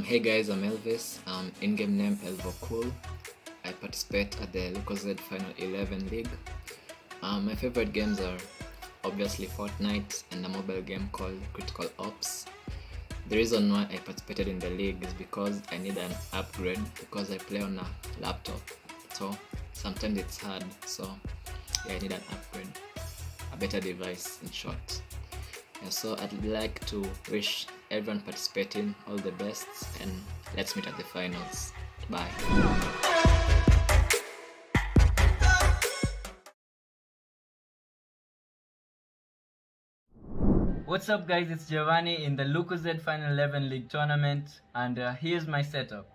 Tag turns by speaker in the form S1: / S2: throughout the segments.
S1: Hey guys, I'm Elvis. In-game name Elvocool. I participate at the LUCOZADE Final 11 League. My favorite games are obviously Fortnite and a mobile game called Critical Ops. The reason why I participated in the league is because I need an upgrade because I play on a laptop. So sometimes it's hard. So yeah, I need an upgrade, a better device in short. So I'd like to wish everyone participating all the best, and let's meet at the finals. Bye.
S2: What's up guys, it's Giovanni in the Lucozade Final 11 League Tournament, and here's my setup.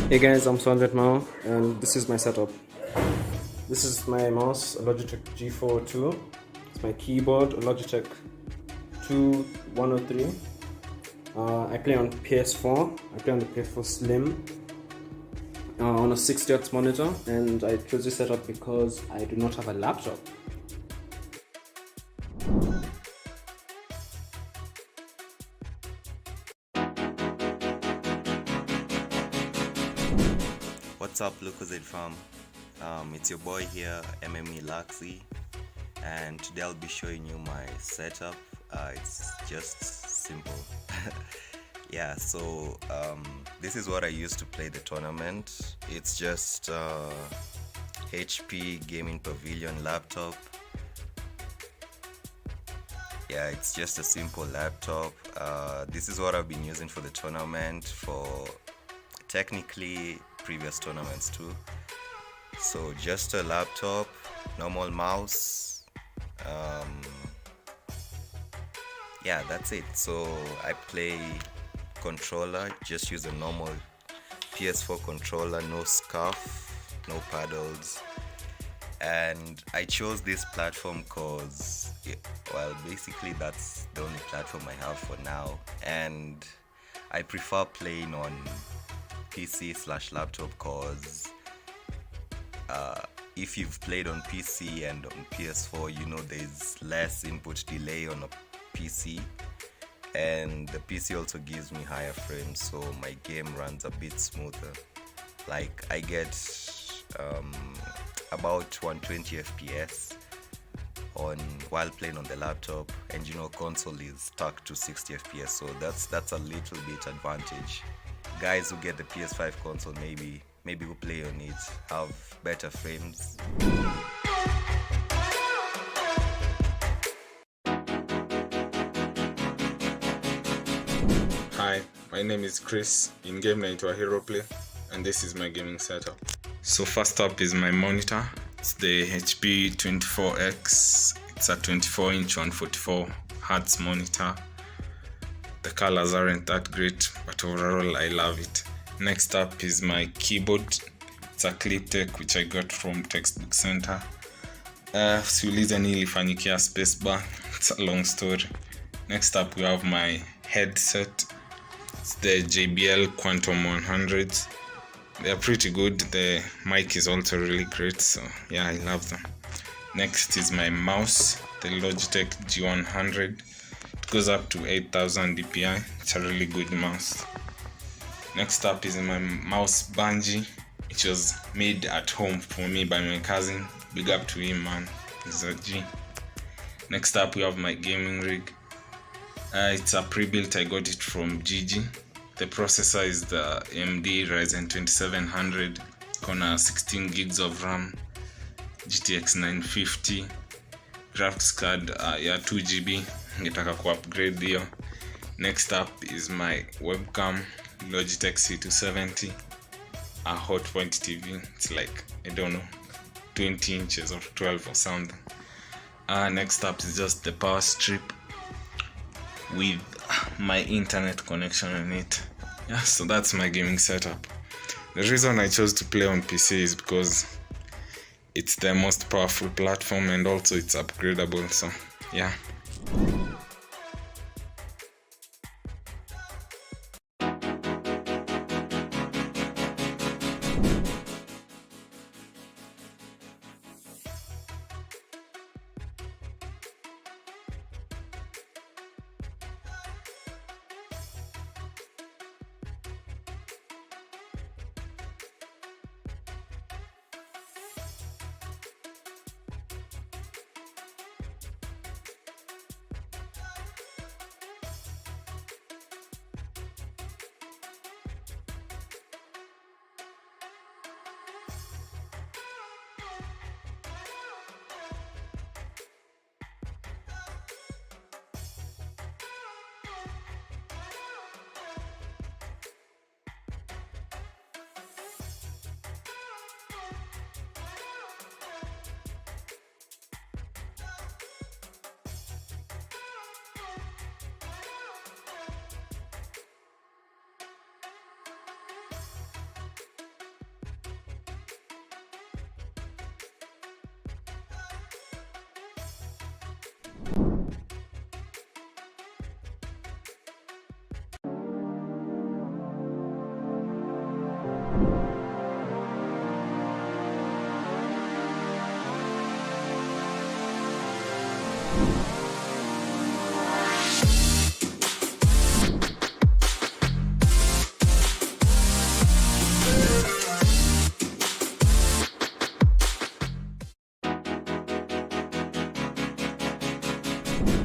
S3: Hey guys, I'm Swanjet Mao, and this is my setup. This is my mouse, a Logitech G4 II. It's my keyboard, a Logitech 2103. I play on PS4. I play on the PS4 Slim on a 60Hz monitor, and I chose this setup because I do not have a laptop.
S4: What's up, Lucozade fam? It's your boy here, MME Luxy, and today I'll be showing you my setup. It's just simple. Yeah, so this is what I use to play the tournament. It's just HP Gaming Pavilion laptop. Yeah, it's just a simple laptop. This is what I've been using for the tournament, for technically previous tournaments too. So just a laptop, normal mouse, yeah, that's it. So I play controller, just use a normal PS4 controller, no scuff, no paddles. And I chose this platform cause, well, basically that's the only platform I have for now, and I prefer playing on PC/laptop cause if you've played on PC and on PS4, you know there's less input delay on a PC, and the PC also gives me higher frames, so my game runs a bit smoother. Like I get about 120 FPS while playing on the laptop, and you know console is stuck to 60 FPS, so that's a little bit advantage. Guys who get the PS5 console, maybe who play on it, have better frames.
S5: Hi, my name is Chris. In game naitwa Hero Play, and this is my gaming setup. So first up is my monitor. It's the HP 24X. It's a 24-inch 144Hz monitor. The colors aren't that great, but overall I love it. Next up is my keyboard. It's a Cliptech which I got from Textbook Center. Siulize nilifanyikia spacebar. It's a long story. Next up we have my headset. It's the JBL Quantum 100s. They are pretty good. The mic is also really great, so yeah, I love them. Next is my mouse, the Logitech G100. It goes up to 8000 dpi. It's a really good mouse. Next up is my mouse bungee. It was made at home for me by my cousin. Big up to him, man. He's a G. Next up we have my gaming rig. It's a pre-built. I got it from Gigi. The processor is the AMD Ryzen 2700. Gonna 16 gigs of RAM, GTX 950. Graphics card 2GB. Ngetaka ku upgrade hiyo. Next up is my webcam, Logitech C270, a Hotpoint TV. It's like, I don't know, 20 inches or 12 or something. Next up is just the power strip with my internet connection on it. Yeah, so that's my gaming setup. The reason I chose to play on PC is because it's the most powerful platform, and also it's upgradable, so yeah.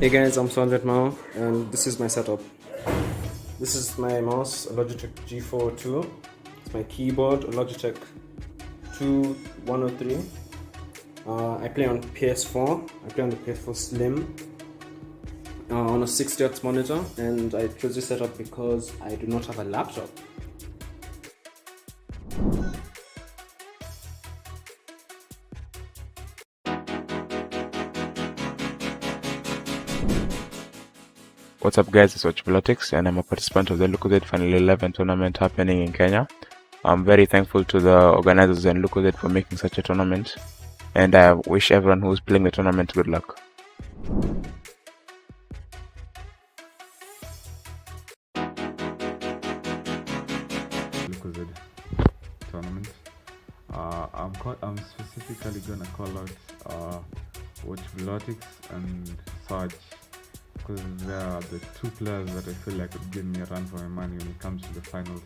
S3: Hey guys, I'm 200 and this is my setup. This is my mouse, a Logitech G4 It's my keyboard, a Logitech 2103. I play on PS4. I play on the PS4 Slim on a 60Hz monitor, and I chose this setup because I do not have a laptop.
S6: What's up guys, it's Watchpolitics and I'm a participant of the Lucozade Final 11 tournament happening in Kenya. I'm very thankful to the organizers and Lucozade for making such a tournament, and I wish everyone who's playing the tournament good luck.
S7: Lucozade tournament. I'm specifically gonna call out Watchpolitics and Sarge, because they are the two players that I feel like would give me a run for my money when it comes to the finals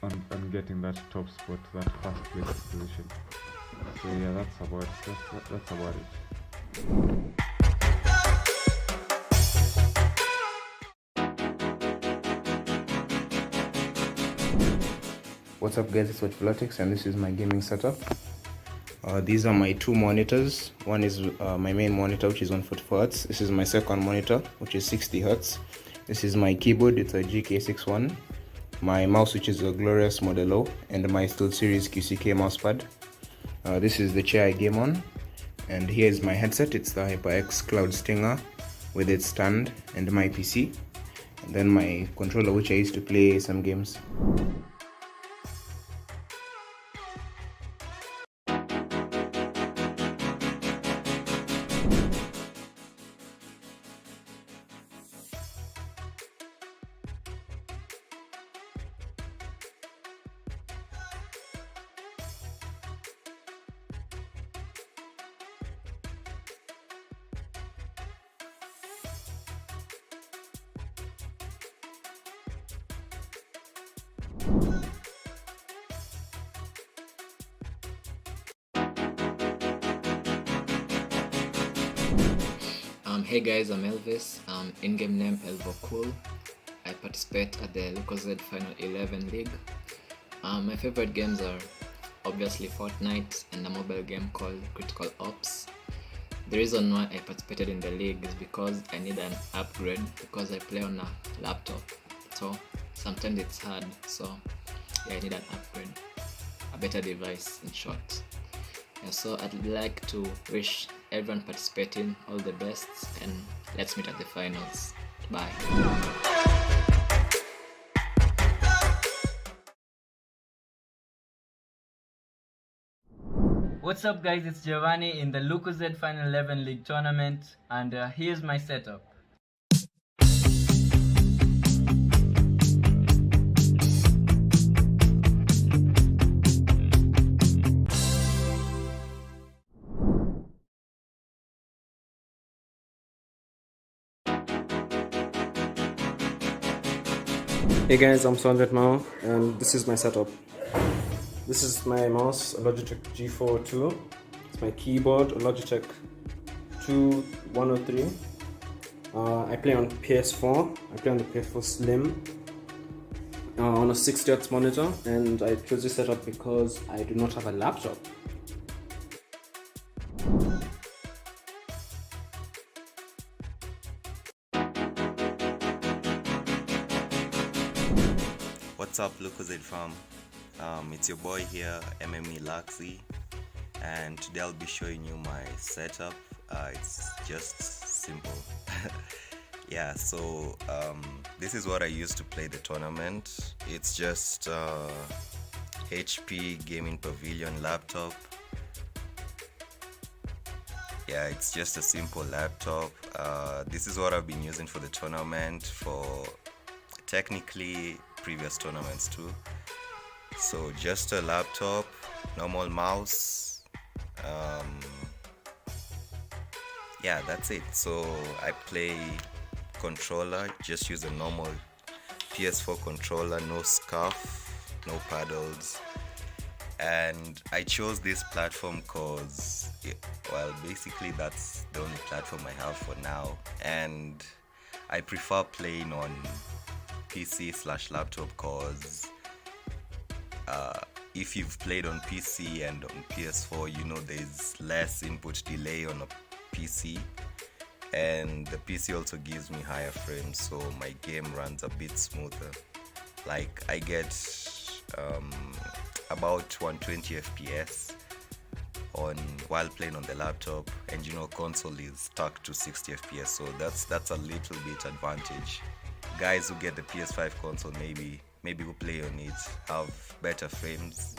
S7: and getting that top spot, that first place position. So yeah, that's about it.
S6: What's up guys, it's Watchpolitics and this is my gaming setup. These are my two monitors. One is my main monitor, which is 144Hz. This is my second monitor, which is 60Hz. This is my keyboard, it's a GK61. My mouse, which is a Glorious Modelo, and my SteelSeries QCK mousepad. This is the chair I game on, and here is my headset. It's the HyperX Cloud Stinger with its stand, and my PC, and then my controller, which I used to play some games.
S1: Hey guys, I'm Elvis. In-game name Elvocool. I participate at the LUCOZADE Final 11 League. My favorite games are obviously Fortnite and a mobile game called Critical Ops. The reason why I participated in the league is because I need an upgrade because I play on a laptop. So sometimes it's hard, so yeah, I need an upgrade, a better device in short. Yeah, so I'd like to wish everyone participating all the best, and let's meet at the finals. Bye.
S2: What's up guys, it's Giovanni in the Lucozade Final 11 League tournament, and here's my setup.
S3: Hey guys, I'm 200 and this is my setup. This is my mouse, a Logitech G4 It's my keyboard, a Logitech 2103. I play on PS4. I play on the PS4 Slim on a 60Hz monitor, and I chose this setup because I do not have a laptop.
S4: What's up, Lucozade fam? It's your boy here, MME Laxi, and today I'll be showing you my setup. It's just simple. Yeah, so this is what I use to play the tournament. It's just HP Gaming Pavilion laptop. Yeah, it's just a simple laptop. This is what I've been using for the tournament, for technically previous tournaments too. So just a laptop, normal mouse, yeah, that's it. So I play controller, just use a normal PS4 controller, no scuff, no paddles. And I chose this platform because, well, basically that's the only platform I have for now, and I prefer playing on PC/laptop because if you've played on PC and on PS4, you know there's less input delay on a PC, and the PC also gives me higher frames, so my game runs a bit smoother. Like I get about 120 FPS while playing on the laptop, and you know console is stuck to 60 FPS, so that's a little bit advantage. Guys who get the PS5 console, maybe who play on it, have better frames.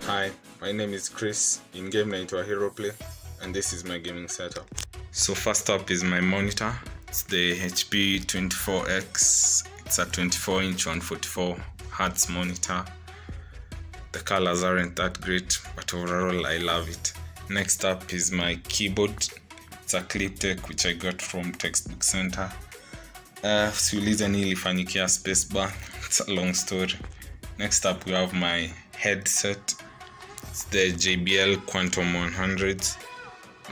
S5: Hi, my name is Chris. In game naitwa Hero Play, and this is my gaming setup. So first up is my monitor. It's the HP 24X. It's a 24-inch 144Hz monitor. The colors aren't that great, but overall I love it. Next up is my keyboard. It's a Cliptech which I got from Textbook Center. Siulize nilifanyikia spacebar. It's a long story. Next up we have my headset. It's the JBL Quantum 100s.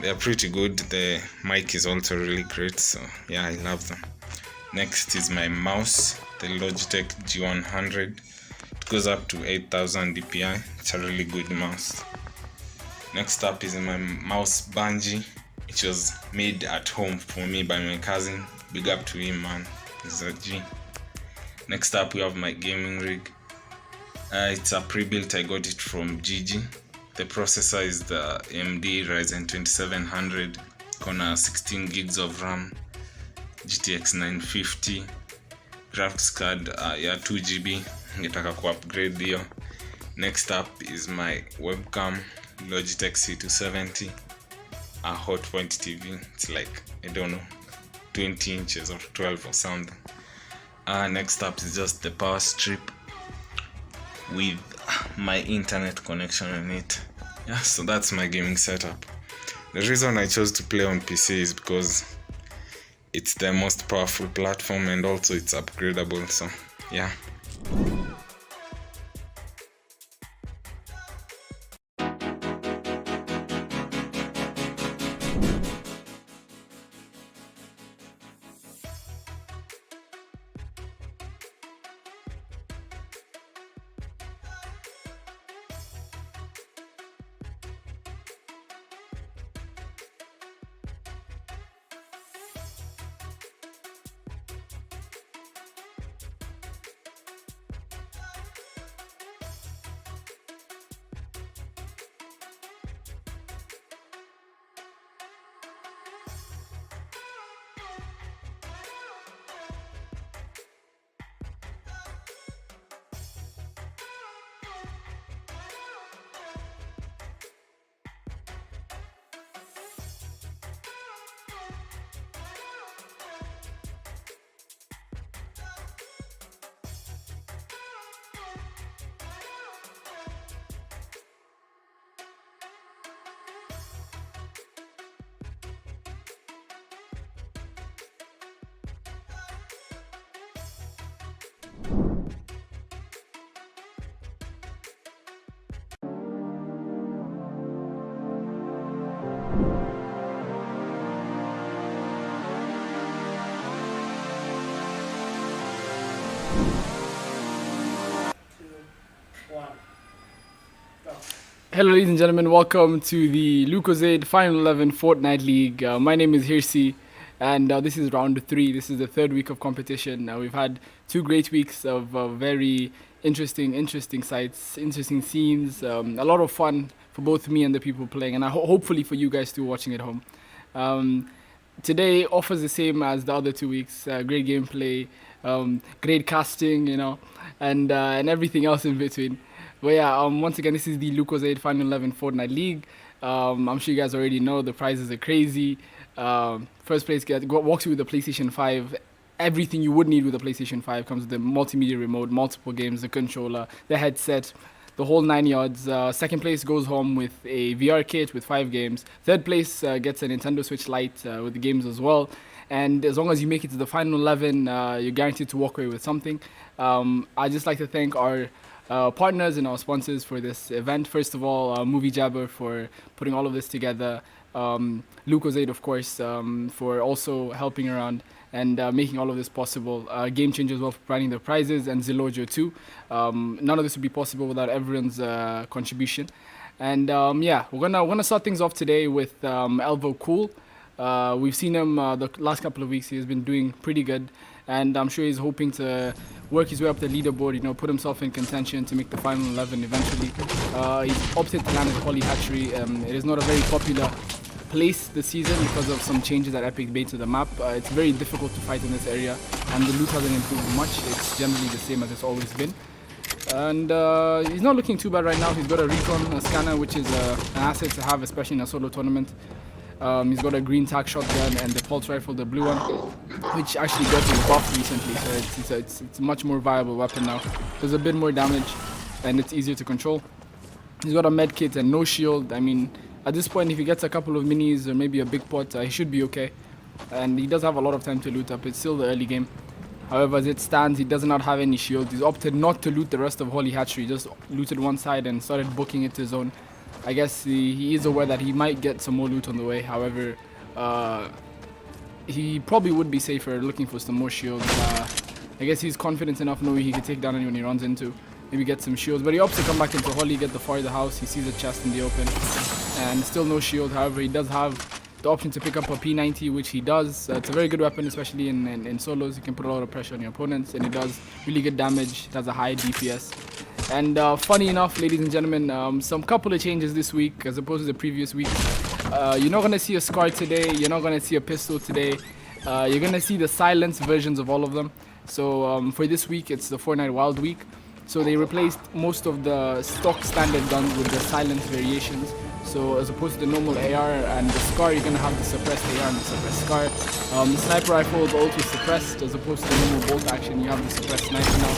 S5: They are pretty good. The mic is also really great, so yeah, I love them. Next is my mouse, the Logitech G100. It goes up to 8000 dpi. It's a really good mouse. Next up is my mouse bungee, which was made at home for me by my cousin. Big up to him, man. He's a G. Next up we have my gaming rig. It's a pre-built. I got it from Gigi. The processor is the AMD Ryzen 2700, gonna 16 gigs of RAM, GTX 950, graphics card ya 2GB, ngetaka ku upgrade hiyo. Next up is my webcam, Logitech C270, a hotpoint TV. It's like, I don't know, 20 inches or 12 or something. Next up is just the power strip with my internet connection on it. Yeah, so that's my gaming setup. The reason I chose to play on PC is because it's the most powerful platform, and also it's upgradable, so yeah.
S8: Hello ladies and gentlemen, welcome to the Lucozade Final 11 Fortnite League. My name is Hirsi, and this is round 3. This is the third week of competition. We've had 2 great weeks of very interesting sights, interesting scenes, a lot of fun for both me and the people playing, and hopefully for you guys too watching at home. Today offers the same as the other 2 weeks. Great gameplay, great casting, and everything else in between. But yeah, once again, this is the Lucozade Final 11 Fortnite League. I'm sure you guys already know the prizes are crazy. First place walks you with the PlayStation 5. Everything you would need with the PlayStation 5 comes with the multimedia remote, multiple games, the controller, the headset, the whole 9 yards. Second place goes home with a VR kit with 5 games. Third place gets a Nintendo Switch Lite with the games as well. and as long as you make it to the final 11, you're guaranteed to walk away with something. I'd just like to thank our partners and our sponsors for this event. First of all, Movie Jabber for putting all of this together. Lucozade, of course, for also helping around and making all of this possible. Game Changer as well for providing the prizes, and Zilojo too. None of this would be possible without everyone's contribution. And yeah, we're gonna start things off today with Elvo Cool. We've seen him the last couple of weeks. He has been doing pretty good, and I'm sure he's hoping to work his way up the leaderboard, you know, put himself in contention to make the final 11 eventually. He's opted to land at Holly Hatchery. It is not a very popular place this season because of some changes that Epic made to the map. It's very difficult to fight in this area, and the loot hasn't improved much. It's generally the same as it's always been. And he's not looking too bad right now. He's got a recon scanner, which is an asset to have, especially in a solo tournament. He's got a green tac shotgun and the pulse rifle, the blue one, which actually got his buff recently, so it's a much more viable weapon now. Does a bit more damage, and it's easier to control. He's got a med kit and no shield. I mean, at this point, if he gets a couple of minis or maybe a big pot, he should be okay. And he does have a lot of time to loot up. It's still the early game. However, as it stands, he does not have any shield. He's opted not to loot the rest of Holly Hatchery. He just looted one side and started booking it to his own. I guess he is aware that he might get some more loot on the way. However, he probably would be safer looking for some more shields. I guess he's confident enough knowing he can take down anyone he runs into. Maybe get some shields. But he opts to come back into Holly, get the far of the house. He sees a chest in the open. And still no shield. However, he does have the option to pick up a P90, which he does. It's a very good weapon, especially in solos. You can put a lot of pressure on your opponents, and it does really good damage. It has a high DPS. And funny enough, ladies and gentlemen, some couple of changes this week as opposed to the previous week. You're not going to see a SCAR today. You're not going to see a pistol today. You're going to see the silenced versions of all of them. So for this week, it's the Fortnite Wild Week. So they replaced most of the stock standard guns with the silenced variations. So as opposed to the normal AR and the SCAR, you're going to have the suppressed AR and the suppressed SCAR. The sniper rifle is also suppressed as opposed to the normal bolt action. You have the suppressed sniper now.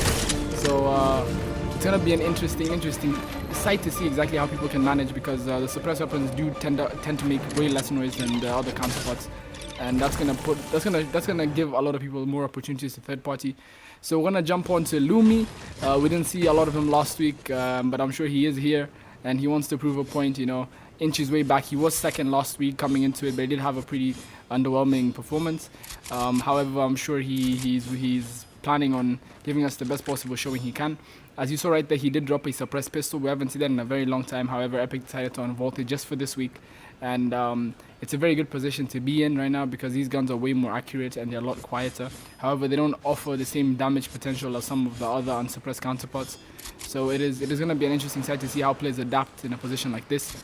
S8: So it's going to be an interesting sight to see exactly how people can manage, because the suppressed weapons do tend to make way less noise than the other counterparts. And that's gonna give a lot of people more opportunities to third party. So we're gonna jump on to Lumi. We didn't see a lot of him last week, but I'm sure he is here and he wants to prove a point. You know, inch his way back. He was second last week coming into it, but he did have a pretty underwhelming performance. However, I'm sure he's planning on giving us the best possible showing he can. As you saw right there, he did drop a suppressed pistol. We haven't seen that in a very long time. However, Epic decided to unvault it just for this week. And it's a very good position to be in right now because these guns are way more accurate and they're a lot quieter. However, they don't offer the same damage potential as some of the other unsuppressed counterparts. So it is going to be an interesting sight to see how players adapt in a position like this.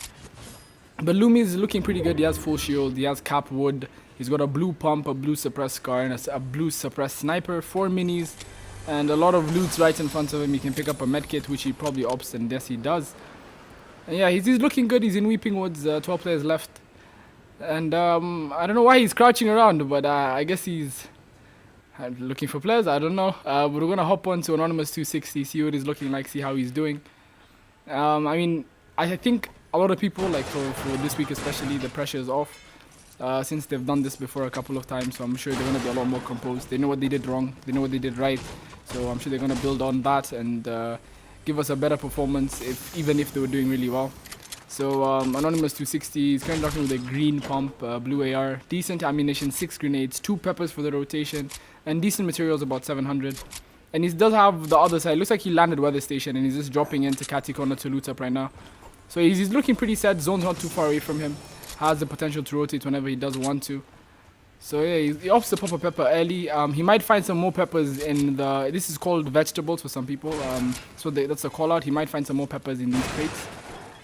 S8: But Lumi is looking pretty good. He has full shield, he has cap wood, he's got a blue pump, a blue suppressed SCAR, and a blue suppressed sniper, 4 minis, and a lot of loots right in front of him. He can pick up a medkit, which he probably opts, and yes, he does. And yeah, he's looking good. He's in Weeping Woods, 12 players left. And I don't know why he's crouching around, but I guess he's looking for players. I don't know. But we're going to hop on to Anonymous 260, see what he's looking like, see how he's doing. I mean, I think a lot of people, like for this week especially, the pressure is off. Since they've done this before a couple of times, so I'm sure they're going to be a lot more composed. They know what they did wrong, they know what they did right, so I'm sure they're going to build on that and give us a better performance, even if they were doing really well. So Anonymous 260 is currently rocking with a green pump, blue AR, decent ammunition, 6 grenades, 2 peppers for the rotation, and decent materials, about 700. And he does have the other side. Looks like he landed weather station and he's just dropping into Catty Corner to loot up right now. So he's looking pretty set. Zone's not too far away from him. Has the potential to rotate whenever he does want to. So yeah, he opts to pop a pepper early. He might find some more peppers in the... This is called vegetables for some people. So that's a call out. He might find some more peppers in these crates.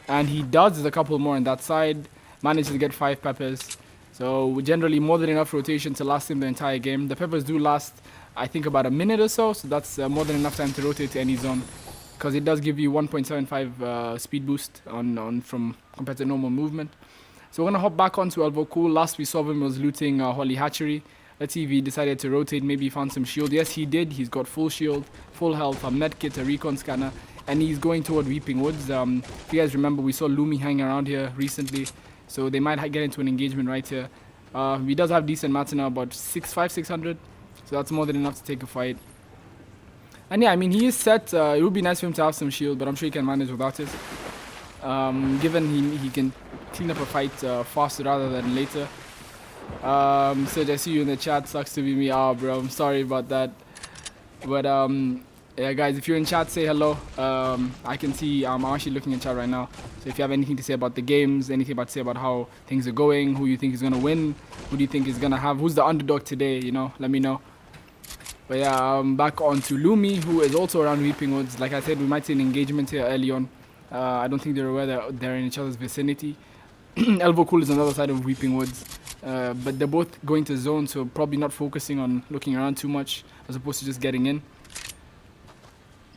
S8: And he does. There's a couple more on that side. Manages to get 5 peppers. So generally more than enough rotation to last him the entire game. The peppers do last, I think, about a minute or so. So that's more than enough time to rotate to any zone. Because it does give you 1.75 speed boost from compared to normal movement. So we're going to hop back onto Elvo Cool. Last we saw him was looting Holly Hatchery. Let's see if he decided to rotate. Maybe he found some shield. Yes, he did. He's got full shield, full health, a medkit, a recon scanner. And he's going toward Weeping Woods. If you guys remember, we saw Lumi hang around here recently. So they might get into an engagement right here. He does have decent mats now, about 600. So that's more than enough to take a fight. And yeah, I mean, he is set. It would be nice for him to have some shield, but I'm sure he can manage without it. Given he can clean up a fight faster rather than later. Serge, I see you in the chat. Sucks to be me. Ah, bro, I'm sorry about that. But yeah, guys, if you're in chat, say hello. I can see I'm actually looking in chat right now. So if you have anything to say about the games, anything to say about how things are going, who you think is gonna win, who do you think is gonna have, who's the underdog today? You know, let me know. But yeah, back on to Lumi, who is also around Weeping Woods. Like I said, we might see an engagement here early on. I don't think they're aware that they're in each other's vicinity. Elbow Cool is on the other side of Weeping Woods. But they're both going to zone, so probably not focusing on looking around too much as opposed to just getting in.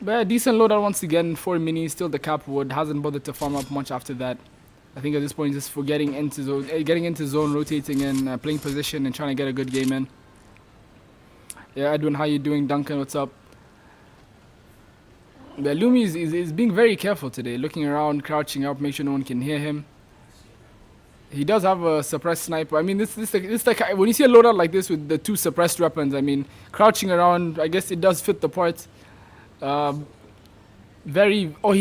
S8: But yeah, decent loadout once again. 4 minis, still the cap wood. Hasn't bothered to farm up much after that. I think at this point just for getting into zone, rotating in, playing position and trying to get a good game in. Yeah, Edwin, how you doing? Duncan, what's up? The Lumi is being very careful today, looking around, crouching up, make sure no one can hear him. He does have a suppressed sniper. I mean, this like when you see a loadout like this with the 2 suppressed weapons, I mean, crouching around, I guess it does fit the part. He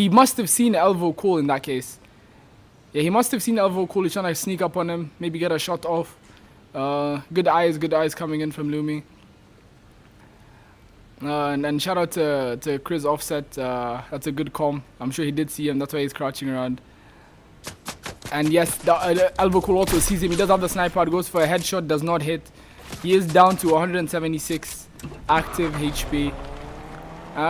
S8: must have seen Elvo Cool in that case. Yeah, he must have seen Elvo Cool. He's trying to sneak up on him, maybe get a shot off. Good eyes coming in from Lumi. And shout out to Chris Offset. That's a good comm. I'm sure he did see him. That's why he's crouching around. And yes, Elvo Cool also sees him. He does have the sniper. Goes for a headshot. Does not hit. He is down to 176 active HP.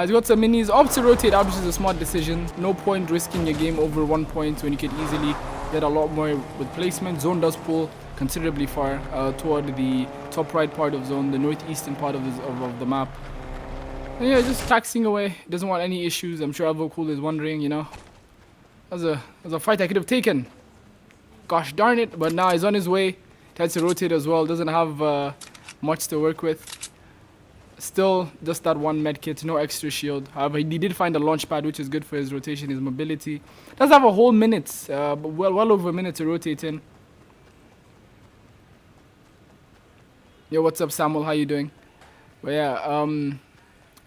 S8: He's got some minis. Opt to rotate out, which is a smart decision. No point risking your game over 1 point when you could easily get a lot more with placement. Zone does pull considerably far toward the top right part of zone, the northeastern part of the map. And yeah, just taxing away. Doesn't want any issues. I'm sure Elvo Cool is wondering, you know. That was a fight I could have taken. Gosh darn it. But now he's on his way. Tries to rotate as well. Doesn't have much to work with. Still, just that 1 medkit, no extra shield. However, he did find a launch pad, which is good for his rotation, his mobility. Does have a whole minute, well over a minute to rotate in. Yo, what's up, Samuel? How you doing? But yeah,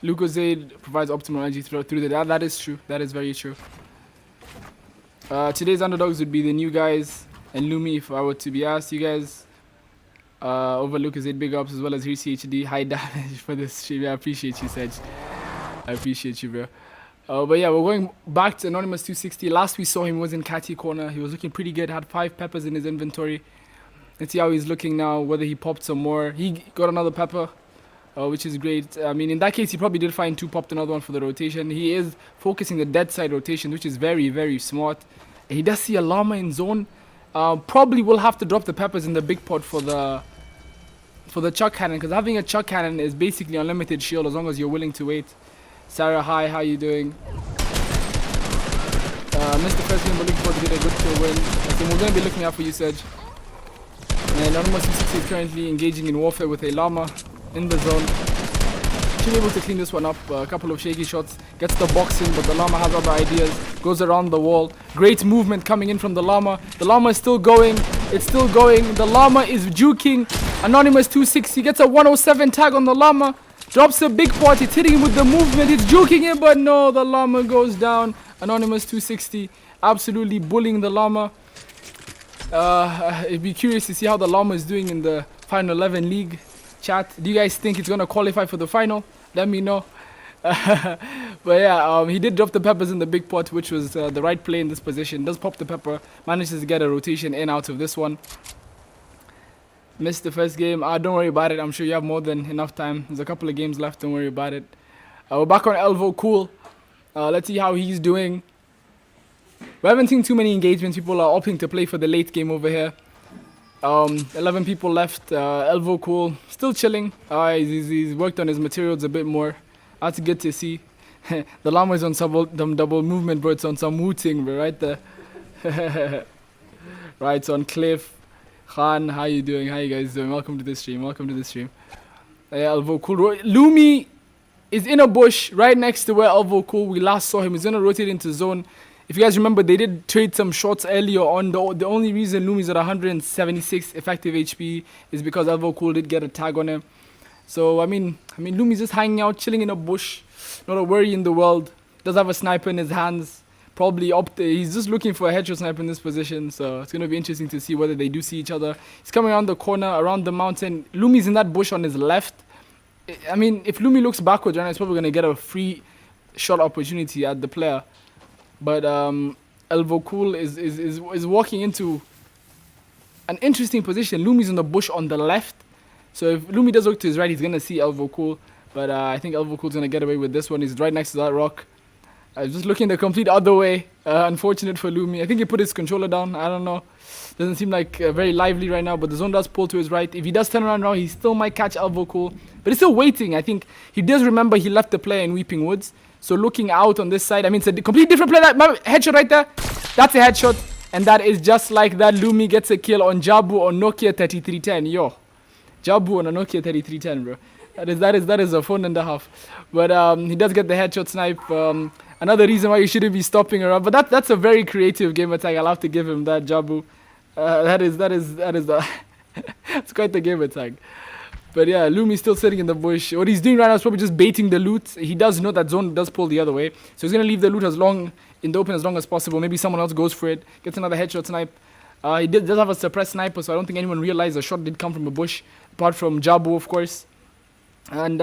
S8: Lucozade provides optimal energy through that is true. That is very true. Today's underdogs would be the new guys and Lumi, if I were to be asked. You guys over Lucozade, big ups, as well as Hirsi HD. High damage for this stream. Yeah, I appreciate you, Sedge. I appreciate you, bro. But yeah, we're going back to Anonymous 260. Last we saw him was in Catty Corner. He was looking pretty good. Had 5 peppers in his inventory. Let's see how he's looking now, whether he popped some more. He got another pepper, which is great. I mean, in that case, he probably did find 2, popped another one for the rotation. He is focusing the dead side rotation, which is very, very smart. He does see a llama in zone. Probably will have to drop the peppers in the big pot for the chuck cannon, because having a chuck cannon is basically unlimited shield as long as you're willing to wait. Sarah, hi, how you doing? Mr. President, we're looking forward to get a good kill win. I think we're going to be looking out for you, Serge. And Anonymous 260 is currently engaging in warfare with a llama in the zone. Should be able to clean this one up. A couple of shaky shots. Gets the box in, but the llama has other ideas. Goes around the wall. Great movement coming in from the llama. The llama is still going. It's still going. The llama is juking. Anonymous 260 gets a 107 tag on the llama. Drops a big pot. It's hitting him with the movement. It's juking him, but no, the llama goes down. Anonymous 260 absolutely bullying the llama. I'd be curious to see how the llama is doing in the Final 11 League. Chat, do you guys think it's going to qualify for the final? Let me know. But yeah, he did drop the peppers in the big pot, which was the right play in this position. Does pop the pepper. Manages to get a rotation in out of this one. Missed the first game. Don't worry about it. I'm sure you have more than enough time. There's a couple of games left. Don't worry about it. We're back on Elvo Cool. Let's see how he's doing. We haven't seen too many engagements. People are opting to play for the late game over here. 11 people left. Elvo Cool still chilling. He's worked on his materials a bit more. That's good to see. The llama is on some double movement, bro. It's on some Wu-Ting, bro, right there. Right, so on Cliff. Khan, how you doing? How you guys doing? Welcome to the stream. Elvo Cool. Lumi is in a bush right next to where Elvo Cool we last saw him. He's gonna rotate into zone. If you guys remember, they did trade some shots earlier on. The only reason Lumi's at 176 effective HP is because Elvo Cool did get a tag on him. So I mean Lumi's just hanging out, chilling in a bush, not a worry in the world. Does have a sniper in his hands, probably up there. He's just looking for a headshot sniper in this position. So it's gonna be interesting to see whether they do see each other. He's coming around the corner, around the mountain. Lumi's in that bush on his left. I mean, if Lumi looks backwards right now, he's probably gonna get a free shot opportunity at the player. But Elvo Cool is walking into an interesting position. Lumi's in the bush on the left. So if Lumi does look to his right, he's going to see Elvo Cool. But I think Elvo Cool's going to get away with this one. He's right next to that rock. Just looking the complete other way. Unfortunate for Lumi. I think he put his controller down. I don't know. Doesn't seem like very lively right now. But the zone does pull to his right. If he does turn around now, he still might catch Elvo Cool. But he's still waiting. I think he does remember he left the player in Weeping Woods. So looking out on this side, I mean, it's a completely different play. That headshot right there. That's a headshot. And that is just like that. Lumi gets a kill on Jabu on Nokia 3310. Yo. Jabu on a Nokia 3310, bro. That is a phone and a half. But he does get the headshot snipe. Another reason why you shouldn't be stopping around. But that's a very creative game attack. I'll have to give him that, Jabu. That is it's quite the game attack. But yeah, Lumi's still sitting in the bush. What he's doing right now is probably just baiting the loot. He does know that zone does pull the other way. So he's going to leave the loot in the open as long as possible. Maybe someone else goes for it, gets another headshot snipe. He does have a suppressed sniper, so I don't think anyone realized the shot did come from a bush, apart from Jabu, of course. And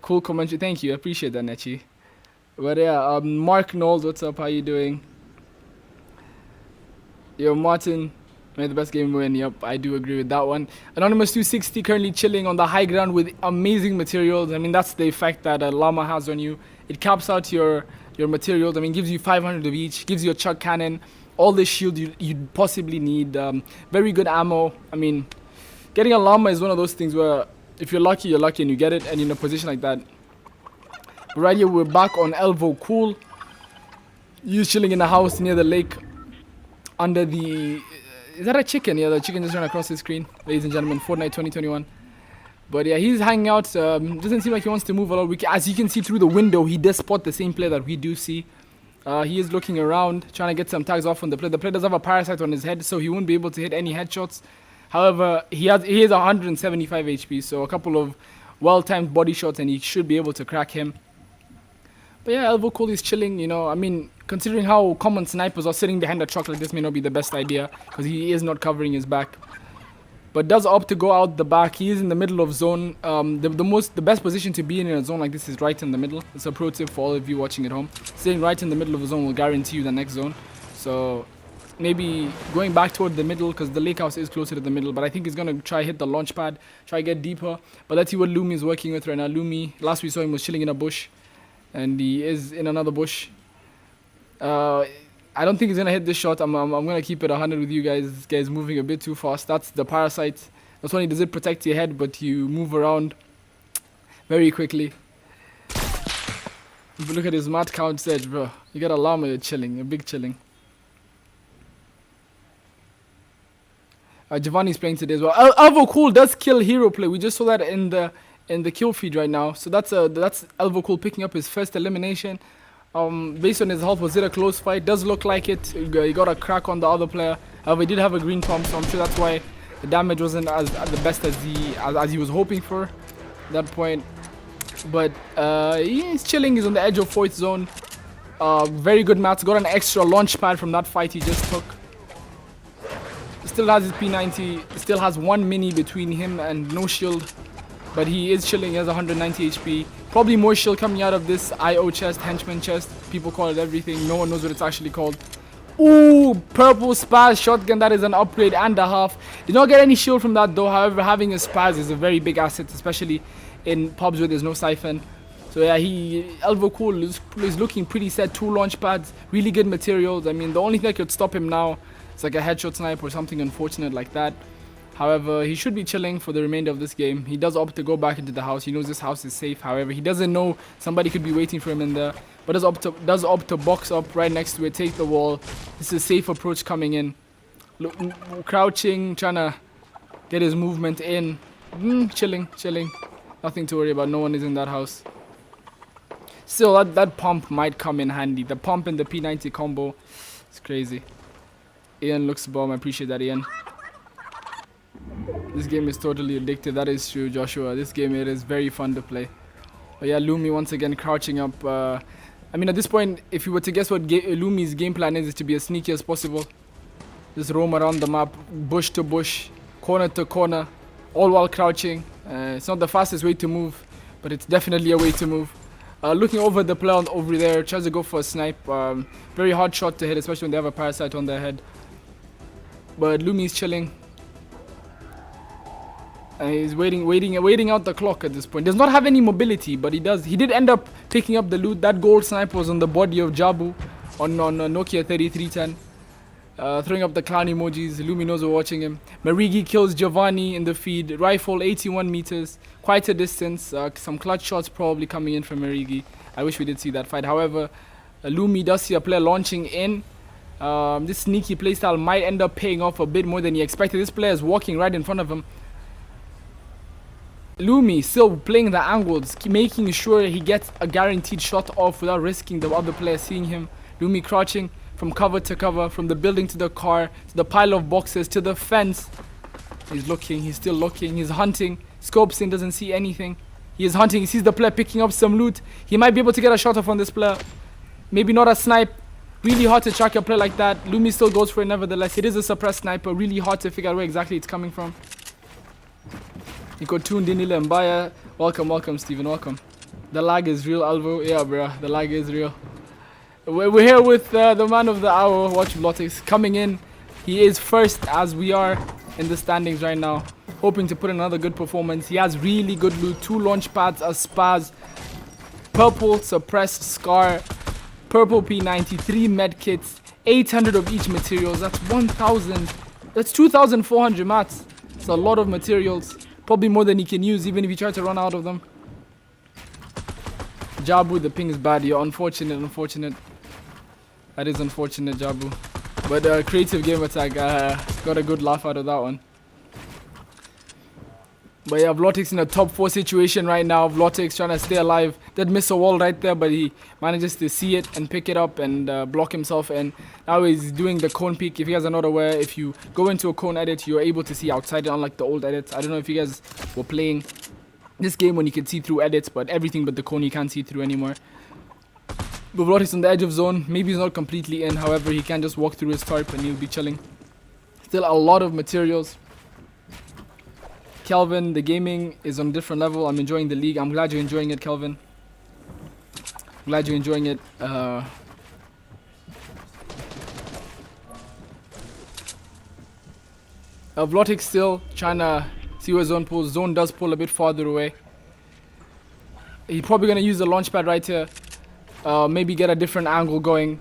S8: cool commentary. Thank you. I appreciate that, Nechi. But yeah, Mark Knowles, what's up? How you doing? Yo, Martin. Made the best game win. Yep, I do agree with that one. Anonymous 260 currently chilling on the high ground with amazing materials. I mean, that's the effect that a llama has on you. It caps out your materials. I mean, gives you 500 of each, gives you a chuck cannon, all the shield you'd possibly need. Very good ammo. I mean, getting a llama is one of those things where if you're lucky and you get it and you're in a position like that. But right here, we're back on Elvo Cool. He's chilling in the house near the lake under the... Is that a chicken? Yeah, the chicken just ran across the screen. Ladies and gentlemen, Fortnite 2021. But yeah, he's hanging out. Doesn't seem like he wants to move a lot. As you can see through the window, he does spot the same player that we do see. He is looking around, trying to get some tags off on the player. The player does have a parasite on his head, so he won't be able to hit any headshots. However, he has 175 HP, so a couple of well-timed body shots, and he should be able to crack him. But yeah, Elvo Cool is chilling, you know. I mean, considering how common snipers are, sitting behind a truck like this may not be the best idea, because he is not covering his back. But does opt to go out the back. He is in the middle of zone. The best position to be in a zone like this is right in the middle. It's a pro tip for all of you watching at home. Staying right in the middle of the zone will guarantee you the next zone. So maybe going back toward the middle, because the lake house is closer to the middle. But I think he's going to try hit the launch pad, try get deeper. But let's see what Lumi is working with right now. Lumi, last we saw him was chilling in a bush. And he is in another bush. I don't think he's going to hit this shot. I'm going to keep it 100 with you guys. This guy's moving a bit too fast. That's the parasite. Not only does it protect your head, but you move around very quickly. If you look at his mat count sedge, bro. You got a llama, you're chilling. You're big chilling. Giovanni's playing today as well. Elvo Cool does kill hero play. We just saw that in the kill feed right now. So that's Elvo Cool picking up his first elimination. Based on his health, was it a close fight? Does look like it. He got a crack on the other player. However, he did have a green pump, so I'm sure that's why the damage wasn't as the best as he was hoping for at that point. But he's chilling. He's on the edge of 4th zone. Very good mats. Got an extra launch pad from that fight he just took. Still has his P90. Still has 1 mini between him and no shield. But he is chilling. He has 190 HP. Probably more shield coming out of this IO chest, henchman chest. People call it everything. No one knows what it's actually called. Ooh, purple spaz shotgun. That is an upgrade and a half. Did not get any shield from that though. However, having a spaz is a very big asset, especially in pubs where there's no siphon. So yeah, Elvo Cool is looking pretty set. 2 launch pads, really good materials. I mean, the only thing that could stop him now is like a headshot snipe or something unfortunate like that. However, he should be chilling for the remainder of this game. He does opt to go back into the house. He knows this house is safe. However, he doesn't know somebody could be waiting for him in there. But does opt to box up right next to it, take the wall. This is a safe approach coming in. Crouching, trying to get his movement in. Chilling. Nothing to worry about. No one is in that house. Still, that pump might come in handy. The pump and the P90 combo, it's crazy. Ian looks bomb. I appreciate that, Ian. This game is totally addictive. That is true, Joshua. This game, it is very fun to play. But yeah, Lumi once again crouching up. I mean, at this point, if you were to guess what Lumi's game plan is to be as sneaky as possible. Just roam around the map, bush to bush, corner to corner, all while crouching. It's not the fastest way to move, but it's definitely a way to move. Looking over the player over there, tries to go for a snipe. Very hard shot to hit, especially when they have a parasite on their head. But Lumi's chilling. And he's waiting out the clock at this point. Does not have any mobility, but he did end up picking up the loot. That gold snipe was on the body of Jabu on Nokia 3310. Throwing up the clown emojis. Lumi knows we're watching him. Marigi kills Giovanni in the feed. Rifle 81 meters. Quite a distance. Some clutch shots probably coming in from Marigi. I wish we did see that fight. However, Lumi does see a player launching in. This sneaky playstyle might end up paying off a bit more than he expected. This player is walking right in front of him. Lumi still playing the angles, making sure he gets a guaranteed shot off without risking the other player seeing him. Lumi crouching from cover to cover, from the building to the car, to the pile of boxes, to the fence. He's looking, he's still looking, he's hunting. Scopes in, doesn't see anything. He is hunting, he sees the player picking up some loot. He might be able to get a shot off on this player. Maybe not a snipe. Really hard to track a player like that. Lumi still goes for it nevertheless. It is a suppressed sniper, really hard to figure out where exactly it's coming from. Niko tuned in Mbaya. Welcome, Stephen, welcome. The lag is real, Alvo. Yeah, bro, the lag is real. We're here with the man of the hour, Watch Blotics, coming in. He is first as we are in the standings right now. Hoping to put in another good performance. He has really good loot. 2 launch pads, a spaz, purple suppressed scar, purple P90, 3 med kits, 800 of each materials. That's 1,000. That's 2,400 mats. It's a lot of materials. Probably more than he can use, even if he tried to run out of them. Jabu, the ping is bad. You're unfortunate. That is unfortunate, Jabu. But creative game attack. Got a good laugh out of that one. But yeah, Vlotix in a top 4 situation right now. Vlotix trying to stay alive. Did miss a wall right there, but he manages to see it and pick it up and block himself. And now he's doing the cone peek. If you guys are not aware, if you go into a cone edit, you're able to see outside it, unlike the old edits. I don't know if you guys were playing this game when you could see through edits, but everything but the cone you can't see through anymore. But Vlotix on the edge of zone. Maybe he's not completely in. However, he can just walk through his tarp and he'll be chilling. Still a lot of materials. Kelvin, the gaming is on a different level. I'm enjoying the league. I'm glad you're enjoying it, Kelvin. Glad you're enjoying it. Vlotix still trying to see where zone pulls. Zone does pull a bit farther away. He's probably going to use the launch pad right here. Maybe get a different angle going.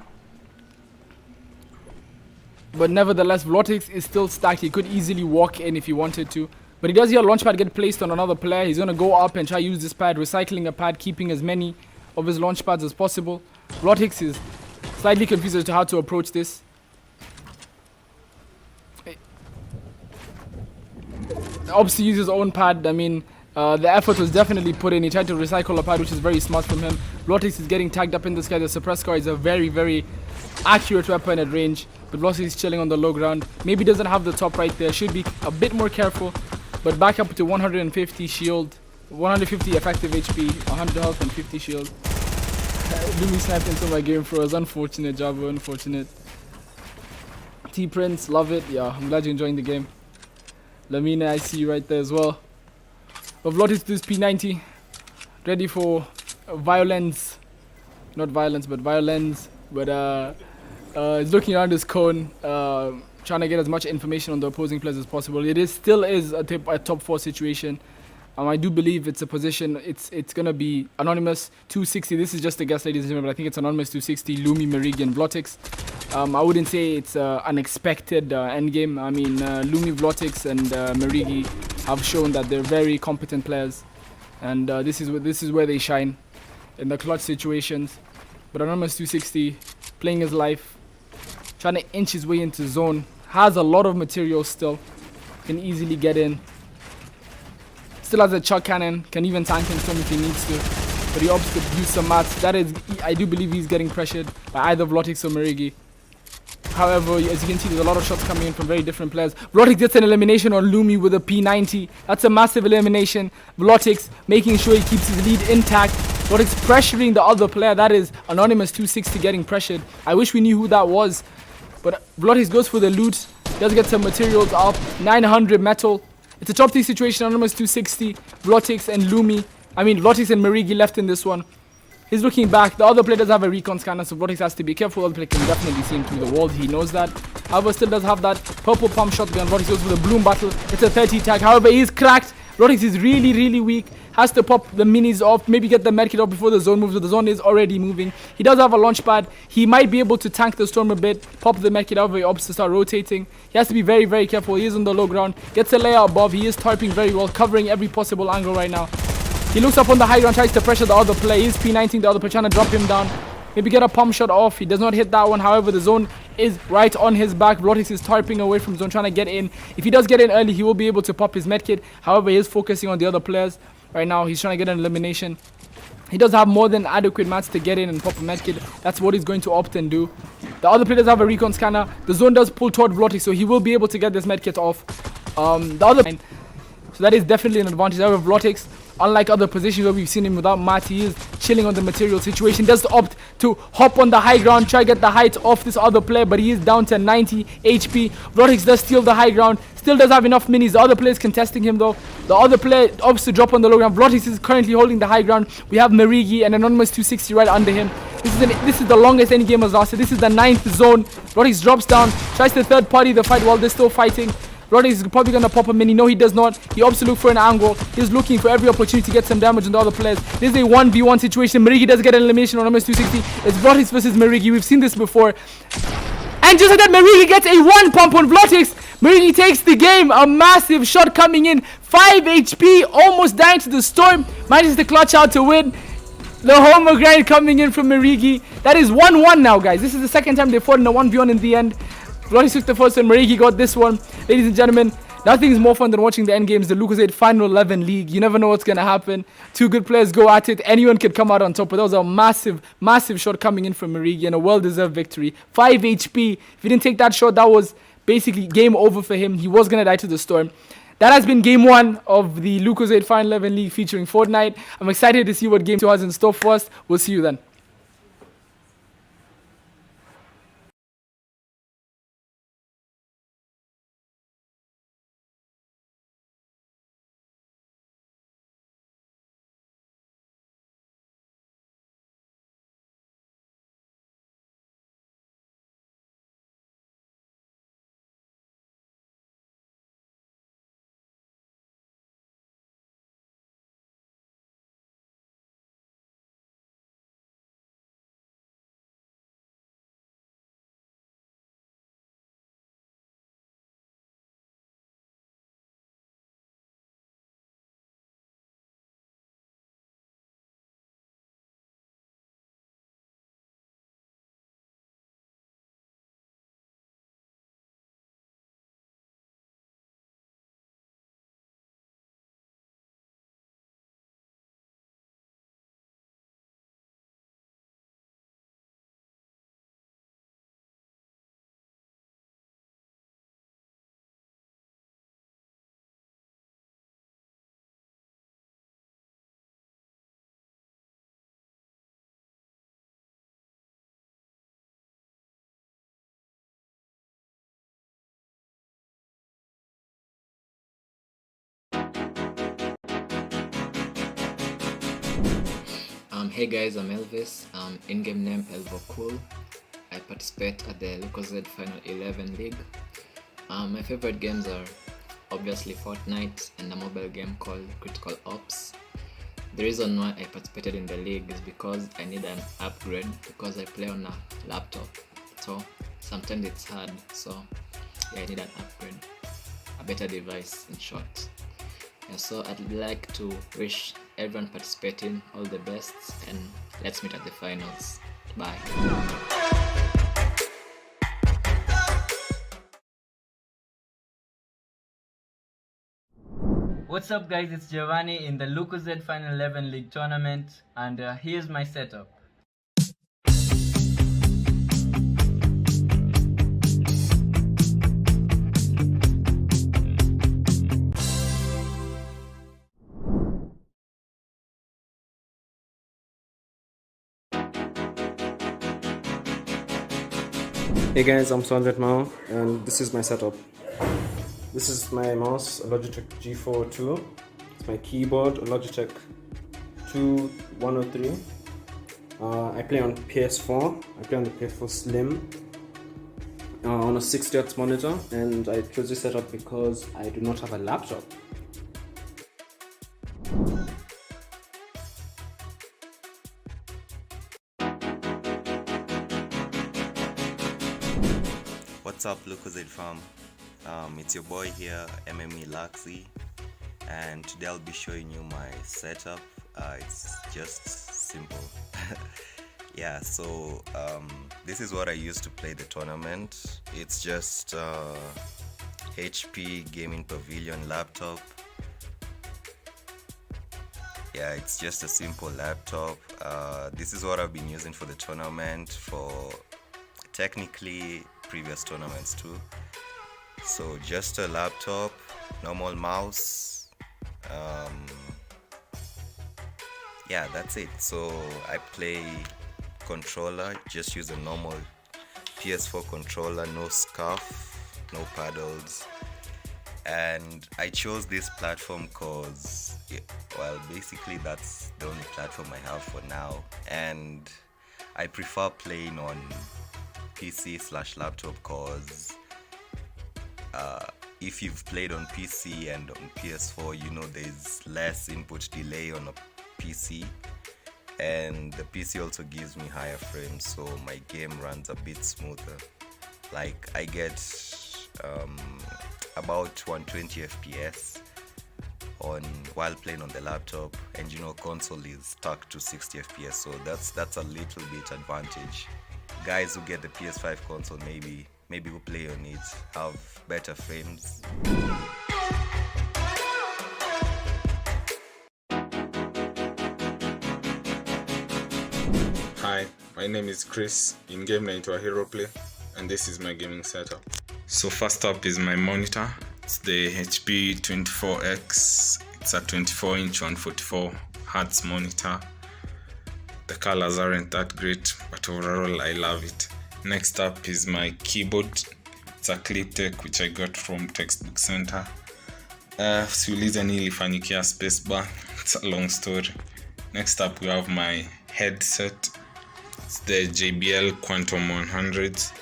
S8: But nevertheless, Vlotix is still stacked. He could easily walk in if he wanted to. But he does hear a launch pad get placed on another player. He's going to go up and try to use this pad, recycling a pad, keeping as many of his launch pads as possible. Vlotix is slightly confused as to how to approach this. Opts to use his own pad. I mean, the effort was definitely put in. He tried to recycle a pad, which is very smart from him. Vlotix is getting tagged up in the sky. The suppress car is a very, very accurate weapon at range. But Vlotix is chilling on the low ground. Maybe doesn't have the top right there. Should be a bit more careful. But back up to 150 shield, 150 effective HP, 100 health and 50 shield. Lumi sniped into my game froze. Unfortunate, Java, unfortunate. T-Prince, love it. Yeah, I'm glad you're enjoying the game. Lamina, I see you right there as well. But Vlotix this P90. Ready for violence. Not violence, but violence. But he's looking around his cone. Trying to get as much information on the opposing players as possible. It still is a top 4 situation. I do believe it's a position. It's gonna be anonymous 260. This is just a guess, ladies and gentlemen, but I think it's anonymous 260. Lumi, Marigi, and Vlotix. I wouldn't say it's unexpected end game. I mean, Lumi, Vlotix, and Marigi have shown that they're very competent players, and this is where they shine in the clutch situations. But anonymous 260 playing his life, trying to inch his way into zone. Has a lot of material still. Can easily get in. Still has a chuck cannon. Can even tank him some if he needs to. but he opts to use some mats. That is, I do believe he's getting pressured by either Vlotix or Marigi. However, as you can see, there's a lot of shots coming in from very different players. Vlotix gets an elimination on Lumi with a P90. That's a massive elimination. Vlotix making sure he keeps his lead intact. Vlotix pressuring the other player. That is Anonymous 260 getting pressured. I wish we knew who that was. But Vlotix goes for the loot. Does get some materials up. 900 metal. It's a top 3 situation. Anonymous 260. Vlotix and Lumi. Vlotix and Marigi left in this one. He's looking back. The other player does have a recon scanner, so Vlotix has to be careful. The other player can definitely see him through the wall. He knows that. However, still does have that purple pump shotgun. Vlotix goes for the bloom battle. It's a 30 tag. However, he's cracked. Vlotix is really, really weak. Has to pop the minis off. Maybe get the medkit off before the zone moves. But the zone is already moving. He does have a launch pad. He might be able to tank the storm a bit. Pop the medkit. However, he opts to start rotating. He has to be very, very careful. He is on the low ground. Gets a layer above. He is tarping very well. Covering every possible angle right now. He looks up on the high ground, tries to pressure the other player. He's P19 the other player, trying to drop him down. Maybe get a pump shot off. He does not hit that one. However, the zone is right on his back. Vlotix is tarping away from zone, trying to get in. If he does get in early, he will be able to pop his medkit. However, he is focusing on the other players. Right now, he's trying to get an elimination. He does have more than adequate mats to get in and pop a medkit. That's what he's going to opt and do. The other players have a recon scanner. The zone does pull toward Vlotix, so he will be able to get this medkit off. So that is definitely an advantage. However, Vlotix, unlike other positions where we've seen him without mat, he is chilling on the material situation. Does opt to hop on the high ground, try to get the height off this other player, but he is down to 90 HP. Vlotix does steal the high ground, still does have enough minis. The other player is contesting him though. The other player opts to drop on the low ground. Vlotix is currently holding the high ground. We have Marigi and Anonymous 260 right under him. This is the longest any game has lasted. This is the 9th zone. Vlotix drops down, tries to third party the fight while they're still fighting. Vlotix is probably going to pop a mini. No, he does not. He opts to look for an angle. He's looking for every opportunity to get some damage on the other players. This is a 1v1 situation. Marigi does get an elimination on Anonymous 260. It's Vlotix versus Marigi. We've seen this before. And just like that, Marigi gets a 1 pump on Vlotix. Marigi takes the game. A massive shot coming in. 5 HP. Almost dying to the storm. Manages to clutch out to win. The homer grind coming in from Marigi. That is 1-1 now, guys. This is the second time they fought in a 1v1 in the end. Vlotix took the first one, Marigi got this one. Ladies and gentlemen, nothing is more fun than watching the end games, the Lucozade Final 11 League. You never know what's going to happen. 2 good players go at it. Anyone could come out on top. But that was a massive, massive shot coming in from Marigi and a well-deserved victory. 5 HP. If he didn't take that shot, that was basically game over for him. He was going to die to the storm. That has been game 1 of the Lucozade Final 11 League featuring Fortnite. I'm excited to see what game 2 has in store for us. We'll see you then.
S1: Hey guys, I'm Elvis. In-game name Elvocool. I participate at the Lucozade Final 11 League. My favorite games are obviously Fortnite and a mobile game called Critical Ops. The reason why I participated in the league is because I need an upgrade because I play on a laptop. So sometimes it's hard, so yeah, I need an upgrade. A better device in short. Yeah, so I'd like to wish everyone participating all the best and let's meet at the finals. Bye.
S2: What's up guys, it's Giovanni in the Lucozade Final 11 League Tournament, and here's my setup.
S3: Hey guys, I'm Sanjay Mao, and this is my setup. This is my mouse, a Logitech G4 It's my keyboard, a Logitech 2103. I play on PS4. I play on the PS4 Slim on a 60Hz monitor, and I chose this setup because I do not have a laptop.
S4: What's up, Lucozade fam? It's your boy here, MME Laxi, and today I'll be showing you my setup. It's just simple. Yeah, so this is what I use to play the tournament. It's just HP Gaming Pavilion laptop. Yeah, it's just a simple laptop. This is what I've been using for the tournament, for technically previous tournaments too. So just a laptop, normal mouse, yeah, that's it. So I play controller, just use a normal PS4 controller, no scuff, no paddles. And I chose this platform cause, well, basically that's the only platform I have for now, and I prefer playing on PC/laptop cause if you've played on PC and on PS4, you know there's less input delay on a PC, and the PC also gives me higher frames, so my game runs a bit smoother. Like I get about 120 FPS while playing on the laptop, and you know console is stuck to 60 FPS, so that's a little bit advantage. Guys who get the PS5 console, maybe who play on it, have better frames.
S5: Hi, my name is Chris. In game naitwa Hero Play, and this is my gaming setup. So first up is my monitor. It's the HP 24X. It's a 24-inch 144Hz monitor. The colors aren't that great, but overall I love it. Next up is my keyboard. It's a Cliptech which I got from Textbook Center. Siulize nilifanyikia spacebar. It's a long story. Next up we have my headset. It's the JBL Quantum 100s.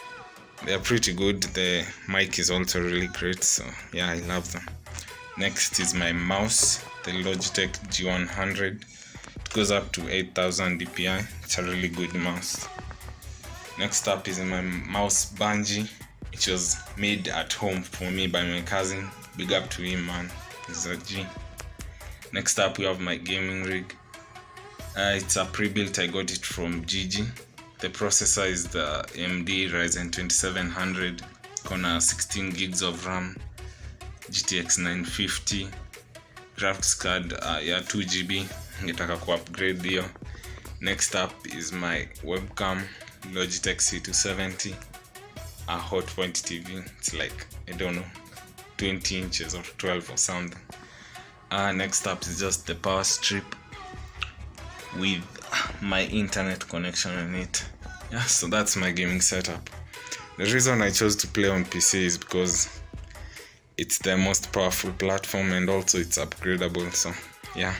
S5: They're pretty good. The mic is also really great, so yeah, I love them. Next is my mouse, the Logitech G100. It goes up to 8000 dpi. It's a really good mouse. Next up is my mouse bungee, which was made at home for me by my cousin. Big up to him, man. He's a G. Next up we have my gaming rig. It's a pre-built. I got it from Gigi. The processor is the AMD Ryzen 2700. Gonna 16 gigs of RAM, GTX 950. Graphics card, 2 GB. Ngetaka ku upgrade hiyo. Next up is my webcam, Logitech C270, a Hotpoint TV. It's like, I don't know, 20 inches or 12 or something. Next up is just the power strip with my internet connection on it. Yeah, so that's my gaming setup. The reason I chose to play on PC is because it's the most powerful platform, and also it's upgradable, so yeah.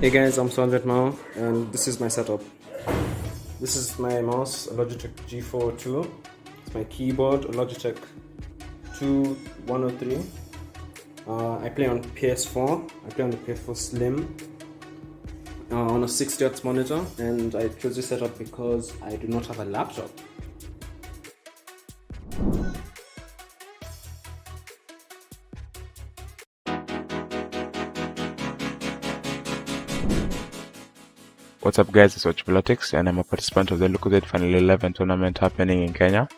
S3: Hey guys, I'm Sanjay Mao, and this is my setup. This is my mouse, a Logitech G4 2. It's my keyboard, a Logitech 2103. I play on PS4. I play on the PS4 Slim on a 60Hz monitor, and I chose this setup because I do not have a laptop.
S6: What's up guys, it's Watchpolitics and I'm a participant of the Lucozade Final 11 tournament happening in Kenya.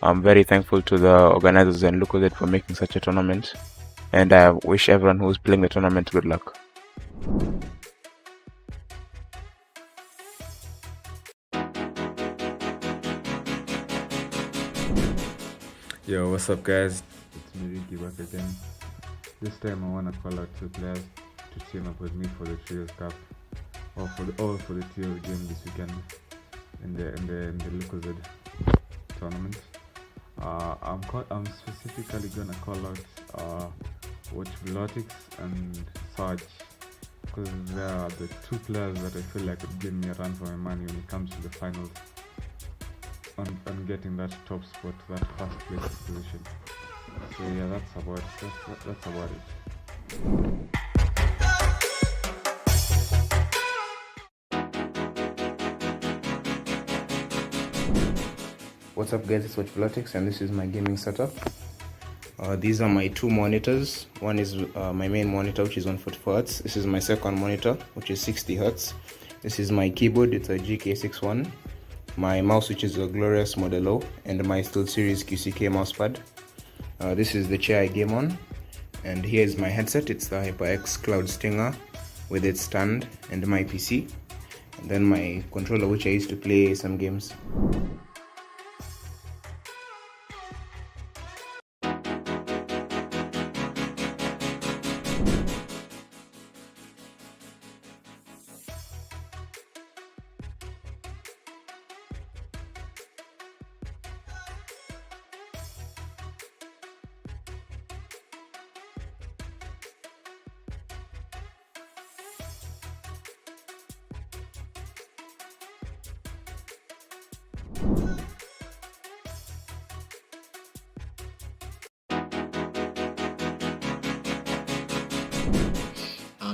S6: I'm very thankful to the organizers and Lucozade for making such a tournament, and I wish everyone who's playing the tournament good luck.
S7: Yo, what's up guys? It's me Ricky back again. This time I wanna call out two players to team up with me for the Trios Cup. Or for the Trios game this weekend in the Lucozade tournament. I'm specifically gonna call out Watchpolitics and Sarge, because they are the two players that I feel like would give me a run for my money when it comes to the finals and getting that top spot, that first place position. So yeah, that's about it.
S6: What's up guys, it's Watchpolitics and this is my gaming setup. These are my two monitors. One is my main monitor, which is 144 Hz. This is my second monitor, which is 60 Hz. This is my keyboard, it's a GK61. My mouse, which is a Glorious Modelo, and my SteelSeries QCK mousepad. This is the chair I game on, and here is my headset. It's the HyperX Cloud Stinger with its stand, and my PC, and then my controller, which I use to play some games.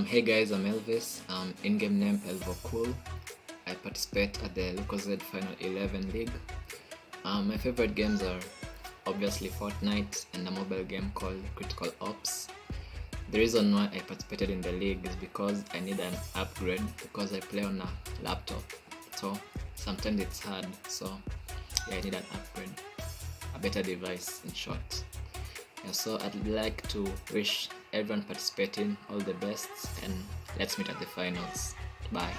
S1: Hey guys, I'm Elvis. In-game name Elvocool. I participate at the Lucozade Final 11 League. My favorite games are obviously Fortnite and a mobile game called Critical Ops. The reason why I participated in the league is because I need an upgrade because I play on a laptop. So sometimes it's hard, so yeah, I need an upgrade, a better device in short. So I'd like to wish everyone participating all the best, and let's meet at the finals. Bye.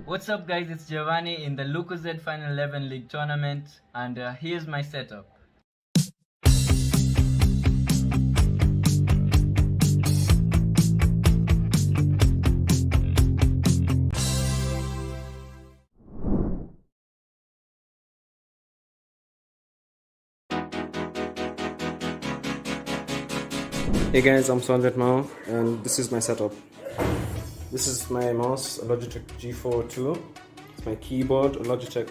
S2: What's up guys, it's Giovanni in the Lucozade Final 11 League tournament, and here's my setup.
S3: Hey guys, I'm Sanjay Mao, and this is my setup. This is my mouse, a Logitech G4 2. It's my keyboard, a Logitech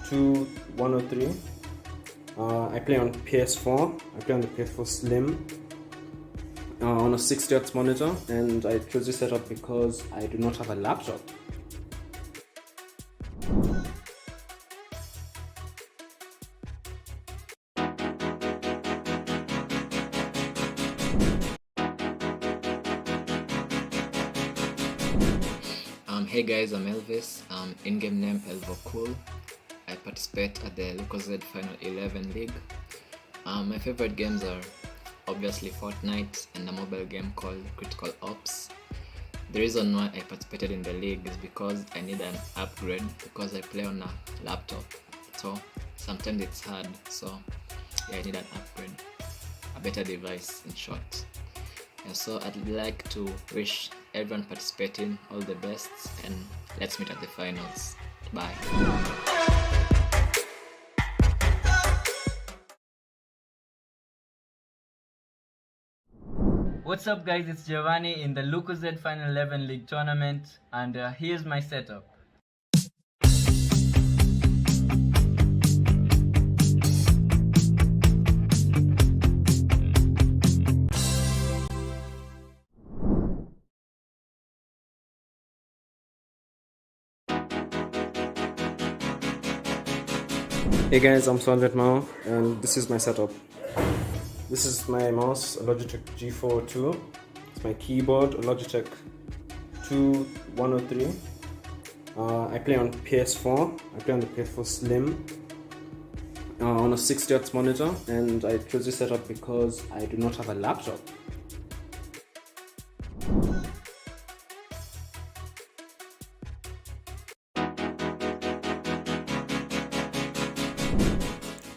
S3: 2103. I play on PS4. I play on the PS4 Slim on a 60Hz monitor, and I chose this setup because I do not have a laptop.
S1: Hey guys, I'm Elvis. In-game name Elvocool. I participate at the Lucozade Final 11 League. My favorite games are obviously Fortnite and a mobile game called Critical Ops. The reason why I participated in the league is because I need an upgrade because I play on a laptop. So sometimes it's hard, so yeah, I need an upgrade, a better device in short. So I'd like to wish everyone participating all the best, and let's meet at the finals. Bye.
S2: What's up guys, it's Giovanni in the Lucozade Final 11 League Tournament, and here's my setup.
S3: Hey guys, I'm Swandet Mao, and this is my setup. This is my mouse, a Logitech G4 It's my keyboard, a Logitech 2103. I play on PS4. I play on the PS4 Slim on a 60Hz monitor, and I chose this setup because I do not have a laptop.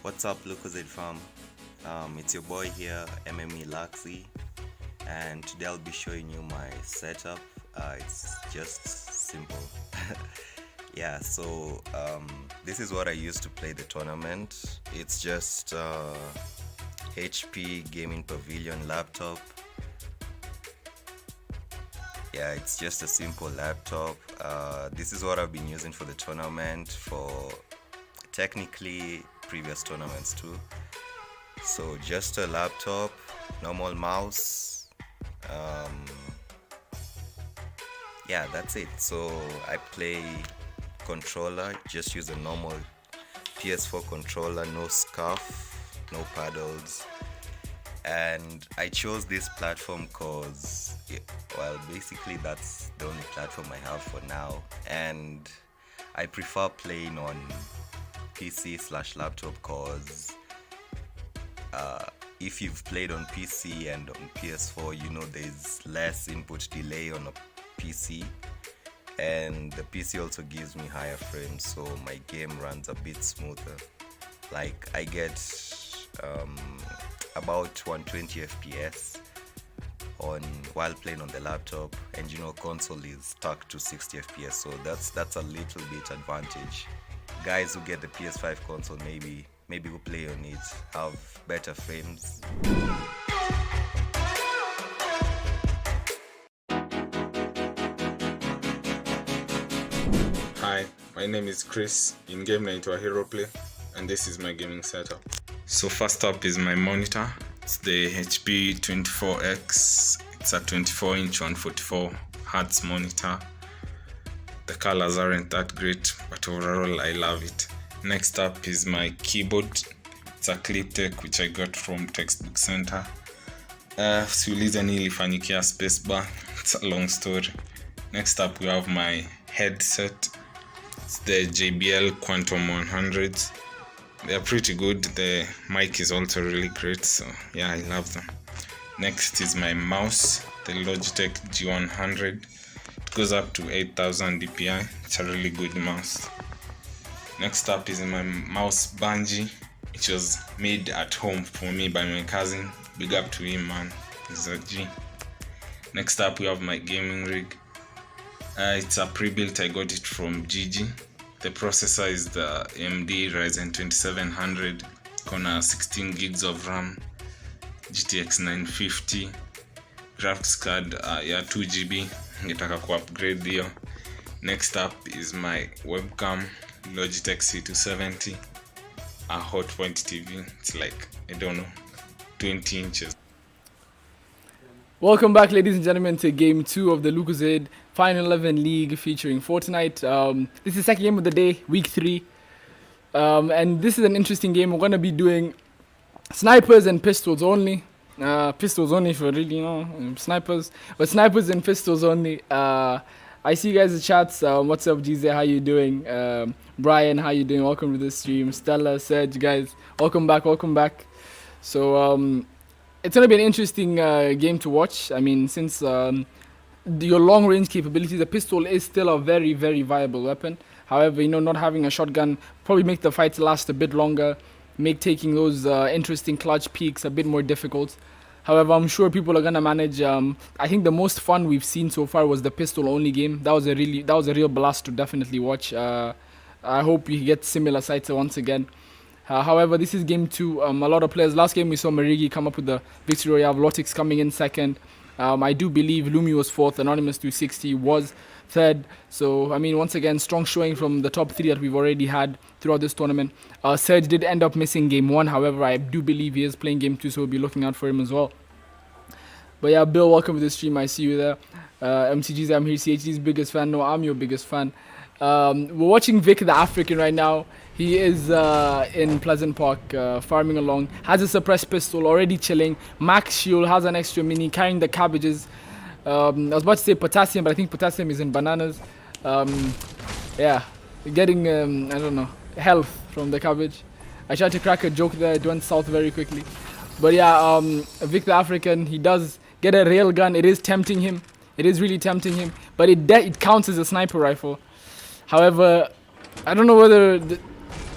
S4: What's up, Lucozade fam? It's your boy here, MME Laxi, and today I'll be showing you my setup. It's just simple. Yeah, so this is what I used to play the tournament. It's just HP Gaming Pavilion laptop. Yeah, it's just a simple laptop. This is what I've been using for the tournament, for technically previous tournaments too. So just a laptop, normal mouse, yeah, that's it. So I play controller, just use a normal PS4 controller, no scuff, no paddles. And I chose this platform cause, well, basically that's the only platform I have for now, and I prefer playing on PC/laptop cause if you've played on PC and on PS4, you know there's less input delay on a PC, and the PC also gives me higher frames, so my game runs a bit smoother. Like I get about 120 FPS while playing on the laptop, and you know console is stuck to 60 FPS, so that's a little bit advantage. Guys who get the PS5 console, maybe who play on it have better frames.
S5: Hi, my name is Chris. In game naitwa Hero Play, and this is my gaming setup. So first up is my monitor. It's the HP 24X. It's a 24-inch 144Hz monitor. The colors aren't that great, but overall I love it. Next up is my keyboard. It's a Clip-Tech which I got from Textbook Center. Siulize nilifanyikia spacebar. It's a long story. Next up we have my headset. It's the JBL Quantum 100s. They are pretty good. The mic is also really great, so yeah, I love them. Next is my mouse, the Logitech G100. It goes up to 8000 dpi. It's a really good mouse. Next up is my mouse bungee. It was made at home for me by my cousin. Big up to him, man. He's a G. Next up we have my gaming rig. It's a pre-built. I got it from Gigi. The processor is the AMD Ryzen 2700. Kona 16 gigs of RAM. GTX 950. Graphics card ya 2GB. Ngetaka ku upgrade hiyo. Next up is my webcam, Logitech C270, a Hotpoint TV. It's like, I don't know, 20 inches.
S8: Welcome back, ladies and gentlemen, to Game 2 of the Lucozade Final 11 League featuring Fortnite. This is the second game of the day, Week 3. And this is an interesting game. We're going to be doing snipers and pistols only. Pistols only for really, you know, snipers. But snipers and pistols only. I see you guys in the chats. What's up, GZ? How you doing? Brian, how you doing? Welcome to the stream. Stella, Serge, guys, welcome back. So it's gonna be an interesting game to watch. I mean, since your long range capabilities, the pistol is still a very, very viable weapon. However, you know, not having a shotgun probably make the fights last a bit longer, make taking those interesting clutch peaks a bit more difficult. However, I'm sure people are gonna manage. I think the most fun we've seen so far was the pistol only game. That was a real blast to definitely watch. I hope we get similar sights once again. However, this is game 2. A lot of players. Last game we saw Marigi come up with the victory. We have Lotix coming in second. I do believe Lumi was 4th, Anonymous 260 was 3rd. So, I mean, once again, strong showing from the top 3 that we've already had throughout this tournament. Serge did end up missing game 1. However, I do believe he is playing game 2, so we'll be looking out for him as well. But yeah, Bill, welcome to the stream. I see you there. MCG's, I'm here. CHD's biggest fan. No, I'm your biggest fan. We're watching Vic the African right now. He is in Pleasant Park, farming along. Has a suppressed pistol, already chilling. Max shield, has an extra mini, carrying the cabbages. I was about to say potassium, but I think potassium is in bananas. Yeah, getting, I don't know, health from the cabbage. I tried to crack a joke there, it went south very quickly. But yeah, Vic the African, he does get a railgun. It is tempting him. It is really tempting him. But it counts as a sniper rifle. However, I don't know whether...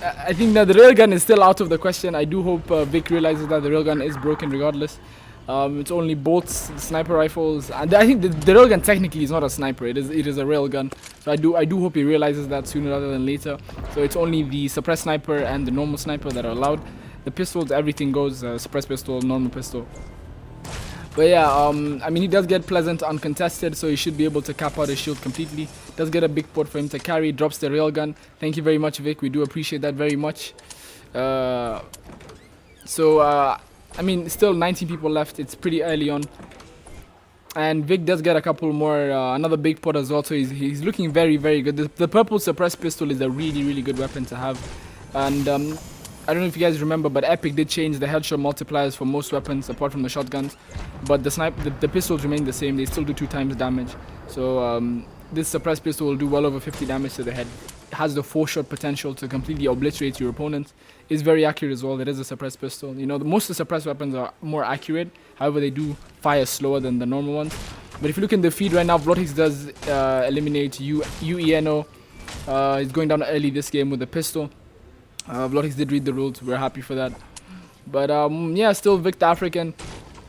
S8: I think that the railgun is still out of the question. I do hope Vic realizes that the railgun is broken regardless. It's only bolts, sniper rifles, and I think the railgun technically is not a sniper. It is a railgun. So I do hope he realizes that sooner rather than later. So it's only the suppressed sniper and the normal sniper that are allowed. The pistols, everything goes, suppressed pistol, normal pistol. But yeah, I mean, he does get Pleasant uncontested, so he should be able to cap out his shield completely. Does get a big port for him to carry, drops the railgun. Thank you very much, Vic. We do appreciate that very much. I mean, still 19 people left. It's pretty early on. And Vic does get a couple more, another big pot as well, so he's looking very, very good. The purple suppressed pistol is a really, really good weapon to have. And I don't know if you guys remember, but Epic did change the headshot multipliers for most weapons apart from the shotguns. But the pistols remain the same. They still do 2 times damage. So this suppressed pistol will do well over 50 damage to the head. It has the 4-shot potential to completely obliterate your opponent. It's very accurate as well. It is a suppressed pistol. You know, most of the suppressed weapons are more accurate. However, they do fire slower than the normal ones. But if you look in the feed right now, Vlotix does eliminate UENO. He's going down early this game with the pistol. Vlotix did read the rules. We're happy for that. But yeah, still Vic the African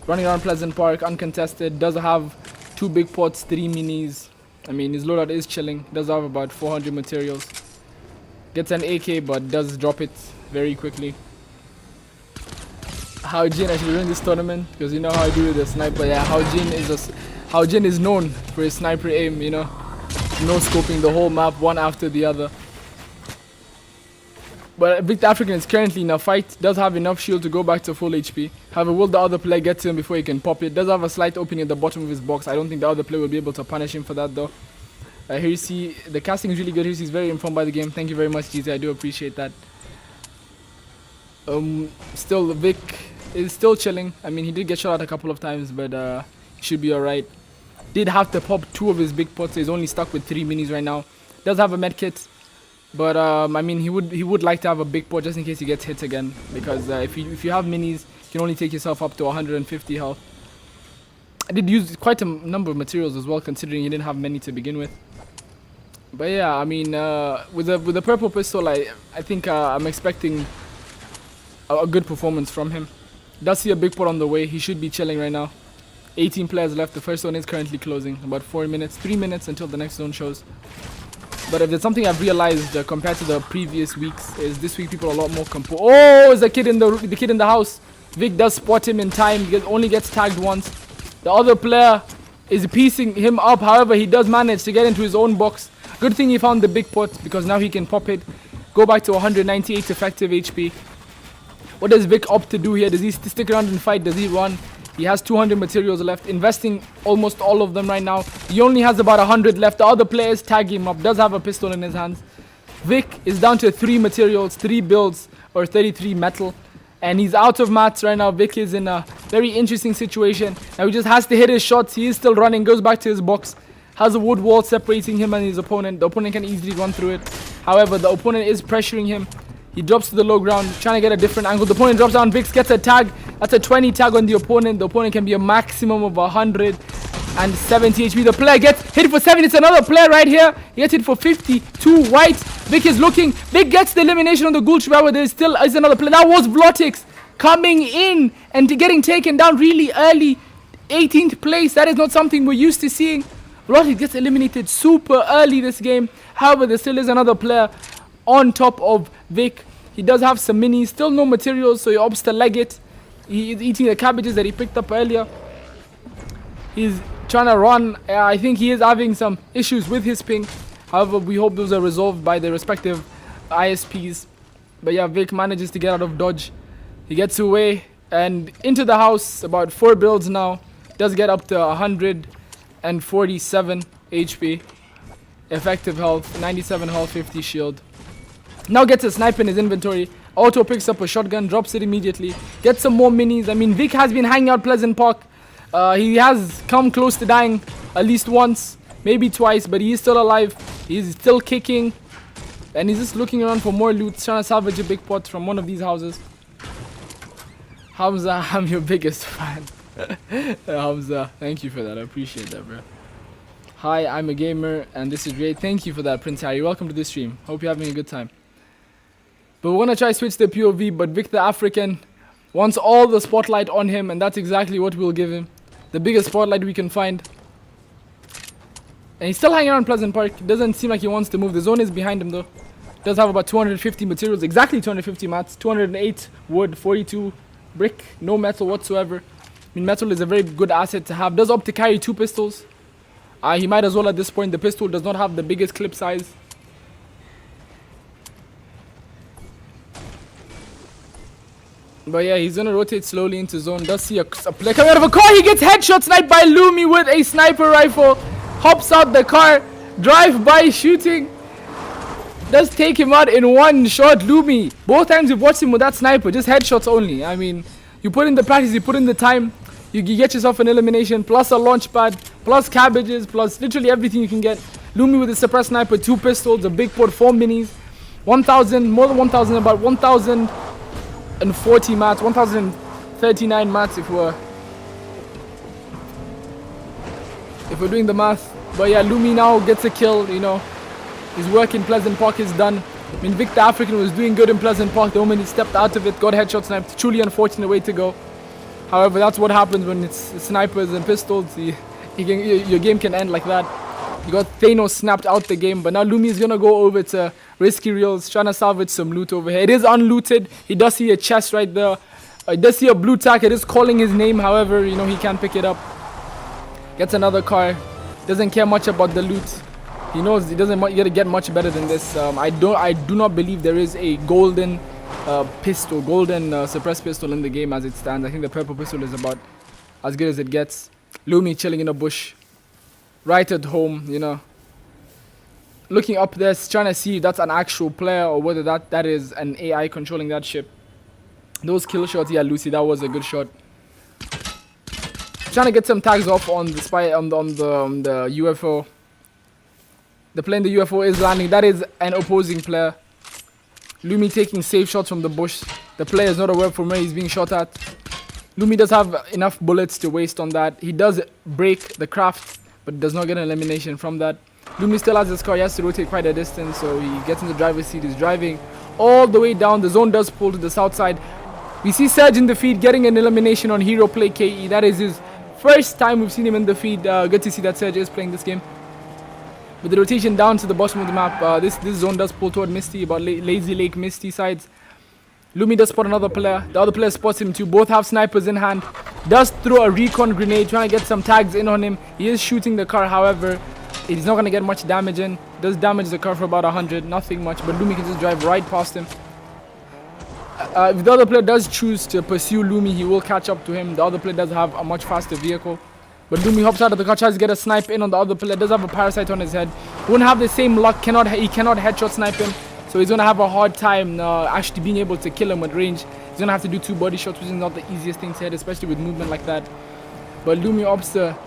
S8: running around Pleasant Park, uncontested. Does have 2 big pots, 3 minis. I mean, his loadout is chilling. Does have about 400 materials. Gets an AK, but does drop it very quickly. Haojin, I should win this tournament because you know how I do with the sniper. Yeah, Haojin is known for his sniper aim. You know, no scoping the whole map one after the other. But Vic the African is currently in a fight. Does have enough shield to go back to full HP. However, will the other player get to him before he can pop it? Does have a slight opening at the bottom of his box. I don't think the other player will be able to punish him for that though. Here you see the casting is really good. Here he's very informed by the game. Thank you very much, GZ. I do appreciate that. Still, Vic is still chilling. I mean, he did get shot at a couple of times, but he should be alright. Did have to pop 2 of his big pots. So he's only stuck with 3 minis right now. Does have a med kit. But I mean, he would like to have a big pot just in case he gets hit again. Because if you have minis, you can only take yourself up to 150 health. I did use quite a number of materials as well, considering he didn't have many to begin with. But yeah, I mean, with the purple pistol, I think I'm expecting a good performance from him. Does see a big pot on the way. He should be chilling right now. 18 players left. The first zone is currently closing. About 4 minutes, 3 minutes until the next zone shows. But if there's something I've realized compared to the previous weeks, is this week people are a lot more composed. Oh, is the kid in the house. Vic does spot him in time. He only gets tagged once. The other player is piecing him up. However, he does manage to get into his own box. Good thing he found the big pot because now he can pop it. Go back to 198 effective HP. What does Vic opt to do here? Does he stick around and fight? Does he run? He has 200 materials left, investing almost all of them right now. He only has about 100 left. The other players tag him up, does have a pistol in his hands. Vic is down to 3 materials, 3 builds, or 33 metal. And he's out of mats right now. Vic is in a very interesting situation. Now he just has to hit his shots. He is still running, goes back to his box. Has a wood wall separating him and his opponent. The opponent can easily run through it. However, the opponent is pressuring him. He drops to the low ground, trying to get a different angle. The opponent drops down. Vix gets a tag. That's a 20 tag on the opponent. The opponent can be a maximum of 170 HP. The player gets hit for 7. It's another player right here. He gets hit for 52 white. Vic is looking. Vic gets the elimination on the Ghoul Trap, where there still is another player. That was Vlotix coming in and getting taken down really early. 18th place. That is not something we're used to seeing. Vlotix gets eliminated super early this game. However, there still is another player on top of Vic. He does have some minis, still no materials, so he opts to leg it. He is eating the cabbages that he picked up earlier. He's trying to run. I think he is having some issues with his ping. However, we hope those are resolved by the respective ISPs. But yeah, Vic manages to get out of dodge. He gets away and into the house. About 4 builds now. Does get up to 147 HP. Effective health, 97 health, 50 shield. Now gets a sniper in his inventory. Auto picks up a shotgun, drops it immediately. Gets some more minis. I mean, Vic has been hanging out Pleasant Park. He has come close to dying at least once, maybe twice, but he is still alive. He's still kicking. And he's just looking around for more loot, trying to salvage a big pot from one of these houses. Hamza, I'm your biggest fan. Hamza, thank you for that. I appreciate that, bro. Hi, I'm a gamer, and this is great. Thank you for that, Prince Harry. Welcome to the stream. Hope you're having a good time. But we want to try switch the POV, but Vic the African wants all the spotlight on him, and that's exactly what we'll give him. The biggest spotlight we can find. And he's still hanging around Pleasant Park. It doesn't seem like he wants to move. The zone is behind him, though. Does have about 250 materials, exactly 250 mats, 208 wood, 42 brick, no metal whatsoever. I mean, metal is a very good asset to have. Does opt to carry 2 pistols. He might as well at this point. The pistol does not have the biggest clip size. But yeah, he's gonna rotate slowly into zone. Does see a play coming out of a car. He gets headshot sniped by Lumi with a sniper rifle. Hops out the car. Drive-by shooting. Does take him out in one shot. Lumi. Both times we've watched him with that sniper. Just headshots only. I mean, you put in the practice, you put in the time. You get yourself an elimination, plus a launch pad, plus cabbages, plus literally everything you can get. Lumi with a suppressed sniper, 2 pistols, a big port, 4 minis. 1,000, more than 1,000, about 1,040 mats, 1,039 mats if we're doing the math. But yeah, Lumi now gets a kill, you know. His work in Pleasant Park is done. I mean, Vic the African was doing good in Pleasant Park. The moment he stepped out of it, got headshot sniped. Truly unfortunate way to go. However, that's what happens when it's snipers and pistols. Your game can end like that. You got Thanos snapped out the game, but now Lumi is gonna go over to Risky Reels, trying to salvage some loot over here. It is unlooted. He does see a chest right there. He does see a blue tack. It is calling his name. However, you know, he can't pick it up. Gets another car. Doesn't care much about the loot. He knows he doesn't get much better than this. I do not believe there is a golden pistol, suppressed pistol in the game as it stands. I think the purple pistol is about as good as it gets. Lumi chilling in a bush, right at home, you know. Looking up there, trying to see if that's an actual player or whether that is an AI controlling that ship. Those kill shots, yeah, Lucy, that was a good shot. Trying to get some tags off on the spy on the UFO. The plane the UFO is landing. That is an opposing player. Lumi taking safe shots from the bush. The player is not aware from where he's being shot at. Lumi does have enough bullets to waste on that. He does break the craft, but does not get an elimination from that. Lumi still has his car. He has to rotate quite a distance, so he gets in the driver's seat. He's driving all the way down. The zone does pull to the south side. We see Serge in the feed getting an elimination on Hero Play KE. That is his first time we've seen him in the feed. Good to see that Serge is playing this game. With the rotation down to the bottom of the map, this zone does pull toward Misty, about Lazy Lake, Misty sides. Lumi does spot another player. The other player spots him too. Both have snipers in hand. Does throw a recon grenade, trying to get some tags in on him. He is shooting the car, however, he's not going to get much damage in. Does damage the car for about 100, nothing much, but Lumi can just drive right past him. If the other player does choose to pursue Lumi, he will catch up to him. The other player does have a much faster vehicle. But Lumi hops out of the car, tries to get a snipe in on the other player. Does have a parasite on his head. Won't have the same luck. He cannot headshot snipe him. So he's going to have a hard time actually being able to kill him with range. He's going to have to do 2 body shots, which is not the easiest thing to hit, especially with movement like that. But Lumi opts to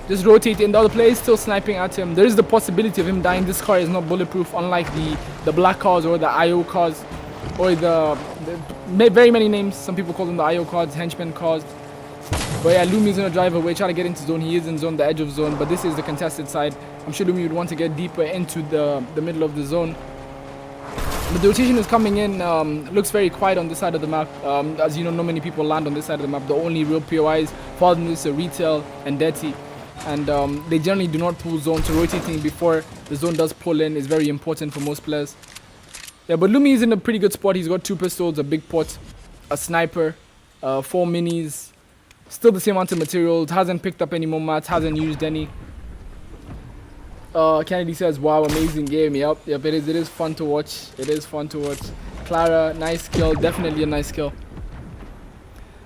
S8: just rotate in. The other player is still sniping at him. There is the possibility of him dying. This car is not bulletproof, unlike the black cars or the IO cars. Or the very many names. Some people call them the IO cars, henchmen cars. But yeah, Lumi's gonna drive away, try to get into zone. He is in zone, the edge of zone, but this is the contested side. I'm sure Lumi would want to get deeper into the middle of the zone. But the rotation is coming in. Looks very quiet on this side of the map. As you know, not many people land on this side of the map. The only real POIs following this are Retail and Dirty. And they generally do not pull zone, so rotating before the zone does pull in is very important for most players. Yeah, but Lumi is in a pretty good spot. He's got 2 pistols, a big pot, a sniper, 4 minis, Still the same amount of materials. Hasn't picked up any more mats. Hasn't used any. Kennedy says, wow, amazing game. Yep, it is fun to watch. It is fun to watch. Clara, nice kill. Definitely a nice kill.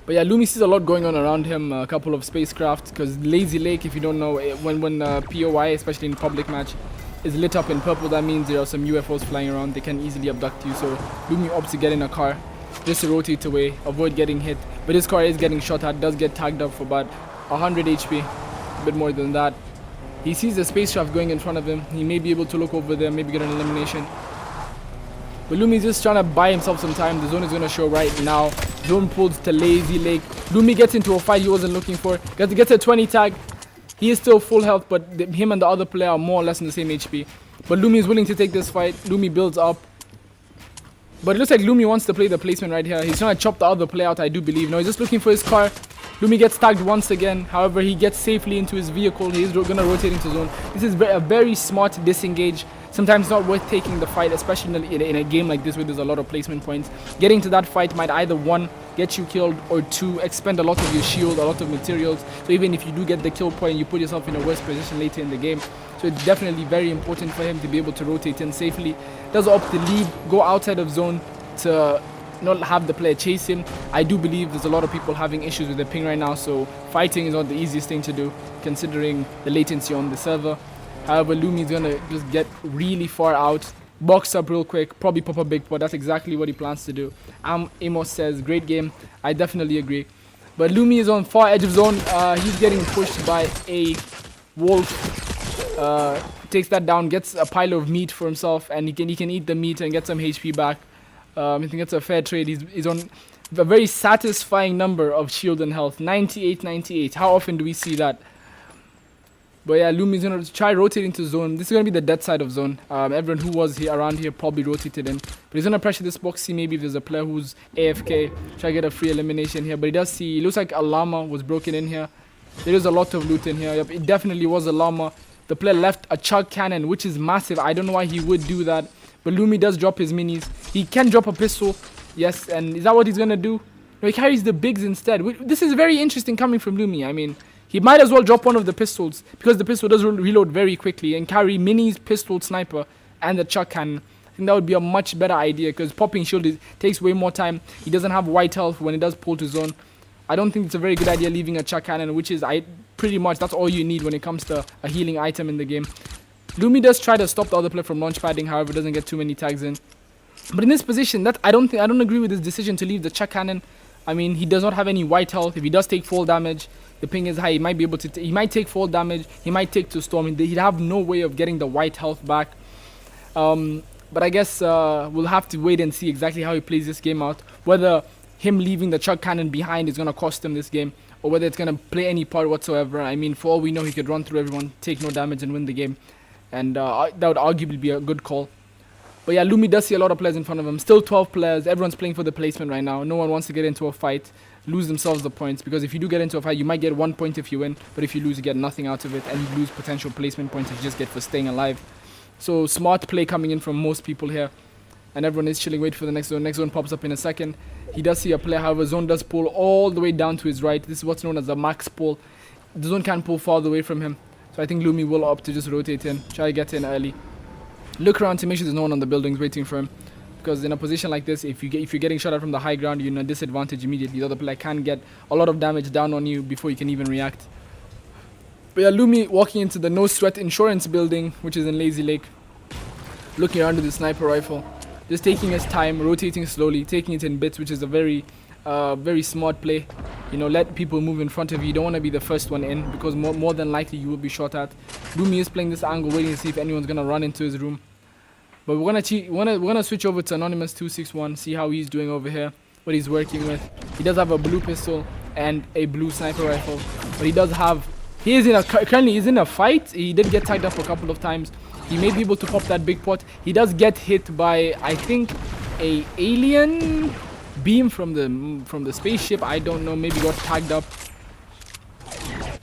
S8: But yeah, Lumi sees a lot going on around him. A couple of spacecraft, because Lazy Lake, if you don't know, when POI, especially in public match, is lit up in purple, that means there are some UFOs flying around. They can easily abduct you. So Lumi opts to get in a car just to rotate away, avoid getting hit. But his car is getting shot at, does get tagged up for about 100 HP, a bit more than that. He sees the spacecraft going in front of him. He may be able to look over there, maybe get an elimination. But Lumi's just trying to buy himself some time. The zone is going to show right now. Zone pulls to Lazy Lake. Lumi gets into a fight he wasn't looking for. Gets a 20 tag. He is still full health, but him and the other player are more or less in the same HP. But Lumi is willing to take this fight. Lumi builds up. But it looks like Lumi wants to play the placement right here. He's trying to chop the other player out, I do believe. No, he's just looking for his car. Lumi gets tagged once again. However, he gets safely into his vehicle. He is going to rotate into zone. This is a very smart disengage. Sometimes not worth taking the fight, especially in a game like this where there's a lot of placement points. Getting to that fight might either 1, get you killed, or 2, expend a lot of your shield, a lot of materials. So even if you do get the kill point, you put yourself in a worse position later in the game. So it's definitely very important for him to be able to rotate in safely. Does opt to leave, go outside of zone to not have the player chase him. I do believe there's a lot of people having issues with their ping right now, so fighting is not the easiest thing to do considering the latency on the server. However, Lumi's gonna just get really far out, box up real quick, probably pop a big pot. That's exactly what he plans to do. Amos says, great game. I definitely agree. But Lumi is on far edge of zone. He's getting pushed by a wolf. Takes that down, gets a pile of meat for himself, and he can eat the meat and get some HP back. I think it's a fair trade. He's on a very satisfying number of shield and health. 98. How often do we see that? But yeah, Lumi's going to try rotating to zone. This is going to be the dead side of zone. Everyone who was here around here probably rotated in. But he's going to pressure this box, see maybe if there's a player who's AFK. Try to get a free elimination here. But he does see, it looks like a llama was broken in here. There is a lot of loot in here. Yep, it definitely was a llama. The player left a chug cannon, which is massive. I don't know why he would do that. But Lumi does drop his minis. He can drop a pistol. Yes, and is that what he's going to do? No, he carries the bigs instead. This is very interesting coming from Lumi. I mean, he might as well drop one of the pistols because the pistol does reload very quickly and carry minis, pistol, sniper, and the chuck cannon. I think that would be a much better idea because popping shield takes way more time. He doesn't have white health when he does pull to zone. I don't think it's a very good idea leaving a chuck cannon, which is pretty much that's all you need when it comes to a healing item in the game. Lumi does try to stop the other player from launch padding, however, doesn't get too many tags in. But in this position, I don't agree with his decision to leave the chuck cannon. I mean, he does not have any white health. If he does take fall damage, the ping is high. He might be able to. He might take fall damage. He might take to storm. He'd have no way of getting the white health back. But I guess we'll have to wait and see exactly how he plays this game out. Whether him leaving the chuck cannon behind is gonna cost him this game, or whether it's gonna play any part whatsoever. I mean, for all we know, he could run through everyone, take no damage, and win the game. And that would arguably be a good call. But yeah, Lumi does see a lot of players in front of him. Still 12 players. Everyone's playing for the placement right now. No one wants to get into a fight, lose themselves the points. Because if you do get into a fight, you might get 1 point if you win. But if you lose, you get nothing out of it. And you lose potential placement points you just get for staying alive. So smart play coming in from most people here. And everyone is chilling, wait for the next zone. Next zone pops up in a second. He does see a player, however, zone does pull all the way down to his right. This is what's known as a max pull. The zone can't pull far away from him. So I think Lumi will opt to just rotate in, try to get in early. Look around to make sure there's no one on the buildings waiting for him. Because in a position like this, if you're getting shot at from the high ground, you're in a disadvantage immediately. The other player can get a lot of damage down on you before you can even react. But yeah, Lumi walking into the No Sweat Insurance building, which is in Lazy Lake. Looking around with the sniper rifle. Just taking his time, rotating slowly, taking it in bits, which is a very smart play. You know, let people move in front of you. You don't want to be the first one in because more than likely you will be shot at. Lumi is playing this angle, waiting to see if anyone's gonna run into his room. But we're gonna switch over to Anonymous 261, see how he's doing over here, what he's working with. He does have a blue pistol and a blue sniper rifle, but currently he's in a fight. He did get tagged up a couple of times. He may be able to pop that big pot. He does get hit by, I think, a alien beam from the spaceship. I don't know, maybe got tagged up.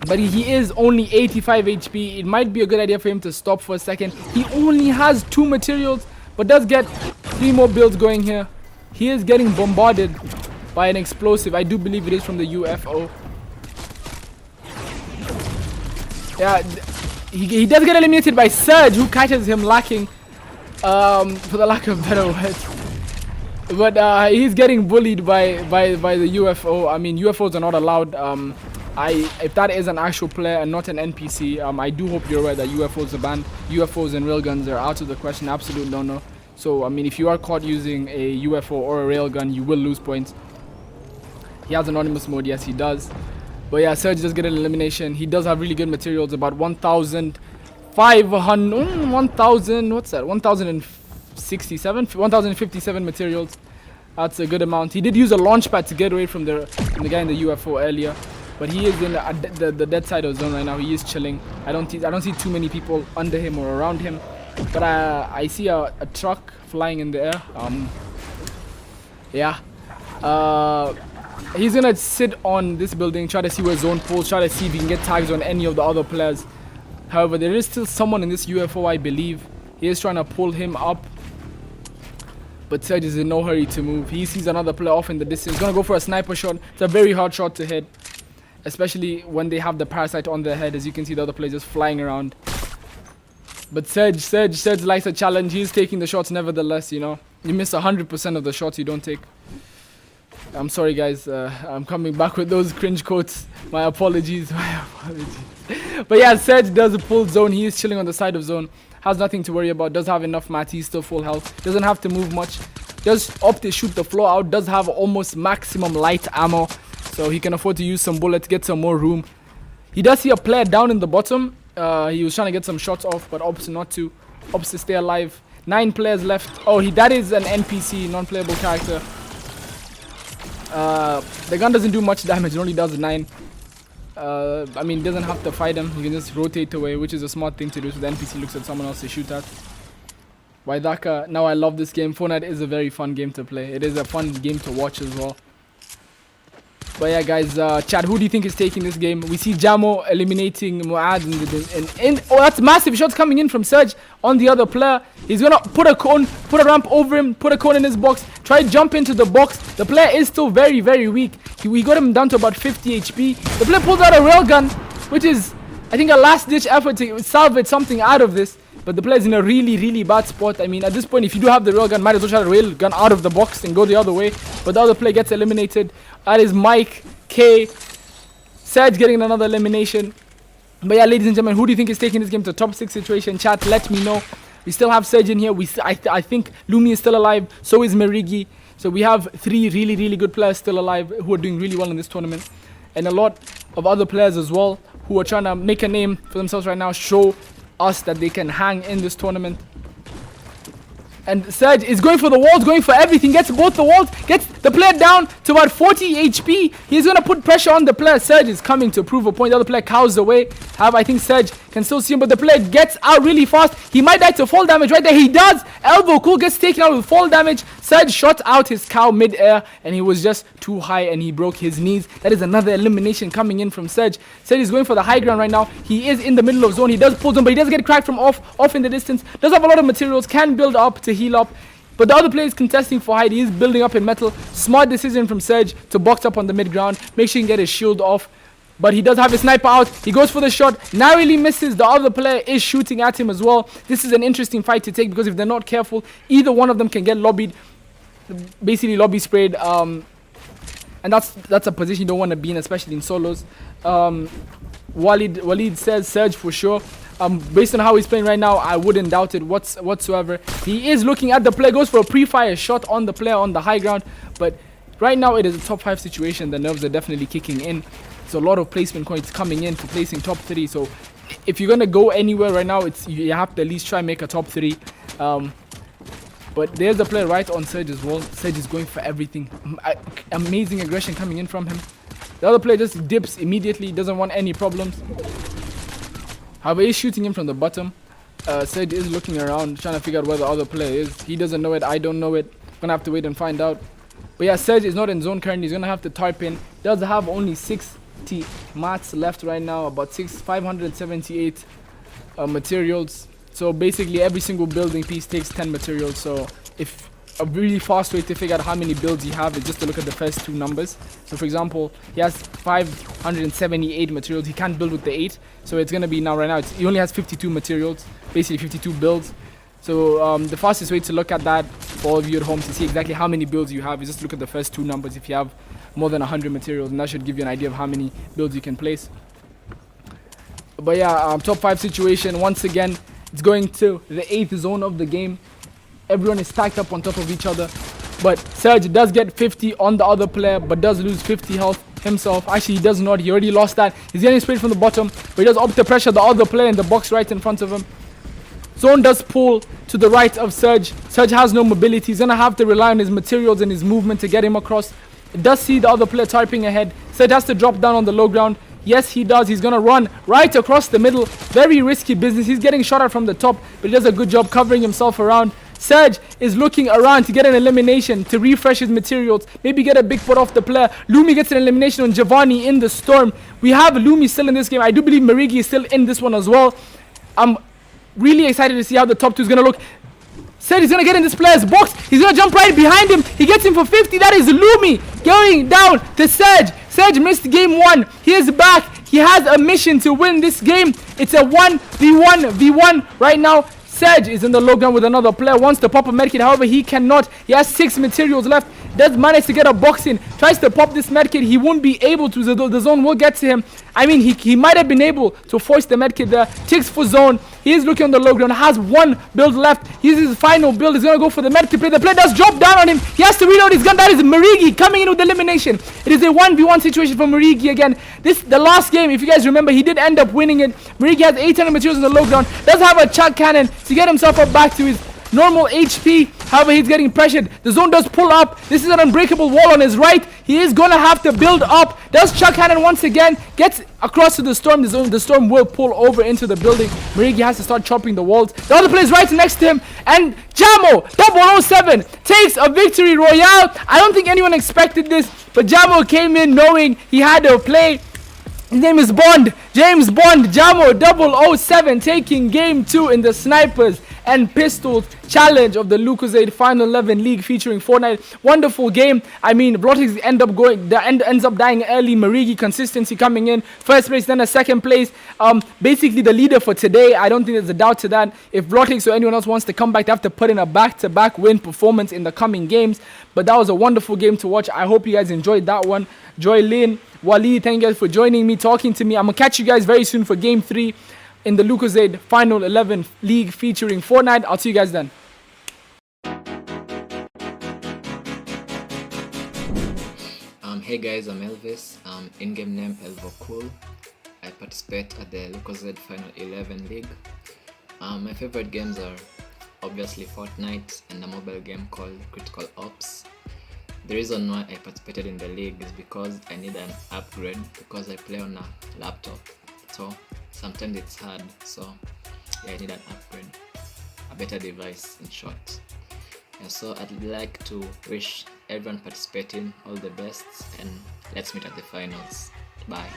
S8: But he is only 85 HP. It might be a good idea for him to stop for a second. He only has 2 materials, but does get 3 more builds going here. He is getting bombarded by an explosive. I do believe it is from the UFO. Yeah, he does get eliminated by Surge, who catches him lacking, for the lack of better words. But he's getting bullied by the UFO. I mean, UFOs are not allowed. If that is an actual player and not an NPC, I do hope you're aware that UFOs are banned. UFOs and railguns are out of the question, absolute no-no. So, I mean, if you are caught using a UFO or a railgun, you will lose points. He has anonymous mode, yes, he does. But yeah, Surge does get an elimination. He does have really good materials, about 1,500, 1,000, what's that? 1,067, 1,057 materials. That's a good amount. He did use a launch pad to get away from the guy in the UFO earlier. But he is in the dead side of the zone right now. He is chilling. I don't see too many people under him or around him. But I see a truck flying in the air. Yeah. He's gonna sit on this building, try to see where zone pulls, try to see if he can get tags on any of the other players. However, there is still someone in this UFO, I believe. He is trying to pull him up. But Surge is in no hurry to move. He sees another player off in the distance. He's gonna go for a sniper shot. It's a very hard shot to hit, especially when they have the parasite on their head. As you can see, the other players just flying around. But Surge likes a challenge. He's taking the shots nevertheless, you know. You miss 100% of the shots you don't take. I'm sorry, guys. I'm coming back with those cringe quotes. My apologies. But yeah, Surge does pull zone. He is chilling on the side of zone. Has nothing to worry about. Does have enough mats. He's still full health. Doesn't have to move much. Does opt to shoot the floor out. Does have almost maximum light ammo, so he can afford to use some bullets, get some more room. He does see a player down in the bottom. He was trying to get some shots off, but opts not to. Opts to stay alive. 9 players left. Oh, that is an NPC, non-playable character. The gun doesn't do much damage. It only does 9. I mean, doesn't have to fight him. You can just rotate away, which is a smart thing to do, so the NPC looks at someone else to shoot at. Waidaka, now I love this game. Fortnite is a very fun game to play. It is a fun game to watch as well. But yeah, guys, Chad, who do you think is taking this game? We see Jamo eliminating Muad oh, that's massive shots coming in from Surge on the other player. He's gonna put a cone, put a ramp over him, put a cone in his box, try to jump into the box. The player is still very, very weak. We got him down to about 50 HP. The player pulls out a railgun, which is, I think, a last-ditch effort to salvage something out of this. But the player's in a really, really bad spot. I mean, at this point, if you do have the railgun, might as well try the railgun out of the box and go the other way. But the other player gets eliminated. That is Mike, K, Surge getting another elimination. But yeah, ladies and gentlemen, who do you think is taking this game to top 6 situation? Chat, let me know. We still have Surge in here. I think Lumi is still alive. So is Merigi. So we have 3 really, really good players still alive who are doing really well in this tournament. And a lot of other players as well who are trying to make a name for themselves right now, show us that they can hang in this tournament. And Surge is going for the walls, going for everything, gets both the walls, gets the player down to about 40 HP. He's going to put pressure on the player. Surge is coming to prove a point. The other player cows away. However, I think Surge can still see him, but the player gets out really fast. He might die to fall damage right there. He does. Elbow cool gets taken out with fall damage. Surge shot out his cow mid-air, and he was just too high, and he broke his knees. That is another elimination coming in from Surge. Surge is going for the high ground right now. He is in the middle of zone. He does pull zone, but he does get cracked from off in the distance. Does have a lot of materials, can build up to heal up. But the other player is contesting for height. He is building up in metal. Smart decision from Surge to box up on the mid ground. Make sure you can get his shield off. But he does have his sniper out. He goes for the shot. Narrowly misses. The other player is shooting at him as well. This is an interesting fight to take, because if they're not careful, either one of them can get lobbied. Basically lobby sprayed. And that's a position you don't want to be in, especially in solos. Walid says Surge for sure. Based on how he's playing right now, I wouldn't doubt it whatsoever. He is looking at the player, goes for a pre-fire shot on the player on the high ground. But right now it is a top 5 situation. The nerves are definitely kicking in. There's a lot of placement coins coming in to placing top 3. So if you're gonna go anywhere right now, you have to at least try and make a top 3. But there's a player right on Surge as well. Surge is going for everything. Amazing aggression coming in from him. The other player just dips immediately, doesn't want any problems. However, he's shooting him from the bottom. Surge is looking around, trying to figure out where the other player is. He doesn't know it, I don't know it. Gonna have to wait and find out. But yeah, Surge is not in zone currently. He's gonna have to tarp in. Does have only 60 mats left right now, about 578 materials. So basically every single building piece takes 10 materials. So if a really fast way to figure out how many builds you have is just to look at the first two numbers. So for example, he has 578 materials. He can't build with the 8. So it's going to be now, right now, he only has 52 materials, basically 52 builds. So the fastest way to look at that for all of you at home to see exactly how many builds you have is just look at the first two numbers if you have more than 100 materials, and that should give you an idea of how many builds you can place. But yeah, top 5 situation, once again, it's going to the 8th zone of the game. Everyone is stacked up on top of each other, but Serge does get 50 on the other player, but does lose 50 health himself. Actually, he does not. He already lost that. He's getting sprayed from the bottom, but he does opt to pressure the other player in the box right in front of him. Zone does pull to the right of Serge. Serge has no mobility. He's going to have to rely on his materials and his movement to get him across. It does see the other player typing ahead. Serge has to drop down on the low ground. Yes, he does. He's going to run right across the middle. Very risky business. He's getting shot at from the top, but he does a good job covering himself around. Serge is looking around to get an elimination, to refresh his materials, maybe get a big put off the player. Lumi gets an elimination on Giovanni in the storm. We have Lumi still in this game. I do believe Marigi is still in this one as well. I'm really excited to see how the top 2 is going to look. Serge is going to get in this player's box. He's going to jump right behind him. He gets him for 50. That is Lumi going down to Serge. Serge missed game 1. He is back. He has a mission to win this game. It's a 1v1 right now. Serge is in the low ground with another player, wants to pop a medkit, however he cannot. He has 6 materials left, does manage to get a box in, tries to pop this medkit, he won't be able to, the zone will get to him. I mean, he might have been able to force the medkit there. Ticks for zone, he is looking on the low ground, has 1 build left, he's his final build, he's going to go for the medkit play. The player does drop down on him, he has to reload his gun. That is Marigi coming in with elimination. It is a 1v1 situation for Marigi again. The last game, if you guys remember, he did end up winning it. Marigi has 800 materials on the low ground, does have a chuck cannon to get himself up back to his normal HP. However, he's getting pressured. The zone does pull up. This is an unbreakable wall on his right. He is going to have to build up. Does chuck cannon once again. Gets across to the storm. The storm will pull over into the building. Marigi has to start chopping the walls. The other player is right next to him. And Jamo 007 takes a victory royale. I don't think anyone expected this, but Jamo came in knowing he had to play. His name is Bond, James Bond, Jamo 007 taking game 2 in the Snipers and Pistols challenge of the Lucozade Final 11 League featuring Fortnite. Wonderful game. I mean, Blottix ends up dying early. Marigi consistency coming in. First place, then a second place. Basically the leader for today. I don't think there's a doubt to that. If Blottix or anyone else wants to come back, they have to put in a back-to-back win performance in the coming games. But that was a wonderful game to watch. I hope you guys enjoyed that one. Joy Lin, Waleed, thank you guys for joining me, talking to me. I'm going to catch you guys very soon for game 3 in the Lucozade Final 11 League featuring Fortnite. I'll see you guys then.
S1: Hey guys, I'm Elvis. In-game name Elvocool. I participate at the Lucozade Final 11 League. My favorite games are obviously Fortnite and a mobile game called Critical Ops. The reason why I participated in the league is because I need an upgrade because I play on a laptop. So sometimes it's hard, so yeah, I need an upgrade, a better device in short. And so I'd like to wish everyone participating all the best, and let's meet at the finals. Bye.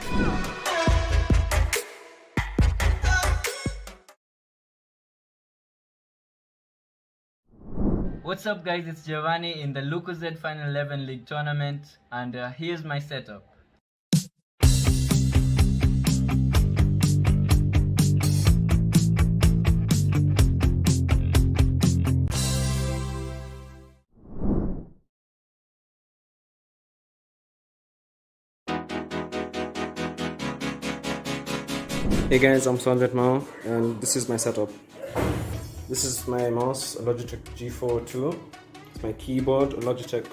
S2: What's up guys, it's Giovanni in the Lucozade Final 11 League tournament, and here's my setup.
S3: Hey guys, I'm Sanjit Mao, and this is my setup. This is my mouse, a Logitech G4 It's my keyboard, a Logitech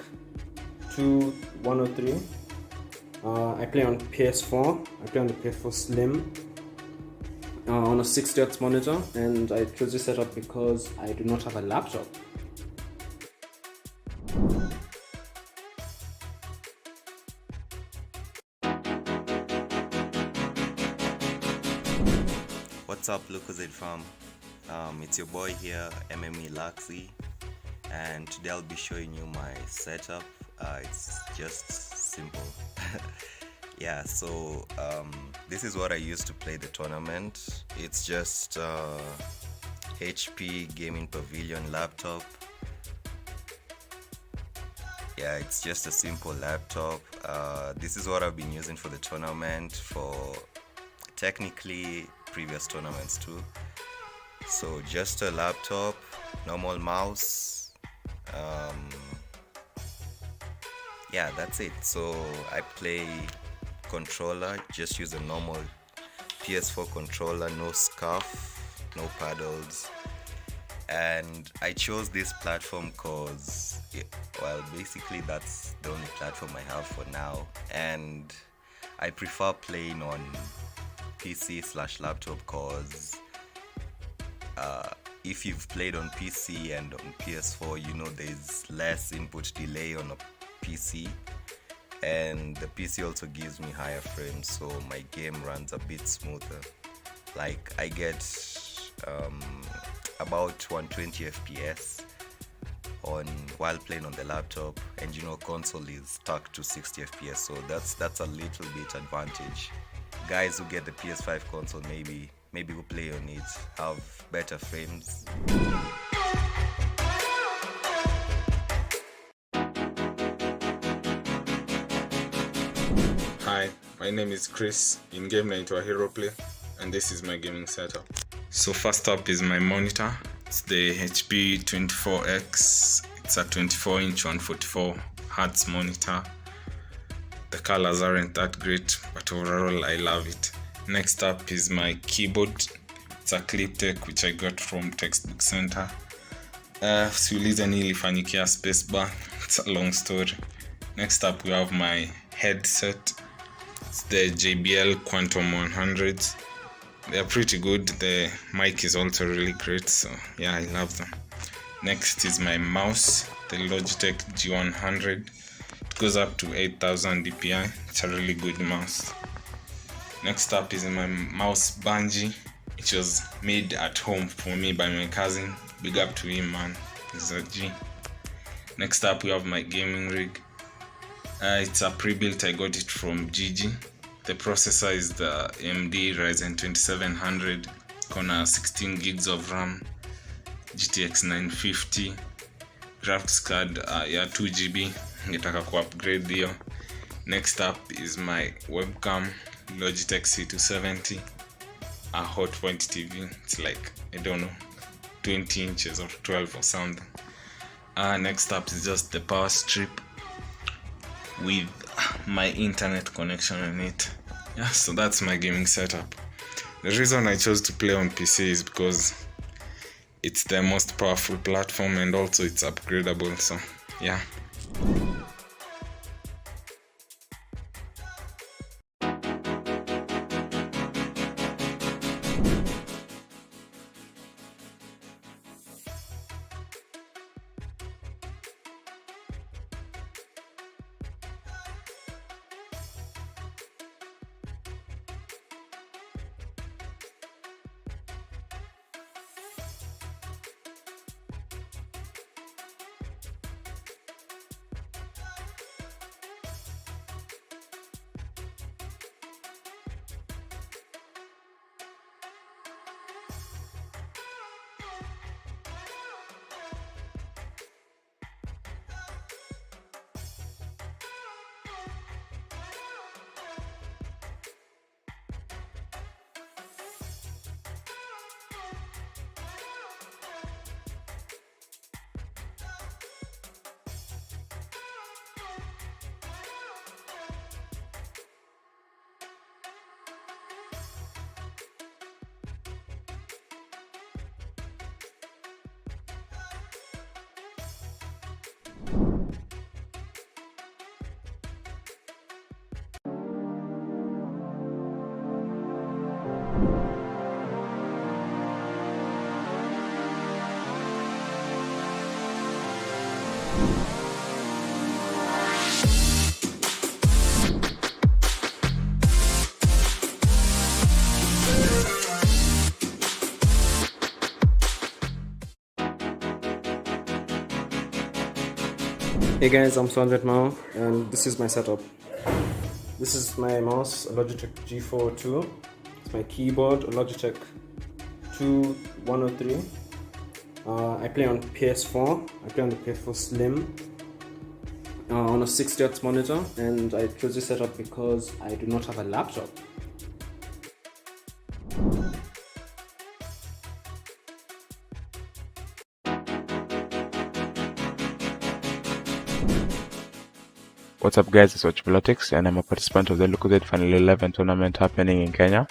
S3: 2103. I play on PS4. I play on the PS4 Slim on a 60Hz monitor, and I chose this setup because I do not have a laptop.
S4: What's up, Lucozade fam? It's your boy here, MME Laxi, and today I'll be showing you my setup. It's just simple. Yeah, so this is what I used to play the tournament. It's just HP Gaming Pavilion laptop, Yeah, it's just a simple laptop. This is what I've been using for the tournament, for technically previous tournaments too. So just a laptop, normal mouse. Yeah, that's it. So I play controller, just use a normal PS4 controller, no scuff, no paddles. And I chose this platform because, well, basically that's the only platform I have for now, and I prefer playing on PC/laptop because if you've played on PC and on PS4, you know there's less input delay on a PC, and the PC also gives me higher frames, so my game runs a bit smoother. Like I get about 120 FPS while playing on the laptop, and you know console is stuck to 60 FPS, so that's a little bit advantage. Guys who get the PS5 console, maybe who play on it have better frames.
S5: Hi, my name is Chris. In game naitwa Hero Play, and this is my gaming setup. So first up is my monitor. It's the HP 24X. It's a 24-inch 144Hz monitor. The colors aren't that great, but overall I love it. Next up is my keyboard. It's a Cliptech which I got from Textbook Center. Siulize nilifanyikia spacebar. It's a long story. Next up we have my headset. It's the JBL Quantum 100s. They are pretty good. The mic is also really great, so yeah, I love them. Next is my mouse, the Logitech G100. It goes up to 8000 dpi. It's a really good mouse. Next up is my mouse bungee. It was made at home for me by my cousin. Big up to him, man. He's a G. Next up we have my gaming rig. It's a pre-built. I got it from Gigi. The processor is the AMD Ryzen 2700, kona 16 gigs of RAM, GTX 950, graphics card ya 2GB, ngetaka ku upgrade hiyo. Next up is my webcam, Logitech C270, a hotpoint TV. It's like, I don't know, 20 inches or 12 or something. Next up is just the power strip with my internet connection on it. Yeah, so that's my gaming setup. The reason I chose to play on PC is because it's the most powerful platform, and also it's upgradable, so yeah.
S3: Hey guys, I'm Sanjay Mao, and this is my setup. This is my mouse, a Logitech G4 It's my keyboard, a Logitech 103. I play on PS4. I play on the PS4 Slim. on a 60Hz monitor, and I chose this setup because I do not have a laptop.
S6: What's up guys, it's Watchpolitics and I'm a participant of the Lucozade Final 11 tournament happening in Kenya.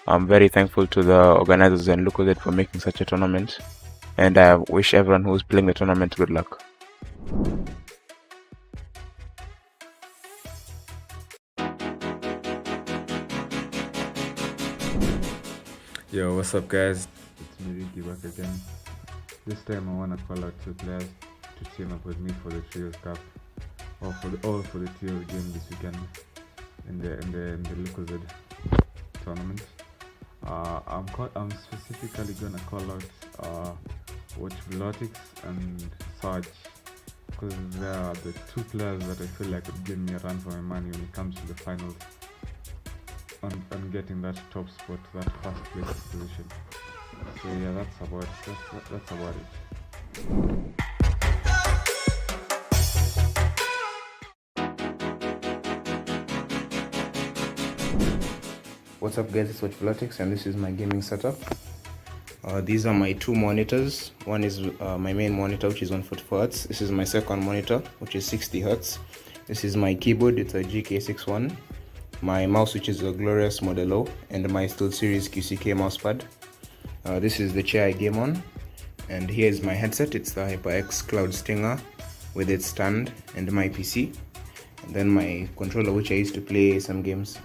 S6: I'm very thankful to the organizers and Lucozade for making such a tournament, and I wish everyone who's playing the tournament good luck.
S7: Yo, what's up guys? It's me Ricky back again. This time I wanna call out two players to team up with me for the Trios Cup, or for the Trios game this weekend in the Lucozade tournament. I'm specifically gonna call out Watchpolitics and Sarge, because they are the two players that I feel like would give me a run for my money when it comes to the finals and getting that top spot, that first place position. So yeah, that's about it.
S6: What's up guys, it's Watchpolitics and this is my gaming setup. These are my two monitors. One is my main monitor, which is 144Hz. This is my second monitor, which is 60Hz. This is my keyboard, it's a GK61. My mouse, which is a Glorious Modelo, and my SteelSeries QCK mousepad. This is the chair I game on, and here is my headset. It's the HyperX Cloud Stinger with its stand and my PC, and then my controller, which I used to play some games.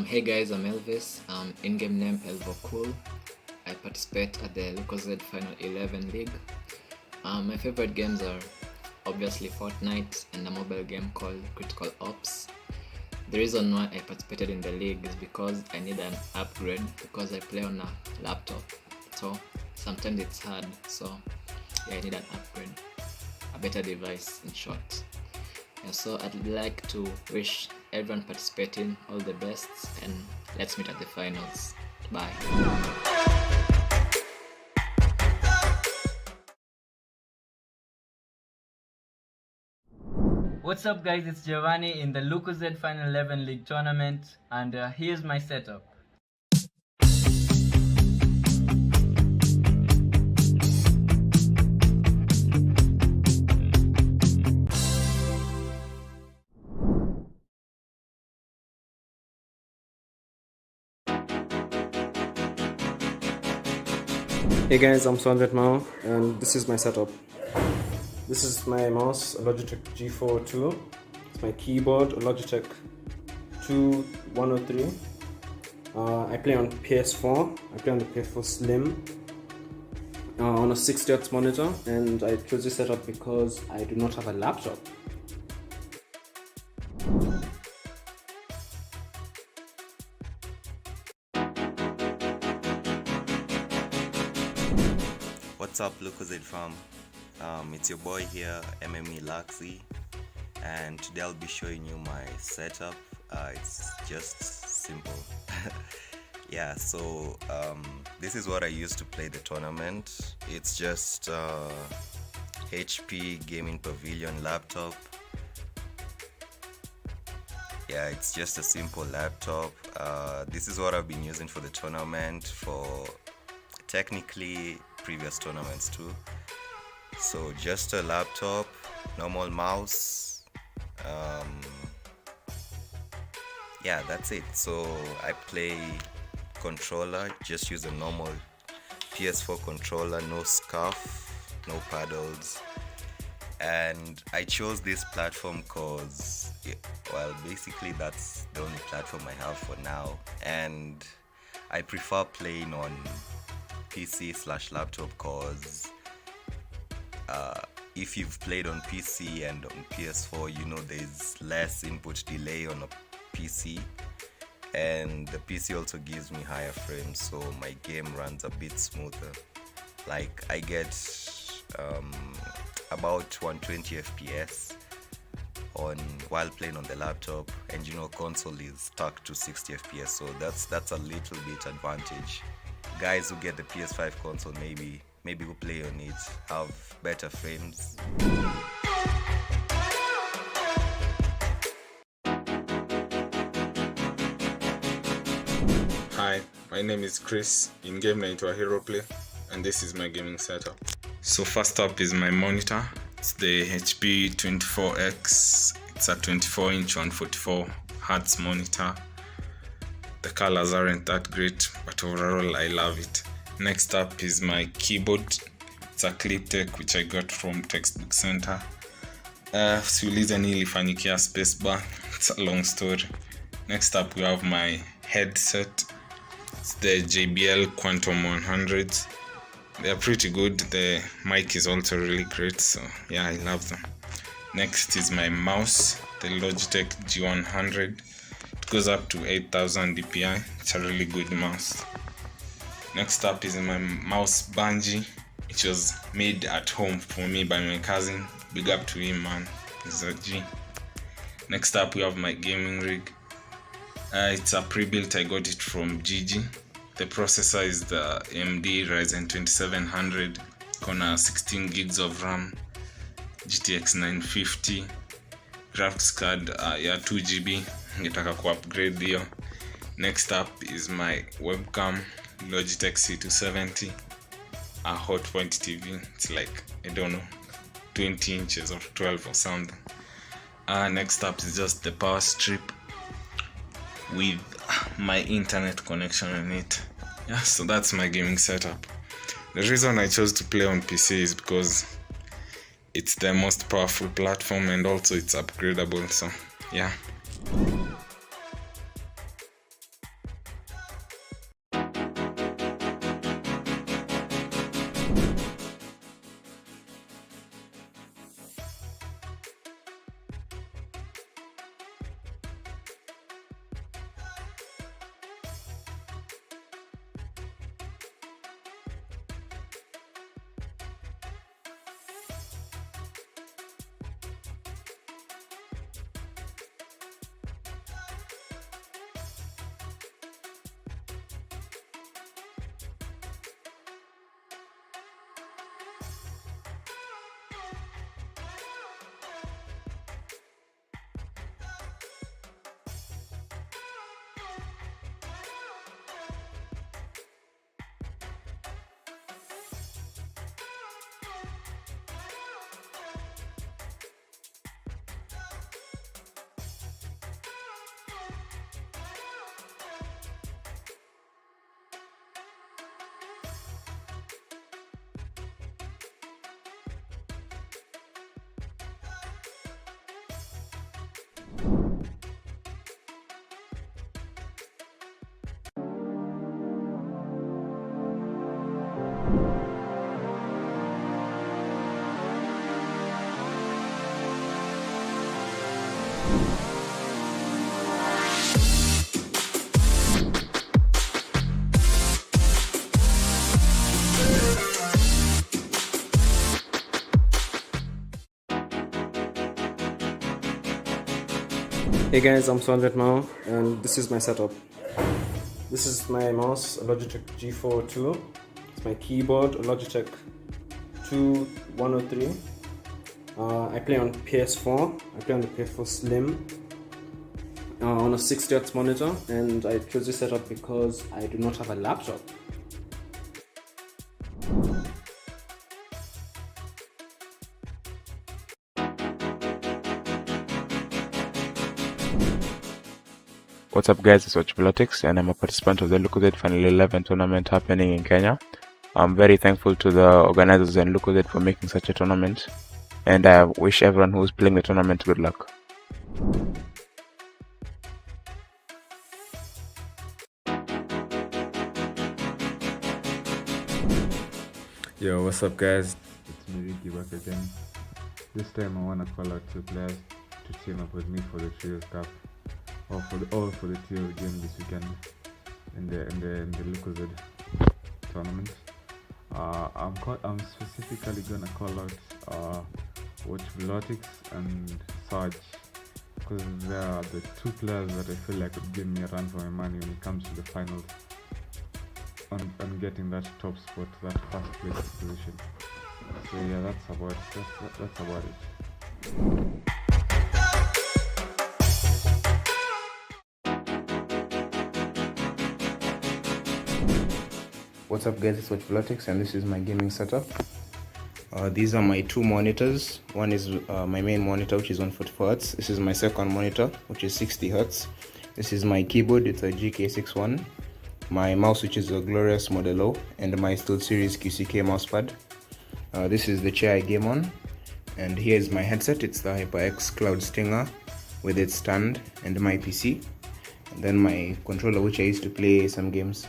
S1: Hey guys, I'm Elvis. In-game name Elvocool. I participate at the Lucozade Final 11 League. My favorite games are obviously Fortnite and a mobile game called Critical Ops. The reason why I participated in the league is because I need an upgrade because I play on a laptop. So sometimes it's hard. So yeah, I need an upgrade, a better device in short. And so I'd like to wish everyone participating all the best, and let's meet at the finals. Bye.
S2: What's up guys, it's Giovanni in the Lucozade Final 11 League tournament, and here's my setup.
S3: Hey guys, I'm Sanjit Mao, and this is my setup. This is my mouse, a Logitech G4 2. It's my keyboard, a Logitech 2103. I play on PS4. I play on the PS4 Slim on a 60Hz monitor, and I chose this setup because I do not have a laptop.
S4: What's up, Lucozade fam? It's your boy here, MME Laxi, and today I'll be showing you my setup. It's just simple. Yeah, so this is what I use to play the tournament. It's just HP Gaming Pavilion laptop. Yeah, it's just a simple laptop. This is what I've been using for the tournament, for technically previous tournaments too. So just a laptop, normal mouse, yeah, that's it. So I play controller, just use a normal PS4 controller, no scuff, no paddles. And I chose this platform cause, well, basically that's the only platform I have for now, and I prefer playing on PC/laptop cause if you've played on PC and on PS4, you know there's less input delay on a PC, and the PC also gives me higher frames, so my game runs a bit smoother. Like I get about 120 FPS while playing on the laptop, and you know console is stuck to 60 FPS, so that's a little bit advantage. Guys who get the PS5 console, maybe who play on it have better frames.
S5: Hi, my name is Chris. In game naitwa Hero Play, and this is my gaming setup. So first up is my monitor. It's the HP 24X. It's a 24-inch 144Hz monitor. The colors aren't that great, but overall I love it. Next up is my keyboard. It's a Clip-Tech which I got from Textbook Center. Siulize nilifanyikia spacebar. It's a long story. Next up we have my headset. It's the JBL Quantum 100s. They're pretty good. The mic is also really great, so yeah, I love them. Next is my mouse, the Logitech G100. It goes up to 8000 dpi. It's a really good mouse. Next up is my mouse bungee, which was made at home for me by my cousin. Big up to him, man. He's a G. Next up we have my gaming rig. It's a pre-built. I got it from Gigi. The processor is the AMD Ryzen 2700. Gonna 16 gigs of RAM, GTX 950. Graphics card, 2 GB. Ngetaka ku upgrade hiyo. Next up is my webcam, Logitech C270, a Hotpoint TV. It's like, I don't know, 20 inches or 12 or something. Next up is just the power strip with my internet connection on it. Yeah, so that's my gaming setup. The reason I chose to play on PC is because it's the most powerful platform, and also it's upgradable, so yeah.
S3: Hey guys, I'm Swanjet Mao, and this is my setup. This is my mouse, a Logitech G4 2. It's my keyboard, a Logitech 2103. I play on PS4. I play on the PS4 Slim on a 60Hz monitor, and I chose this setup because I do not have a laptop.
S6: What's up guys, it's Watchblotics and I'm a participant of the Lucozade Final 11 tournament happening in Kenya. I'm very thankful to the organizers and Lucozade for making such a tournament, and I wish everyone who's playing the tournament good luck.
S7: Yo, what's up guys? It's me Ricky back again. This time I wanna call out 2 players to team up with me for the Trios Cup, or for the Trio game this weekend in the Lucozade tournament. I'm specifically gonna call out Watchblotics and Sarge, because they are the 2 players that I feel like would give me a run for my money when it comes to the finals and getting that top spot, that first place position. So yeah, that's about it.
S6: What's up guys, it's Watchblotics and this is my gaming setup. These are my 2 monitors. One is my main monitor, which is 144 Hz. This is my second monitor, which is 60 Hz. This is my keyboard, it's a GK61. My mouse, which is a Glorious Modelo, and my SteelSeries QCK mousepad. This is the chair I game on, and here is my headset. It's the HyperX Cloud Stinger with its stand, and my PC, and then my controller, which I use to play some games.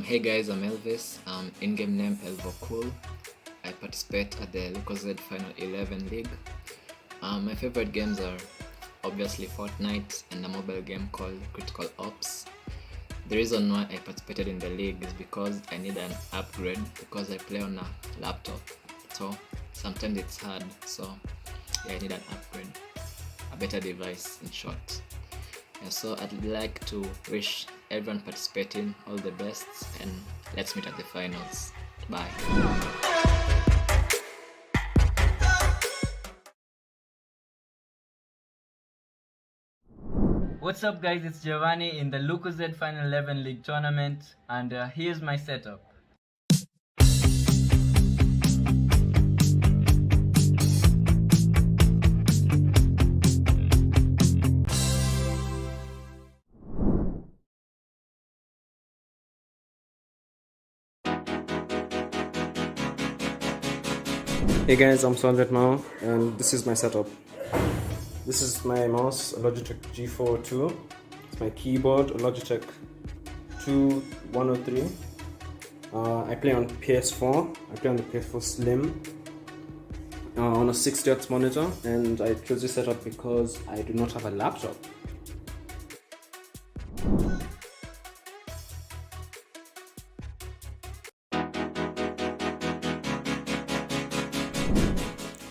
S1: Hey guys, I'm Elvis. In-game name Elvocool. I participate at the LUCOZADE Final 11 League. My favorite games are obviously Fortnite and a mobile game called Critical Ops. The reason why I participated in the league is because I need an upgrade because I play on a laptop. So sometimes it's hard. So yeah, I need an upgrade, a better device in short. So I'd like to wish everyone participating all the best, and let's meet at the finals. Bye.
S2: What's up guys, it's Giovanni in the Lucozade Final 11 League tournament, and here's my setup.
S3: Hey guys, I'm Sanjay now, and this is my setup. This is my mouse, a Logitech G4 2. It's my keyboard, a Logitech 2103. I play on PS4. I play on the PS4 Slim on a 60Hz monitor, and I chose this setup because I do not have a laptop.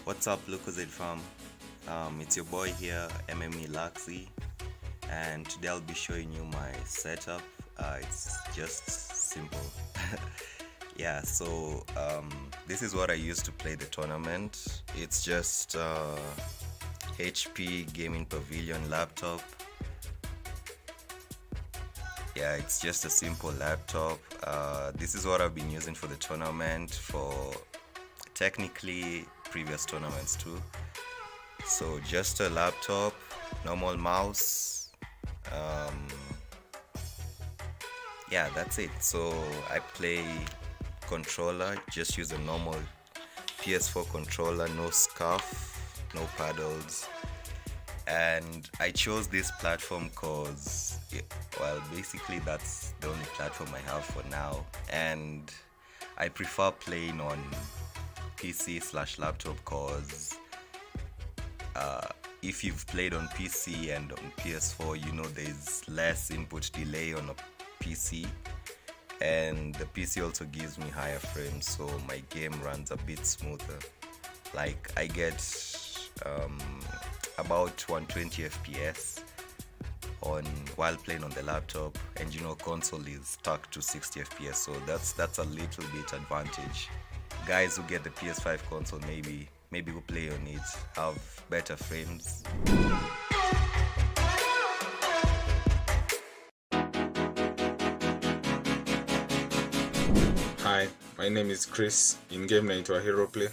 S4: What's up, Lucozade fam? It's your boy here, MME Laxi, and today I'll be showing you my setup. It's just simple. Yeah, so this is what I used to play the tournament. It's just HP Gaming Pavilion laptop. Yeah, it's just a simple laptop. This is what I've been using for the tournament, for technically previous tournaments too. So just a laptop, normal mouse, yeah, that's it. So I play controller, just use a normal PS4 controller, no scuff, no paddles. And I chose this platform cause, well, basically that's the only platform I have for now, and I prefer playing on PC/laptop cause if you've played on PC and on PS4, you know there's less input delay on a PC, and the PC also gives me higher frames, so my game runs a bit smoother. Like I get about 120 FPS while playing on the laptop, and you know console is stuck to 60 FPS, so that's a little bit advantage. Guys who get the PS5 console, maybe who play on it have better frames.
S5: my name is Chris. In game naitwa Hero Play,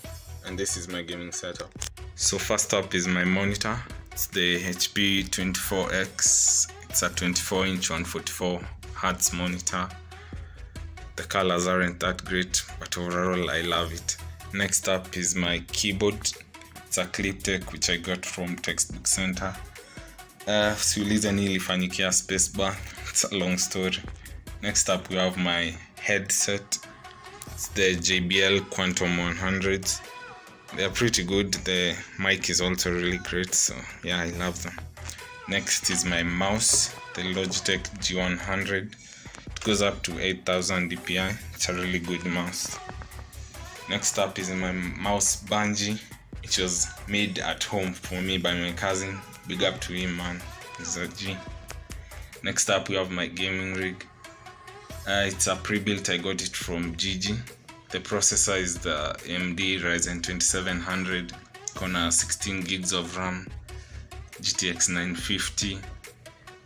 S5: and this is my gaming setup. So first up is my monitor. It's the HP 24X. It's a 24-inch 144 Hz monitor. The colors aren't that great, but overall I love it. Next up is my keyboard. It's a Cliptech which I got from Textbook Center. Siulize nilifanyikia spacebar. It's a long story. Next up we have my headset. It's the JBL Quantum 100s. They are pretty good. The mic is also really great, so yeah, I love them. Next is my mouse, the Logitech G100. It goes up to 8000 dpi. It's a really good mouse. Next up is my mouse bungee, which was made at home for me by my cousin. Big up to him, man. He's a G. Next up we have my gaming rig. It's a pre-built. I got it from Gigi. The processor is the AMD Ryzen 2700. Kona 16 gigs of RAM, GTX 950.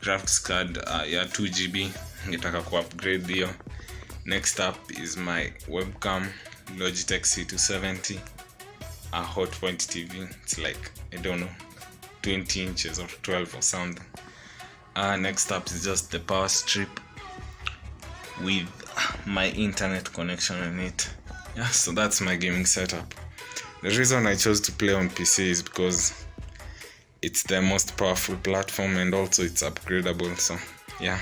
S5: Graphics card 2 GB. Ngetaka ku upgrade hiyo. Next up is my webcam, Logitech C270, a Hotpoint TV. It's like, I don't know, 20 inches or 12 or something. Next up is just the power strip with my internet connection on it. Yeah, so that's my gaming setup. The reason I chose to play on PC is because it's the most powerful platform and also it's upgradable, so yeah.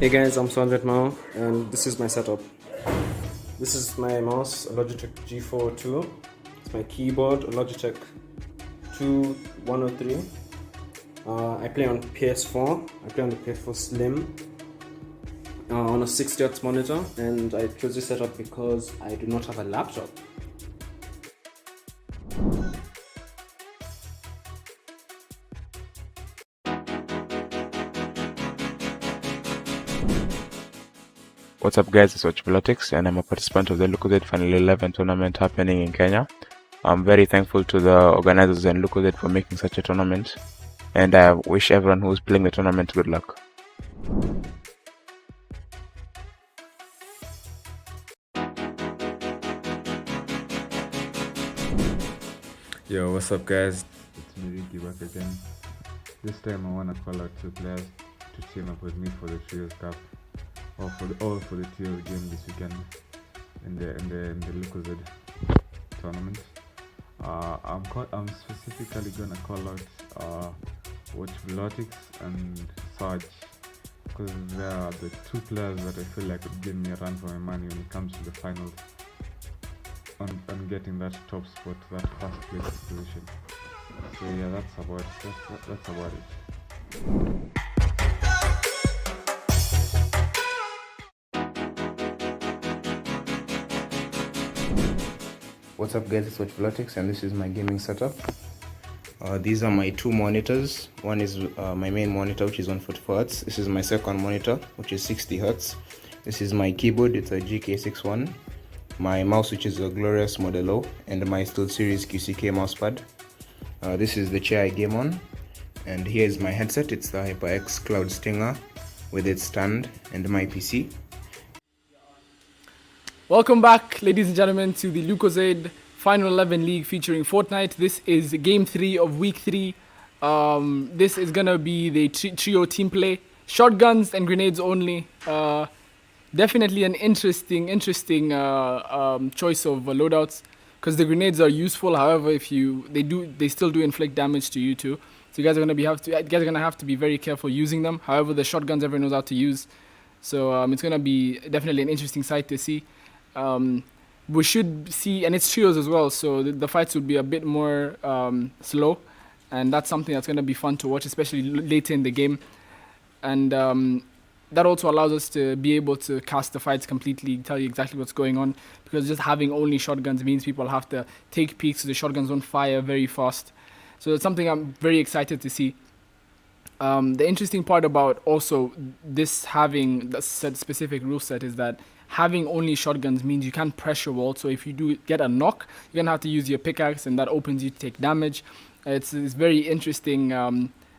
S3: Hey guys, I'm Sanjit Mao and this is my setup. This is my mouse, a Logitech G42. It's my keyboard, a Logitech 2103. I play on PS4. I play on the PS4 Slim on a 60Hz monitor, and I chose this setup because I do not have a laptop.
S6: What's up guys, it's Watchpolitics and I'm a participant of the LUCOZADE Final 11 tournament happening in Kenya. I'm very thankful to the organizers and LUCOZADE for making such a tournament, and I wish everyone who's playing the tournament good luck.
S7: Yo, what's up guys? It's me Ricky back again. This time I wanna call out 2 players to team up with me for the Trios Cup. Or for the Trios game this weekend in the LUCOZADE tournament. I'm specifically gonna call out Watchpolitics and Sarge, because they are the 2 players that I feel like would give me a run for my money when it comes to the finals and getting that top spot, that first place position. So yeah, that's about it.
S6: What's up guys, it's Watch Vlotix and this is my gaming setup. These are my two monitors. One is my main monitor, which is 144 Hz. This is my second monitor, which is 60 Hz. This is my keyboard, it's a GK61. My mouse, which is a Glorious Modelo, and my SteelSeries QCK mousepad. This is the chair I game on. And here is my headset, it's the HyperX Cloud Stinger with its stand and my PC.
S8: Welcome back, ladies and gentlemen, to the Lucozade Final 11 League featuring Fortnite. This is Game 3 of Week 3. This is going to be the trio team play. Shotguns and grenades only. Definitely an interesting choice of loadouts, because the grenades are useful. However, they still do inflict damage to you too. So you guys are gonna have to be very careful using them. However, the shotguns everyone knows how to use. So it's gonna be definitely an interesting sight to see. We should see, and it's trios as well, so the fights would be a bit more slow, and that's something that's gonna be fun to watch, especially later in the game. And that also allows us to be able to cast the fights completely, tell you exactly what's going on, because just having only shotguns means people have to take peeks so the shotguns don't fire very fast. So it's something I'm very excited to see. The interesting part about also this having the specific rule set is that having only shotguns means you can't pressure wall. So if you do get a knock, you're going to have to use your pickaxe, and that opens you to take damage. It's very interesting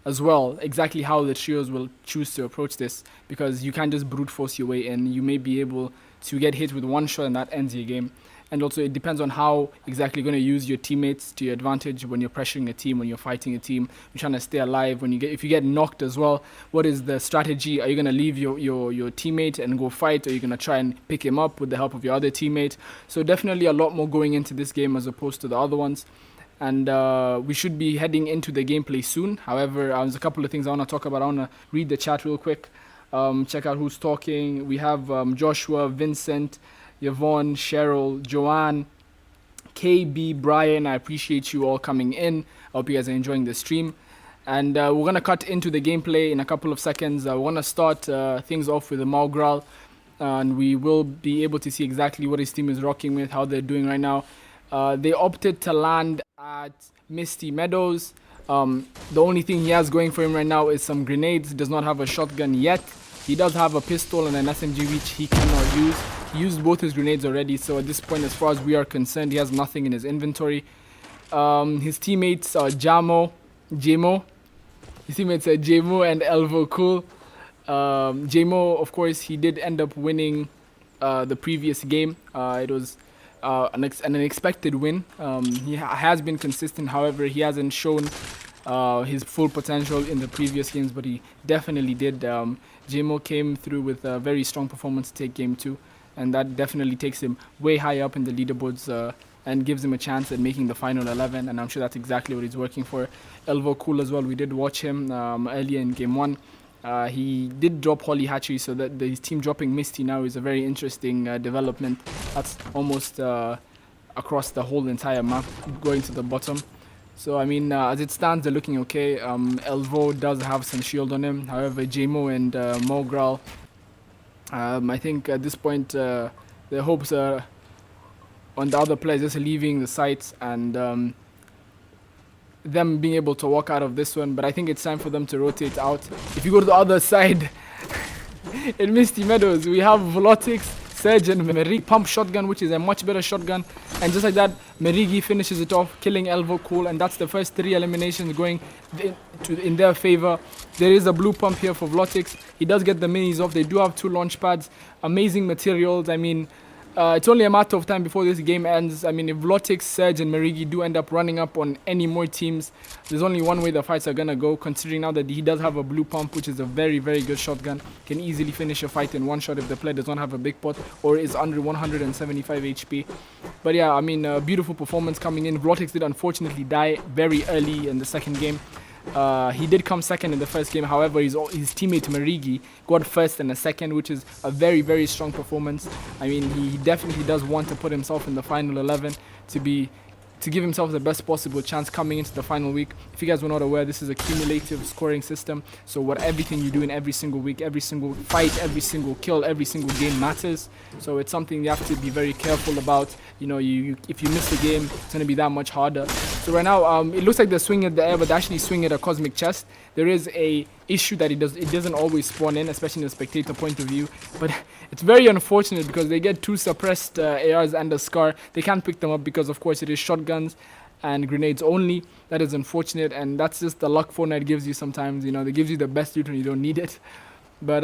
S8: as well, exactly how the trios will choose to approach this, because you can't just brute force your way in. You may be able to get hit with one shot and that ends your game. And also it depends on how exactly you're going to use your teammates to your advantage when you're pressuring a team, when you're fighting a team, you're trying to stay alive. If you get knocked as well, what is the strategy? Are you going to leave your teammate and go fight, or are you going to try and pick him up with the help of your other teammate? So definitely a lot more going into this game as opposed to the other ones. And we should be heading into the gameplay soon. However, there's a couple of things I want to talk about. I want to read the chat real quick. Check out who's talking. We have Joshua, Vincent, Yvonne, Cheryl, Joanne, KB, Brian. I appreciate you all coming in. I hope you guys are enjoying the stream. And we're going to cut into the gameplay in a couple of seconds. We're going to start things off with the Maugral. And we will be able to see exactly what his team is rocking with, how they're doing right now. They opted to land at Misty Meadows. The only thing he has going for him right now is some grenades. He does not have a shotgun yet. He does have a pistol and an SMG, which he cannot use. He used both his grenades already, so at this point, as far as we are concerned, he has nothing in his inventory. His teammates are Jamo. His teammates are Jamo and Elvo Cool. Jamo, of course, he did end up winning the previous game. It was an unexpected win. He has been consistent, however, he hasn't shown his full potential in the previous games, but he definitely did. Jamo came through with a very strong performance to take game 2, and that definitely takes him way high up in the leaderboards and gives him a chance at making the final 11, and I'm sure that's exactly what he's working for. Elvo Cool as well, we did watch him earlier in game 1. He did drop Holly Hatchery, so that his team dropping Misty now is a very interesting development. That's almost across the whole entire map, going to the bottom. So, I mean, as it stands, they're looking okay. Elvo does have some shield on him. However, Jamo and Mogral, I think at this point, their hopes are on the other players just leaving the sites and them being able to walk out of this one. But I think it's time for them to rotate out. If you go to the other side, in Misty Meadows, we have Vlotix, Serge and Merigi pump shotgun, which is a much better shotgun, and just like that, Merigi finishes it off, killing Elvo Cool, and that's the first 3 eliminations going in their favor. There is a blue pump here for Vlotix. He does get the minis off. They do have 2 launch pads, amazing materials. I mean, it's only a matter of time before this game ends. I mean, if Vlotix, Serge and Merigi do end up running up on any more teams, there's only one way the fights are gonna go, considering now that he does have a blue pump, which is a very, very good shotgun. Can easily finish a fight in one shot if the player does not have a big pot or is under 175 HP. But yeah, I mean, beautiful performance coming in. Vlotix did unfortunately die very early in the second game. He did come second in the first game. However, his teammate Merigi got first and a second, which is a very, very strong performance. I mean, he definitely does want to put himself in the final 11 to be to give himself the best possible chance coming into the final week. If you guys were not aware, this is a cumulative scoring system. So everything you do in every single week, every single fight, every single kill, every single game matters. So it's something you have to be very careful about. You know, if you miss the game, it's going to be that much harder. So right now, it looks like they're swinging at the air, but they're actually swinging at a cosmic chest. There is a issue that it doesn't always spawn in, especially in the spectator point of view. But it's very unfortunate because they get 2 suppressed ARs and a Scar. They can't pick them up because, of course, it is shotguns and grenades only. That is unfortunate, and that's just the luck Fortnite gives you sometimes. You know, they gives you the best loot when you don't need it. But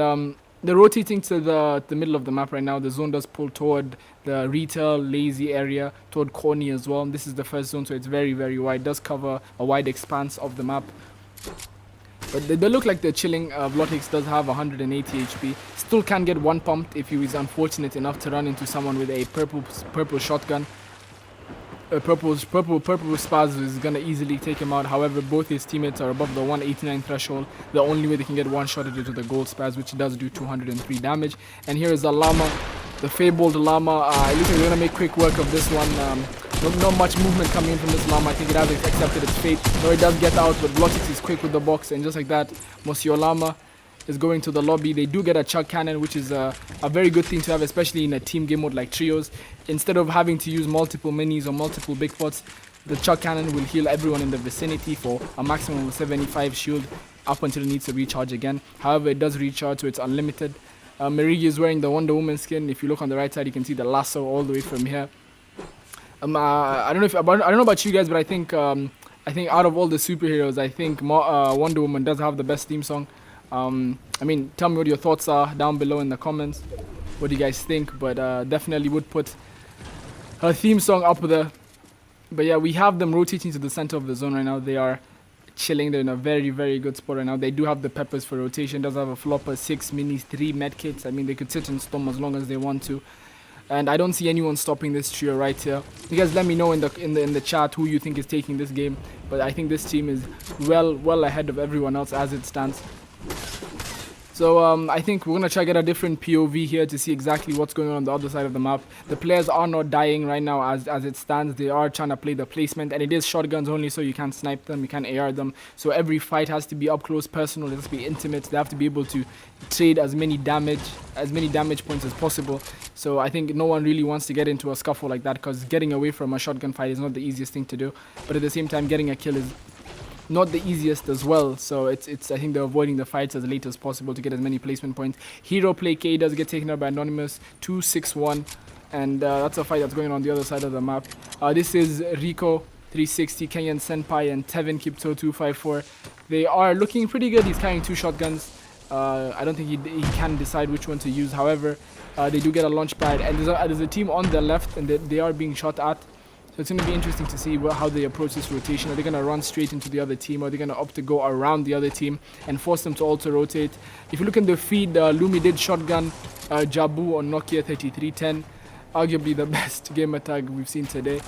S8: they're rotating to the middle of the map right now. The zone does pull toward the retail, lazy area, toward Corny as well. This is the first zone, so it's very, very wide. It does cover a wide expanse of the map. But they look like they're chilling. Vlotix does have 180 HP. Still can get one pumped if he is unfortunate enough to run into someone with a purple shotgun. Purple Spaz is gonna easily take him out. However, both his teammates are above the 189 threshold. The only way they can get one shot at it with the gold Spaz, which does do 203 damage. And here is the Llama, the fabled Llama. It looks like they're gonna make quick work of this one. Not much movement coming in from this Llama. I think it has accepted its fate. No, it does get out, but Vlotix is quick with the box, and just like that, Monsieur Llama is going to the lobby. They do get a chuck cannon, which is a very good thing to have, especially in a team game mode like trios. Instead of having to use multiple minis or multiple big pots, the chuck cannon will heal everyone in the vicinity for a maximum of 75 shield up until it needs to recharge again. However, it does recharge, so it's unlimited. Merigi is wearing the Wonder Woman skin. If you look on the right side, you can see the lasso all the way from here. I don't know about you guys, but I think out of all the superheroes, I think Wonder Woman does have the best theme song. I mean, tell me what your thoughts are down below in the comments. What do you guys think? But definitely would put her theme song up there. But yeah, we have them rotating to the center of the zone right now. They are chilling. They're in a very, very good spot right now. They do have the peppers for rotation. Does have a flopper, 6 minis, 3 medkits. I mean, they could sit and storm as long as they want to. And I don't see anyone stopping this trio right here. You guys let me know in the chat who you think is taking this game. But I think this team is well ahead of everyone else as it stands. So I think we're going to try to get a different POV here to see exactly what's going on the other side of the map. The players are not dying right now as it stands. They are trying to play the placement, and it is shotguns only, so you can't snipe them, you can't AR them. So every fight has to be up close, personal, it has to be intimate. They have to be able to trade as many damage points as possible. So I think no one really wants to get into a scuffle like that, because getting away from a shotgun fight is not the easiest thing to do. But at the same time, getting a kill is not the easiest as well. So it's I think they're avoiding the fights as late as possible to get as many placement points. Hero Play K does get taken out by Anonymous 261, and that's a fight that's going on the other side of the map. This is Rico 360, Kenyan Senpai, and Tevin Kipto 254. They are looking pretty good. He's carrying 2 shotguns. I don't think he can decide which one to use. However, they do get a launch pad, and there's a team on the left, and they are being shot at. So it's going to be interesting to see how they approach this rotation. Are they going to run straight into the other team, or are they going to opt to go around the other team and force them to also rotate? If you look in the feed, Lumi did shotgun Jabu on Nokia 3310, arguably the best gamer tag we've seen today.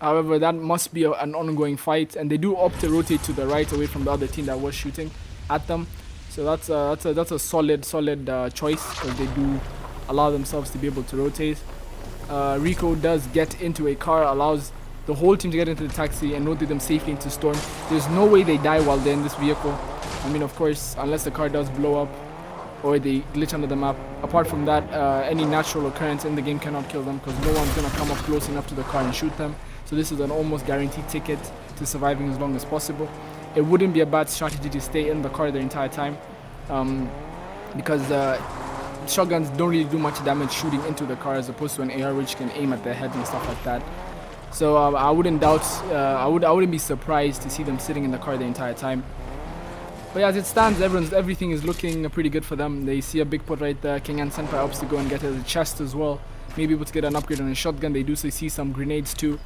S8: However, that must be an ongoing fight, and they do opt to rotate to the right away from the other team that was shooting at them. So that's a solid choice, because they do allow themselves to be able to rotate. Rico does get into a car, allows the whole team to get into the taxi and rotate them safely into Storm. There's no way they die while they're in this vehicle. I mean, of course, unless the car does blow up or they glitch under the map. Apart from that, any natural occurrence in the game cannot kill them, because no one's going to come up close enough to the car and shoot them. So this is an almost guaranteed ticket to surviving as long as possible. It wouldn't be a bad strategy to stay in the car the entire time, because shotguns don't really do much damage shooting into the car, as opposed to an AR which can aim at their head and stuff like that. So I wouldn't doubt, I wouldn't be surprised to see them sitting in the car the entire time. But yeah, as it stands, everything is looking pretty good for them. They see a big pot right there. Kenyan Senpai opts to go and get a chest as well. Maybe able to get an upgrade on a shotgun. They do see some grenades too.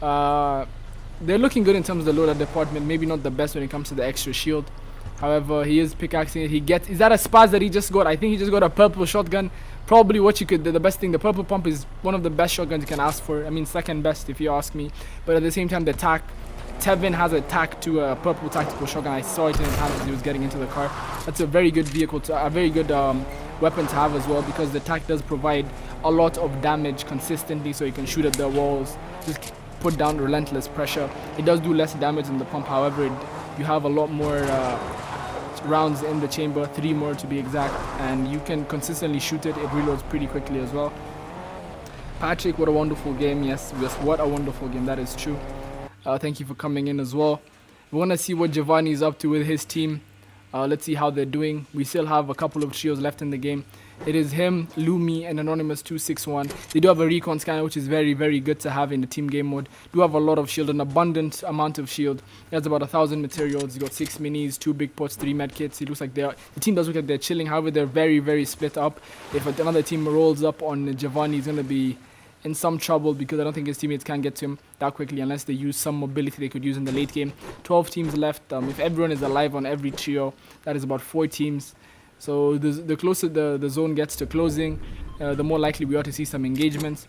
S8: They're looking good in terms of the loadout department. Maybe not the best when it comes to the extra shield. However, he is pickaxing it. Is that a Spaz that he just got? I think he just got a purple shotgun. Probably what you could, the best thing. The purple pump is one of the best shotguns you can ask for. I mean, second best if you ask me. But at the same time, the tac, Tevin has a tac to a purple tactical shotgun. I saw it in his hand as he was getting into the car. That's a very good vehicle, a very good weapon to have as well, because the tac does provide a lot of damage consistently, so you can shoot at the walls. Just put down relentless pressure. It does do less damage than the pump, however, you have a lot more rounds in the chamber, 3 more to be exact, and you can consistently shoot it. It reloads pretty quickly as well. Patrick, what a wonderful game. Yes, what a wonderful game. That is true. Thank you for coming in as well. We want to see what Giovanni is up to with his team. Let's see how they're doing. We still have a couple of trios left in the game. It is him, Lumi, and Anonymous261. They do have a recon scanner, which is very, very good to have in the team game mode. Do have a lot of shield, an abundant amount of shield. He has about 1,000 materials. He's got 6 minis, 2 big pots, 3 medkits. It looks like the team does look like they're chilling. However, they're very, very split up. If another team rolls up on Giovanni, he's going to be in some trouble because I don't think his teammates can get to him that quickly unless they use some mobility they could use in the late game. 12 teams left. If everyone is alive on every trio, that is about 4 teams. So the closer the zone gets to closing, the more likely we are to see some engagements.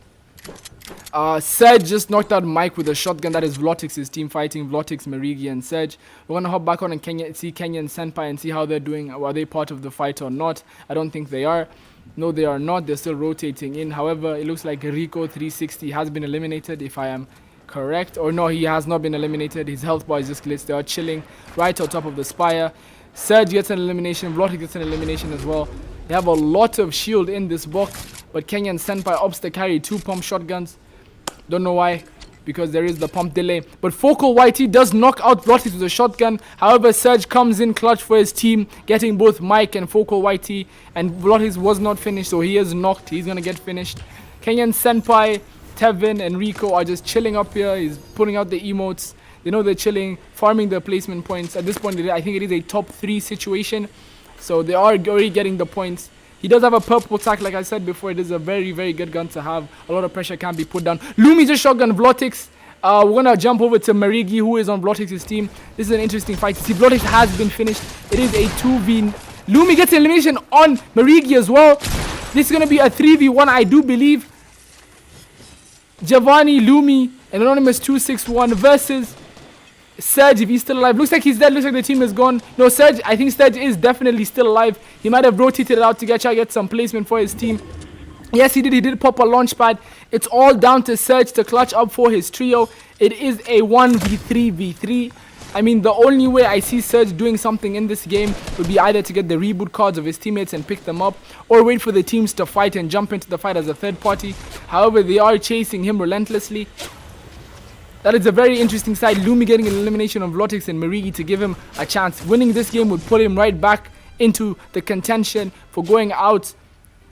S8: Sedge just knocked out Mike with a shotgun. That is Vlotix's team fighting Vlotix, Marigi, and Sedge. We're going to hop back on and see Kenyan Senpai and see how they're doing. Are they part of the fight or not? I don't think they are. No, they are not. They're still rotating in. However, it looks like Rico 360 has been eliminated, if I am correct. Or no, he has not been eliminated. His health bar is just glitched. They are chilling right on top of the spire. Serge gets an elimination. Vlotic gets an elimination as well. They have a lot of shield in this box, but Kenyan Senpai opts to carry 2 pump shotguns. Don't know why, because there is the pump delay. But Focal YT does knock out Vlotic with a shotgun. However, Serge comes in clutch for his team, getting both Mike and Focal YT. And Vlotic was not finished, so he is knocked. He's going to get finished. Kenyan Senpai, Tevin, and Rico are just chilling up here. He's putting out the emotes. They know they're chilling, farming their placement points. At this point, I think it is a top 3 situation. So they are already getting the points. He does have a purple tack, like I said before. It is a very, very good gun to have. A lot of pressure can be put down. Lumi just shotgun Vlotix. We're going to jump over to Marigi, who is on Vlotix's team. This is an interesting fight. See, Vlotix has been finished. It is a 2v. Lumi gets elimination on Marigi as well. This is going to be a 3v1, I do believe. Giovanni, Lumi, and Anonymous261 versus Serge, if he's still alive. Looks like he's dead. Looks like the team is gone. No, Serge, I think Serge is definitely still alive. He might have rotated it out to try to get some placement for his team. Yes, he did. He did pop a launch pad. It's all down to Serge to clutch up for his trio. It is a 1v3v3. I mean, the only way I see Serge doing something in this game would be either to get the reboot cards of his teammates and pick them up, or wait for the teams to fight and jump into the fight as a third party. However, they are chasing him relentlessly. That is a very interesting side. Lumi getting an elimination of Vlotix and Marigi to give him a chance. Winning this game would put him right back into the contention for going out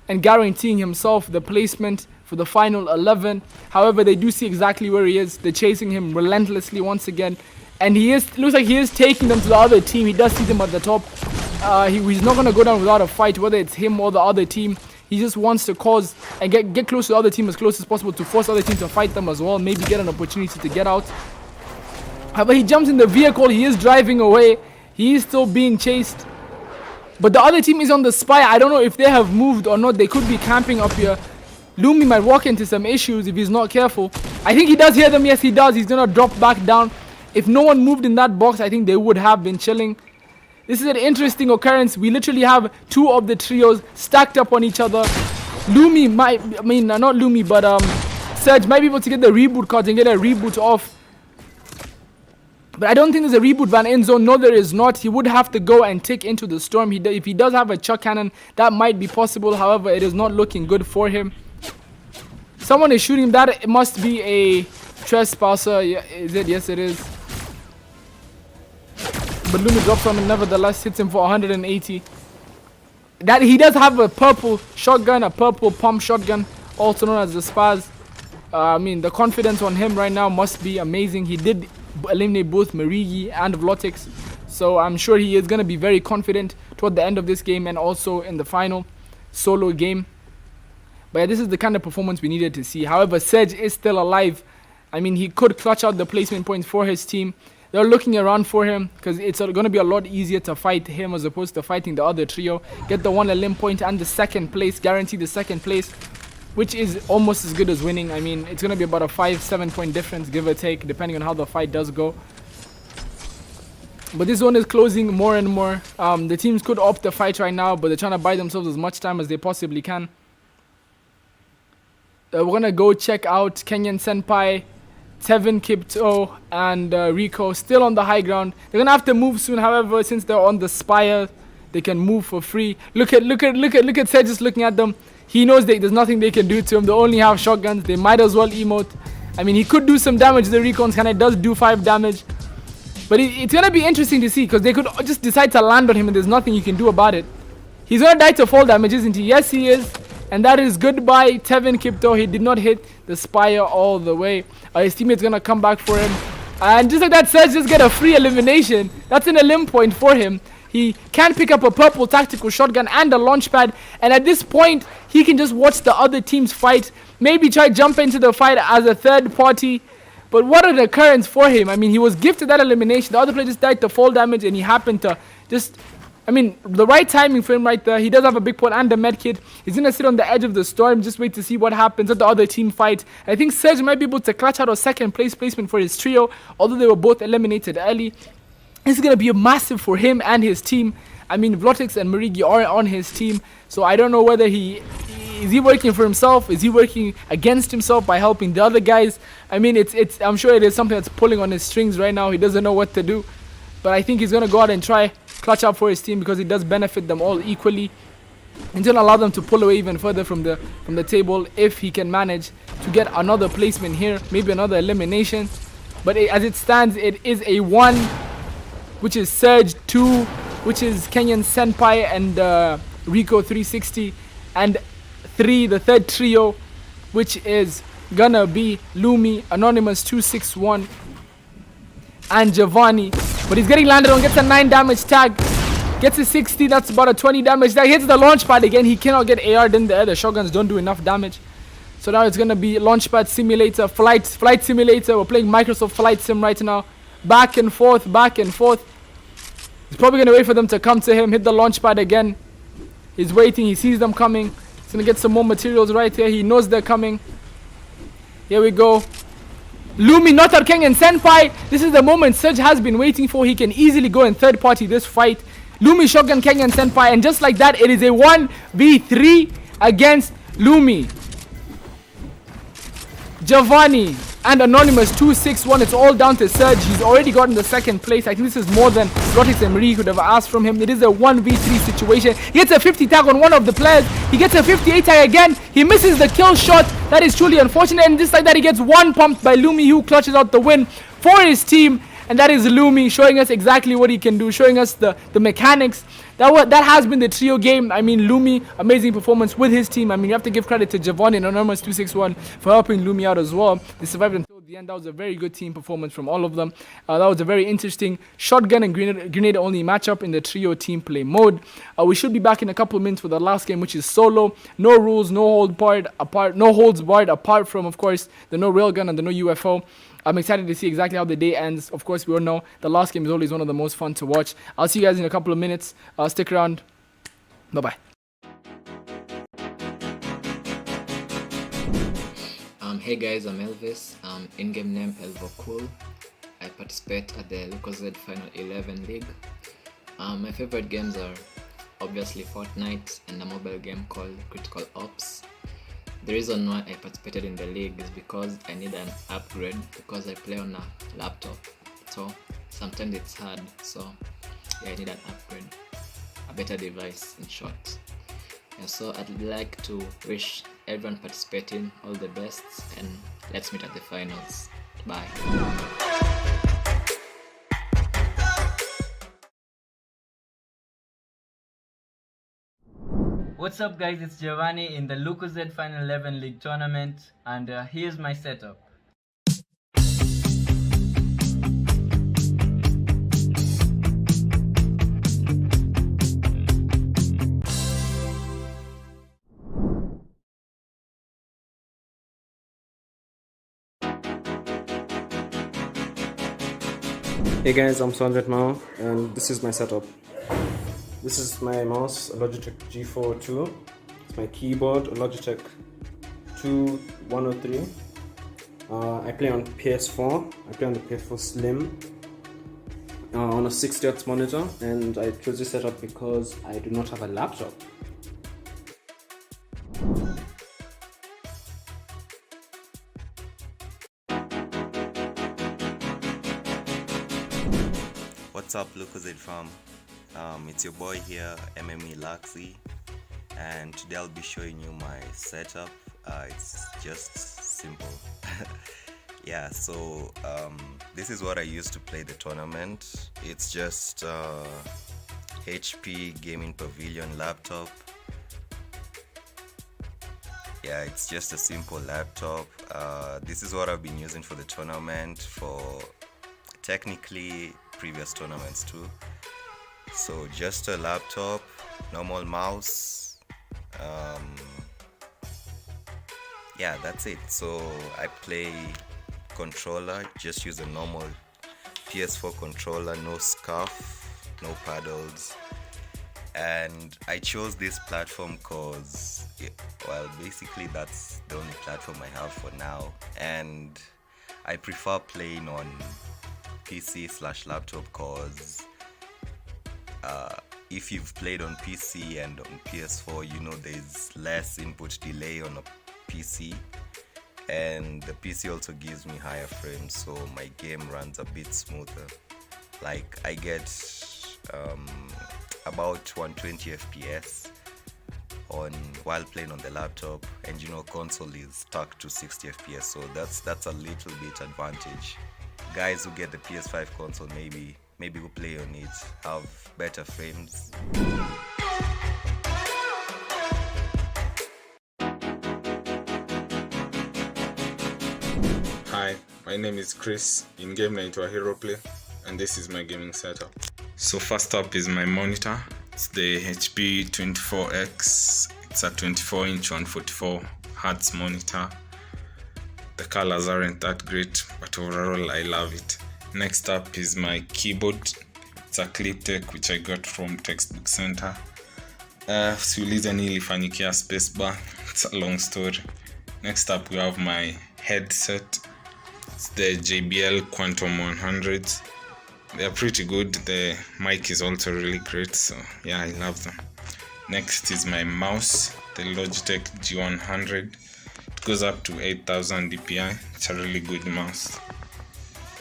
S8: and guaranteeing himself the placement for the final 11. However, they do see exactly where he is. They're chasing him relentlessly once again. And looks like he is taking them to the other team. He does see them at the top. He's not going to go down without a fight, whether it's him or the other team. He just wants to cause and get close to the other team as close as possible to force the other team to fight them as well. Maybe get an opportunity to get out. However, he jumps in the vehicle. He is driving away. He is still being chased. But the other team is on the spy. I don't know if they have moved or not. They could be camping up here. Lumi might walk into some issues if he's not careful. I think he does hear them. Yes, he does. He's going to drop back down. If no one moved in that box, I think they would have been chilling. This is an interesting occurrence. We literally have 2 of the trios stacked up on each other. Lumi might, not Lumi, but Serge might be able to get the reboot cards and get a reboot off. But I don't think there's a reboot ban in zone. No, there is not. He would have to go and tick into the storm. If he does have a chuck cannon, that might be possible. However, it is not looking good for him. Someone is shooting that. It must be a trespasser. Yeah, is it? Yes, it is. But Lumi drops on him nevertheless, hits him for 180. That he does have a purple shotgun, a purple pump shotgun, also known as the Spaz. The confidence on him right now must be amazing. He did eliminate both Marigi and Vlotix, so I'm sure he is going to be very confident toward the end of this game and also in the final solo game. But yeah, this is the kind of performance we needed to see. However, Serge is still alive. He could clutch out the placement points for his team. They're looking around for him because it's going to be a lot easier to fight him as opposed to fighting the other trio. Get the 1 elim point and the 2nd place, guarantee the 2nd place, which is almost as good as winning. It's going to be about a 5-7 point difference, give or take, depending on how the fight does go. But this zone is closing more and more. The teams could opt the fight right now, but they're trying to buy themselves as much time as they possibly can. We're going to go check out Kenyan Senpai Tevin, Kipto, and Rico still on the high ground. They're gonna have to move soon. However, since they're on the spire, they can move for free. Look at Seth just looking at them. He knows there's nothing they can do to him. They only have shotguns. They might as well emote. I mean, he could do some damage to the Recons. Kind of does do 5 damage. But it's gonna be interesting to see because they could just decide to land on him and there's nothing you can do about it. He's gonna die to fall damage, isn't he? Yes, he is. And that is goodbye, Tevin Kipto. He did not hit the spire all the way. His teammate's gonna come back for him. And just like that, Serge just get a free elimination. That's an elim point for him. He can pick up a purple tactical shotgun and a launch pad. And at this point, he can just watch the other teams fight. Maybe try jump into the fight as a third party. But what an occurrence for him. I mean, he was gifted that elimination. The other player just died to fall damage and he happened to just... I mean, the right timing for him right there. He does have a big point and a med kit. He's going to sit on the edge of the storm, just wait to see what happens at the other team fight. I think Serge might be able to clutch out a second place placement for his trio, although they were both eliminated early. This is going to be a massive for him and his team. I mean, Vlotix and Marigi are on his team, so I don't know whether is he working for himself? Is he working against himself by helping the other guys? I mean, I'm sure it is something that's pulling on his strings right now. He doesn't know what to do. But I think he's going to go out and try clutch out for his team because it does benefit them all equally. It's going to allow them to pull away even further from the table if he can manage to get another placement here, maybe another elimination. But as it stands, it is a 1, which is Surge, 2, which is Kenyan Senpai and Rico 360, and 3, the third trio, which is gonna be Lumi, Anonymous 261, and Giovanni. But he's getting landed on, gets a 9 damage tag, gets a 60, that's about a 20 damage tag, hits the launch pad again. He cannot get AR'd in there, the shotguns don't do enough damage. So now it's gonna be Launchpad Simulator, Flight Simulator. We're playing Microsoft Flight Sim right now. Back and forth. He's probably gonna wait for them to come to him, hit the launchpad again. He's waiting, he sees them coming. He's gonna get some more materials right here. He knows they're coming. Here we go. Lumi, not our Kenyan Senpai. This is the moment Serge has been waiting for. He can easily go and third party this fight. Lumi, Shotgun, Kenyan Senpai. And just like that, it is a 1v3 against Lumi, Giovanni, and Anonymous 261. It's all down to Serge. He's already gotten the second place. I think this is more than Rotix and Marie could have asked from him. It is a 1v3 situation. He gets a 50 tag on one of the players. He gets a 58 tag again. He misses the kill shot. That is truly unfortunate. And just like that, he gets one pumped by Lumi, who clutches out the win for his team. And that is Lumi showing us exactly what he can do, showing us the mechanics. That has been the trio game. I mean, Lumi, amazing performance with his team. I mean, you have to give credit to Giovanni and Anonymous 261 for helping Lumi out as well. They survived until the end. That was a very good team performance from all of them. That was a very interesting shotgun and grenade only matchup in the trio team play mode. We should be back in a couple of minutes for the last game, which is solo. No rules, no holds barred apart from, of course, the no railgun and the no UFO. I'm excited to see exactly how the day ends. Of course, we all know the last game is always one of the most fun to watch. I'll see you guys in a couple of minutes. Stick around. Bye-bye.
S1: Hey guys, I'm Elvis. In-game name Elvocool. I participate at the LUCOZADE Final 11 League. My favorite games are obviously Fortnite and a mobile game called Critical Ops. The reason why I participated in the league is because I need an upgrade because I play on a laptop, so sometimes it's hard. So yeah, I need an upgrade, a better device in short. And so I'd like to wish everyone participating all the best, and let's meet at the finals. Bye.
S2: What's up guys, it's Giovanni in the Lucozade Final 11 League Tournament, and here's my setup.
S3: Hey guys, I'm Sanjit Mao, and this is my setup. This is my mouse, a Logitech G4 2. It's my keyboard, a Logitech 2103. I play on PS4. I play on the PS4 Slim on a 60Hz monitor, and I chose this setup because I do not have a laptop.
S4: What's up, Lucozade fam? It's your boy here, MME Laxi, and today I'll be showing you my setup. It's just simple. Yeah, so this is what I used to play the tournament. It's just HP Gaming Pavilion laptop. Yeah, it's just a simple laptop. This is what I've been using for the tournament, for technically previous tournaments too. So just a laptop, normal mouse. Yeah, that's it. So I play controller, just use a normal PS4 controller, no scuff, no paddles. And I chose this platform cause, well, basically that's the only platform I have for now, and I prefer playing on PC/laptop cause if you've played on PC and on PS4, you know there's less input delay on a PC, and the PC also gives me higher frames, so my game runs a bit smoother. Like I get about 120 FPS while playing on the laptop, and you know console is stuck to 60 FPS, so that's a little bit advantage. Guys who get the PS5 console, maybe who play on it have better frames.
S5: Hi, my name is Chris. In game night or hero play, and this is my gaming setup. So first up is my monitor. It's the HP 24X. It's a 24-inch 144Hz monitor. The colors aren't that great, but overall I love it. Next up is my keyboard. It's a Cliptech which I got from Textbook Center. Siuliza nilifanyikia spacebar. It's a long story. Next up we have my headset. It's the JBL Quantum 100s. They're pretty good. The mic is also really great, so yeah, I love them. Next is my mouse, the Logitech G100. It goes up to 8000 dpi. It's a really good mouse.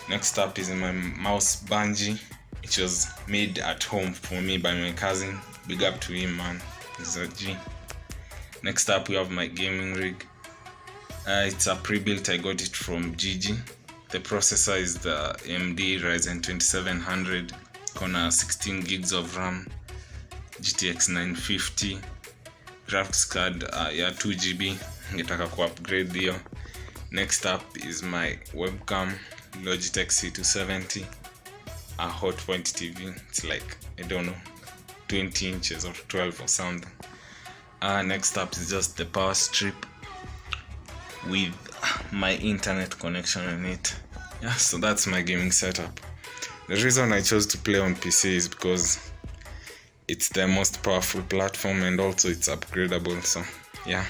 S5: Next up is my mouse bungee, which was made at home for me by my cousin. Big up to him, man. He's a G. Next up we have my gaming rig. It's a pre-built. I got it from Gigi. The processor is the AMD Ryzen 2700, gonna 16 gigs of RAM, GTX 950, graphics card 2 GB. Ngetaka ku upgrade hiyo. Next up is my webcam, Logitech C270, a Hotpoint TV. It's like, I don't know, 20 inches or 12 or something. Next up is just the power strip with my internet connection on it. Yeah, so that's my gaming setup. The reason I chose to play on PC is because it's the most powerful platform, and also it's upgradable, so yeah.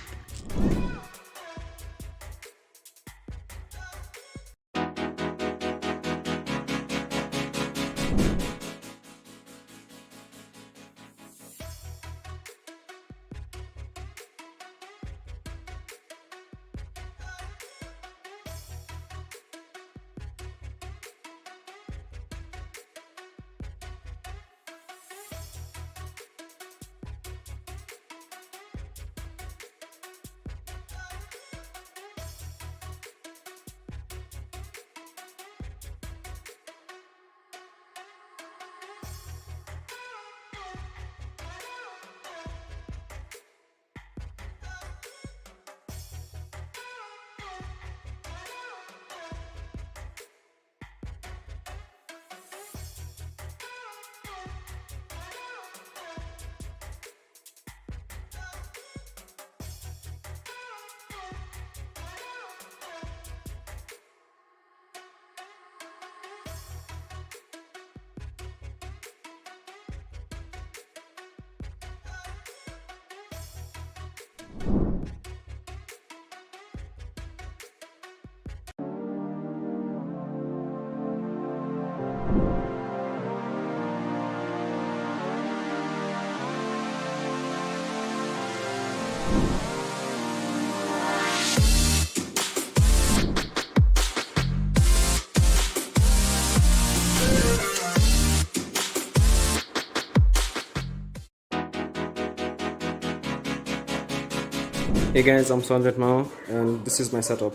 S3: Hey guys, I'm Sanjit Mao, and this is my setup.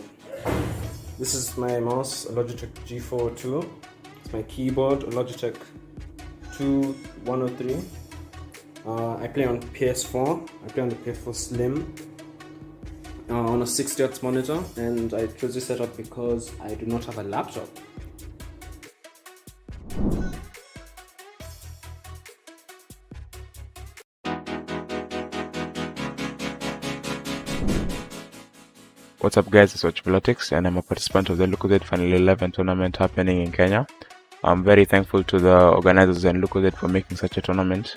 S3: This is my mouse, a Logitech G4 2. It's my keyboard, a Logitech 2103. I play on PS4. I play on the PS4 Slim on a 60Hz monitor, and I chose this setup because I do not have a laptop.
S6: What's up guys, it's Watchblotics and I'm a participant of the Lucozade Final 11 tournament happening in Kenya. I'm very thankful to the organizers and Lucozade for making such a tournament,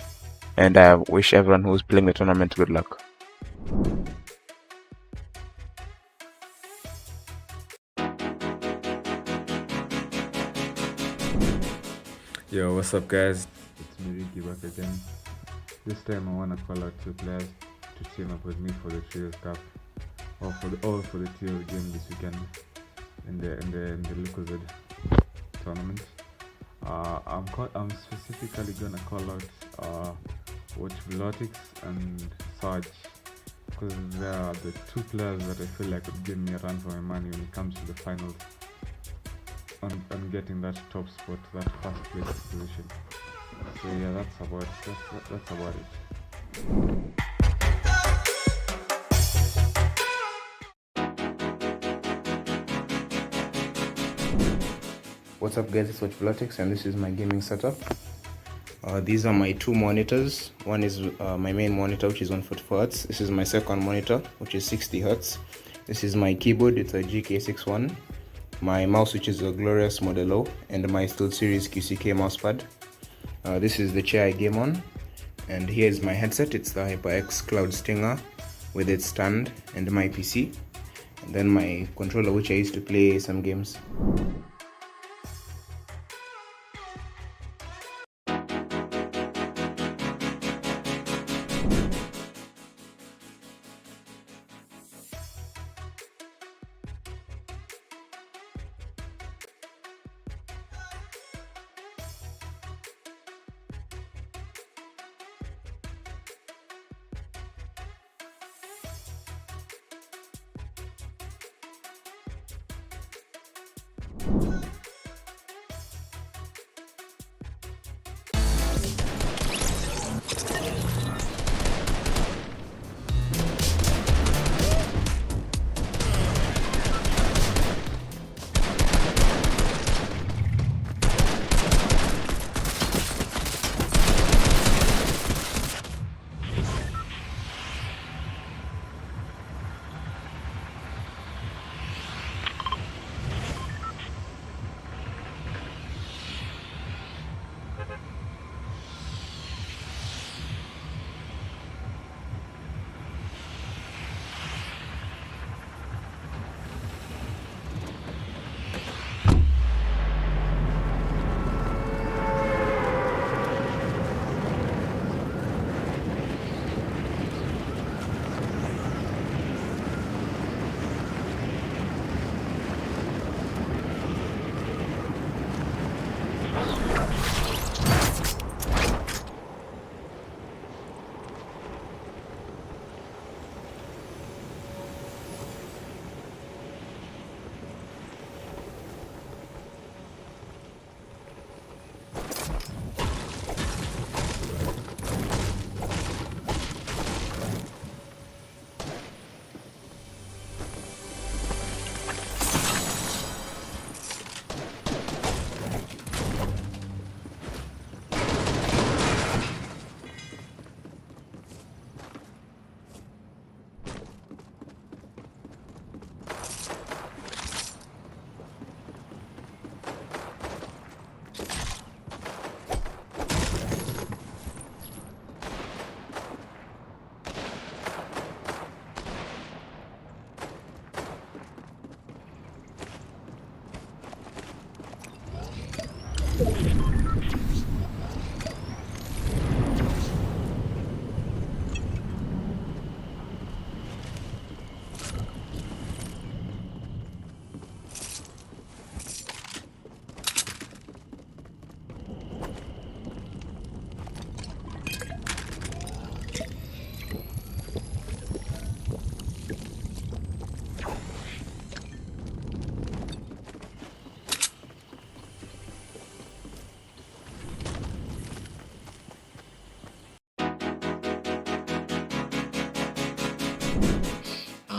S6: and I wish everyone who's playing the tournament good luck.
S7: Yo, what's up guys? It's me Ricky back again. This time I wanna call out 2 players to team up with me for the Trios Cup, or for the Trios game this weekend in the Lucozade tournament. I'm specifically gonna call out Watchblotics and Sarge, because they are the 2 players that I feel like would give me a run for my money when it comes to the finals and getting that top spot, that first place position. So yeah, that's about it.
S6: What's up guys, it's Watchblotics and this is my gaming setup. These are my 2 monitors. One is my main monitor, which is 144Hz. This is my second monitor, which is 60Hz. This is my keyboard, it's a GK61. My mouse, which is a Glorious Modelo, and my SteelSeries QCK mousepad. This is the chair I game on, and here is my headset. It's the HyperX Cloud Stinger with its stand, and my PC, and then my controller, which I use to play some games.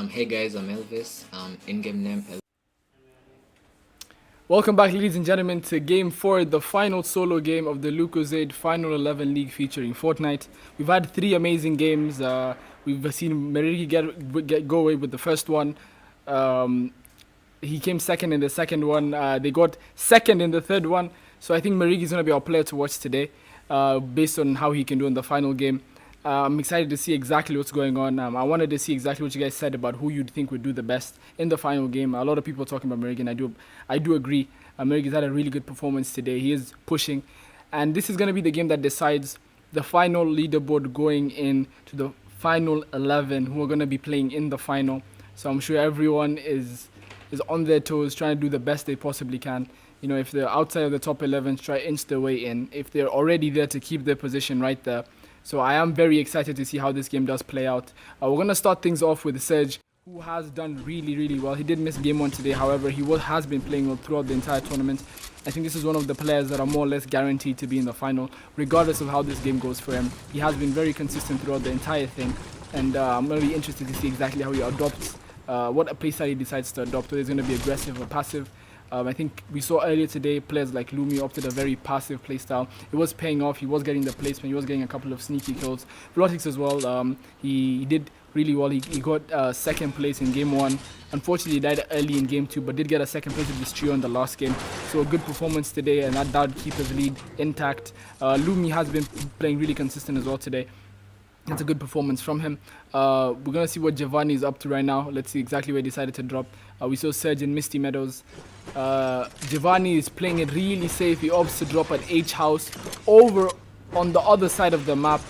S1: Hey guys, I'm Elvis. In-game name
S8: Welcome back, ladies and gentlemen, to Game 4, the final solo game of the Lucozade Final 11 League featuring Fortnite. We've had 3 amazing games. We've seen Merigi go away with the first one. He came second in the second one. They got second in the third one. So I think Merigi is going to be our player to watch today, based on how he can do in the final game. I'm excited to see exactly what's going on. I wanted to see exactly what you guys said about who you'd think would do the best in the final game. A lot of people are talking about Merigi, and I do agree. Merigi's had a really good performance today. He is pushing. And this is going to be the game that decides the final leaderboard going into the final 11 who are going to be playing in the final. So I'm sure everyone is on their toes, trying to do the best they possibly can. You know, if they're outside of the top 11, try to inch their way in. If they're already there, to keep their position right there. So I am very excited to see how this game does play out. We're going to start things off with Serge, who has done really, really well. He did miss game 1 today. However, he has been playing well throughout the entire tournament. I think this is one of the players that are more or less guaranteed to be in the final, regardless of how this game goes for him. He has been very consistent throughout the entire thing. And I'm going to be interested to see exactly how he adopts, what a playstyle he decides to adopt, whether it's going to be aggressive or passive. I think we saw earlier today players like Lumi opted a very passive playstyle. It was paying off. He was getting the placement. He was getting a couple of sneaky kills. Velotix as well. He did really well. He got second place in game 1. Unfortunately, he died early in game 2, but did get a second place with this trio in the last game. So a good performance today, and that would keep his lead intact. Lumi has been playing really consistent as well today. That's a good performance from him. We're going to see what Giovanni is up to right now. Let's see exactly where he decided to drop. We saw Serge in Misty Meadows. Giovanni is playing it really safe. He opts to drop at H House over on the other side of the map,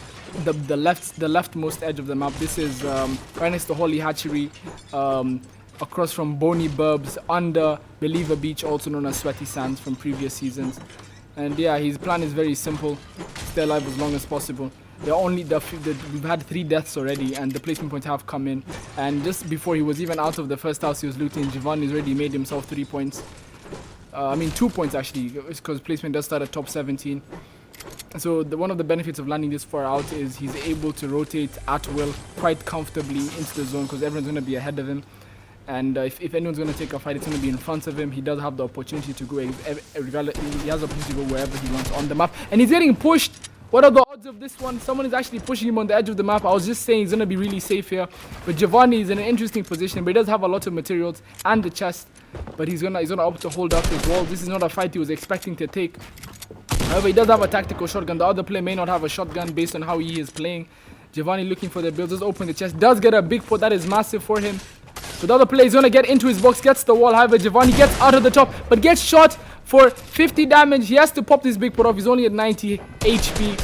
S8: the leftmost edge of the map. This is right next to Holy Hatchery, across from Boney Burbs, under Believer Beach, also known as Sweaty Sands from previous seasons. And yeah, his plan is very simple: stay alive as long as possible. We've had 3 deaths already, and the placement points have come in. And just before he was even out of the first house he was looting, Giovanni's already made himself 3 points. 2 points actually, because placement does start at top 17. So one of the benefits of landing this far out is he's able to rotate at will quite comfortably into the zone, because everyone's going to be ahead of him. And if anyone's going to take a fight, it's going to be in front of him. He does have the opportunity to go, regardless, he has the opportunity to go wherever he wants on the map. And he's getting pushed. What are the odds of this one? Someone is actually pushing him on the edge of the map. I was just saying he's going to be really safe here. But Giovanni is in an interesting position, but he does have a lot of materials and the chest. But he's gonna opt to hold up his wall. This is not a fight he was expecting to take. However, he does have a tactical shotgun. The other player may not have a shotgun based on how he is playing. Giovanni looking for the build, does open the chest, does get a big pot. That is massive for him. But the other player is going to get into his box, gets the wall. However, Giovanni gets out of the top, but gets shot for 50 damage. He has to pop this big pot off. He's only at 90 HP.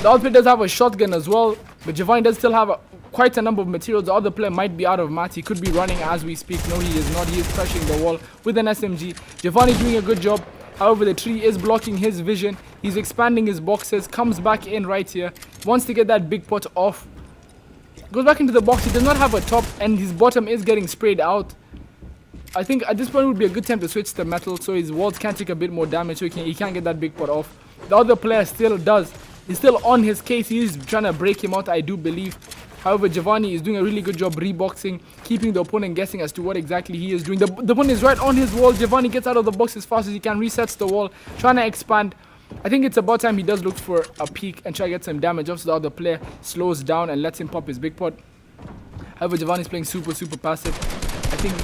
S8: The other player does have a shotgun as well, but Giovanni does still have quite a number of materials. The other player might be out of mats. He could be running as we speak. No, he is not. He is crushing the wall with an SMG. Giovanni doing a good job. However, the tree is blocking his vision. He's expanding his boxes, comes back in right here, wants to get that big pot off. Goes back into the box. He does not have a top, and his bottom is getting sprayed out. I think at this point would be a good time to switch to metal, so his walls can take a bit more damage, so he can get that big pot off. The other player still does. He's still on his case. He is trying to break him out, I do believe. However, Giovanni is doing a really good job reboxing, keeping the opponent guessing as to what exactly he is doing. The opponent is right on his wall. Giovanni gets out of the box as fast as he can, resets the wall, trying to expand. I think it's about time he does look for a peek and try to get some damage off, so the other player slows down and lets him pop his big pot. However, Giovanni's playing super passive. I think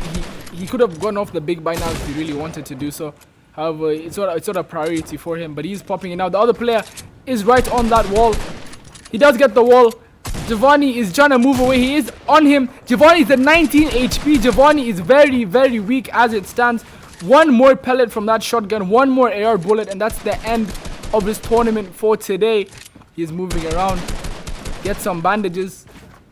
S8: he could have gone off the big by now if he really wanted to do so. However, it's not a priority for him, but he's popping it now. The other player is right on that wall. He does get the wall. Giovanni is trying to move away. He is on him. Giovanni is at 19 HP. Giovanni is very weak as it stands. One more pellet from that shotgun, one more AR bullet, and that's the end of this tournament for today. He is moving around, gets some bandages,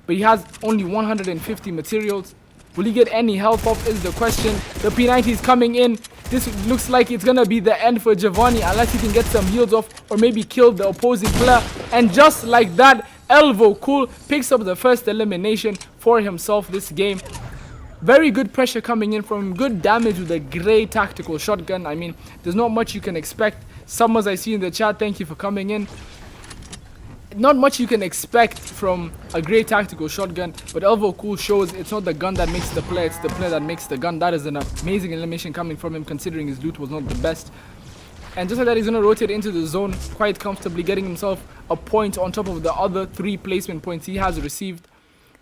S8: but he has only 150 materials. Will he get any health off is the question. The P90 is coming in. This looks like it's gonna be the end for Giovanni unless he can get some heals off or maybe kill the opposing player. And just like that, Elvo Cool picks up the first elimination for himself this game. Very good pressure coming in from him. Good damage with a great tactical shotgun. I mean, there's not much you can expect. Summers, I see in the chat, thank you for coming in. not much you can expect from a great tactical shotgun, but Elvo Cool shows it's not the gun that makes the player, it's the player that makes the gun. That is an amazing elimination coming from him, considering his loot was not the best. And just like that, he's going to rotate into the zone quite comfortably, getting himself a point on top of the other 3 placement points he has received.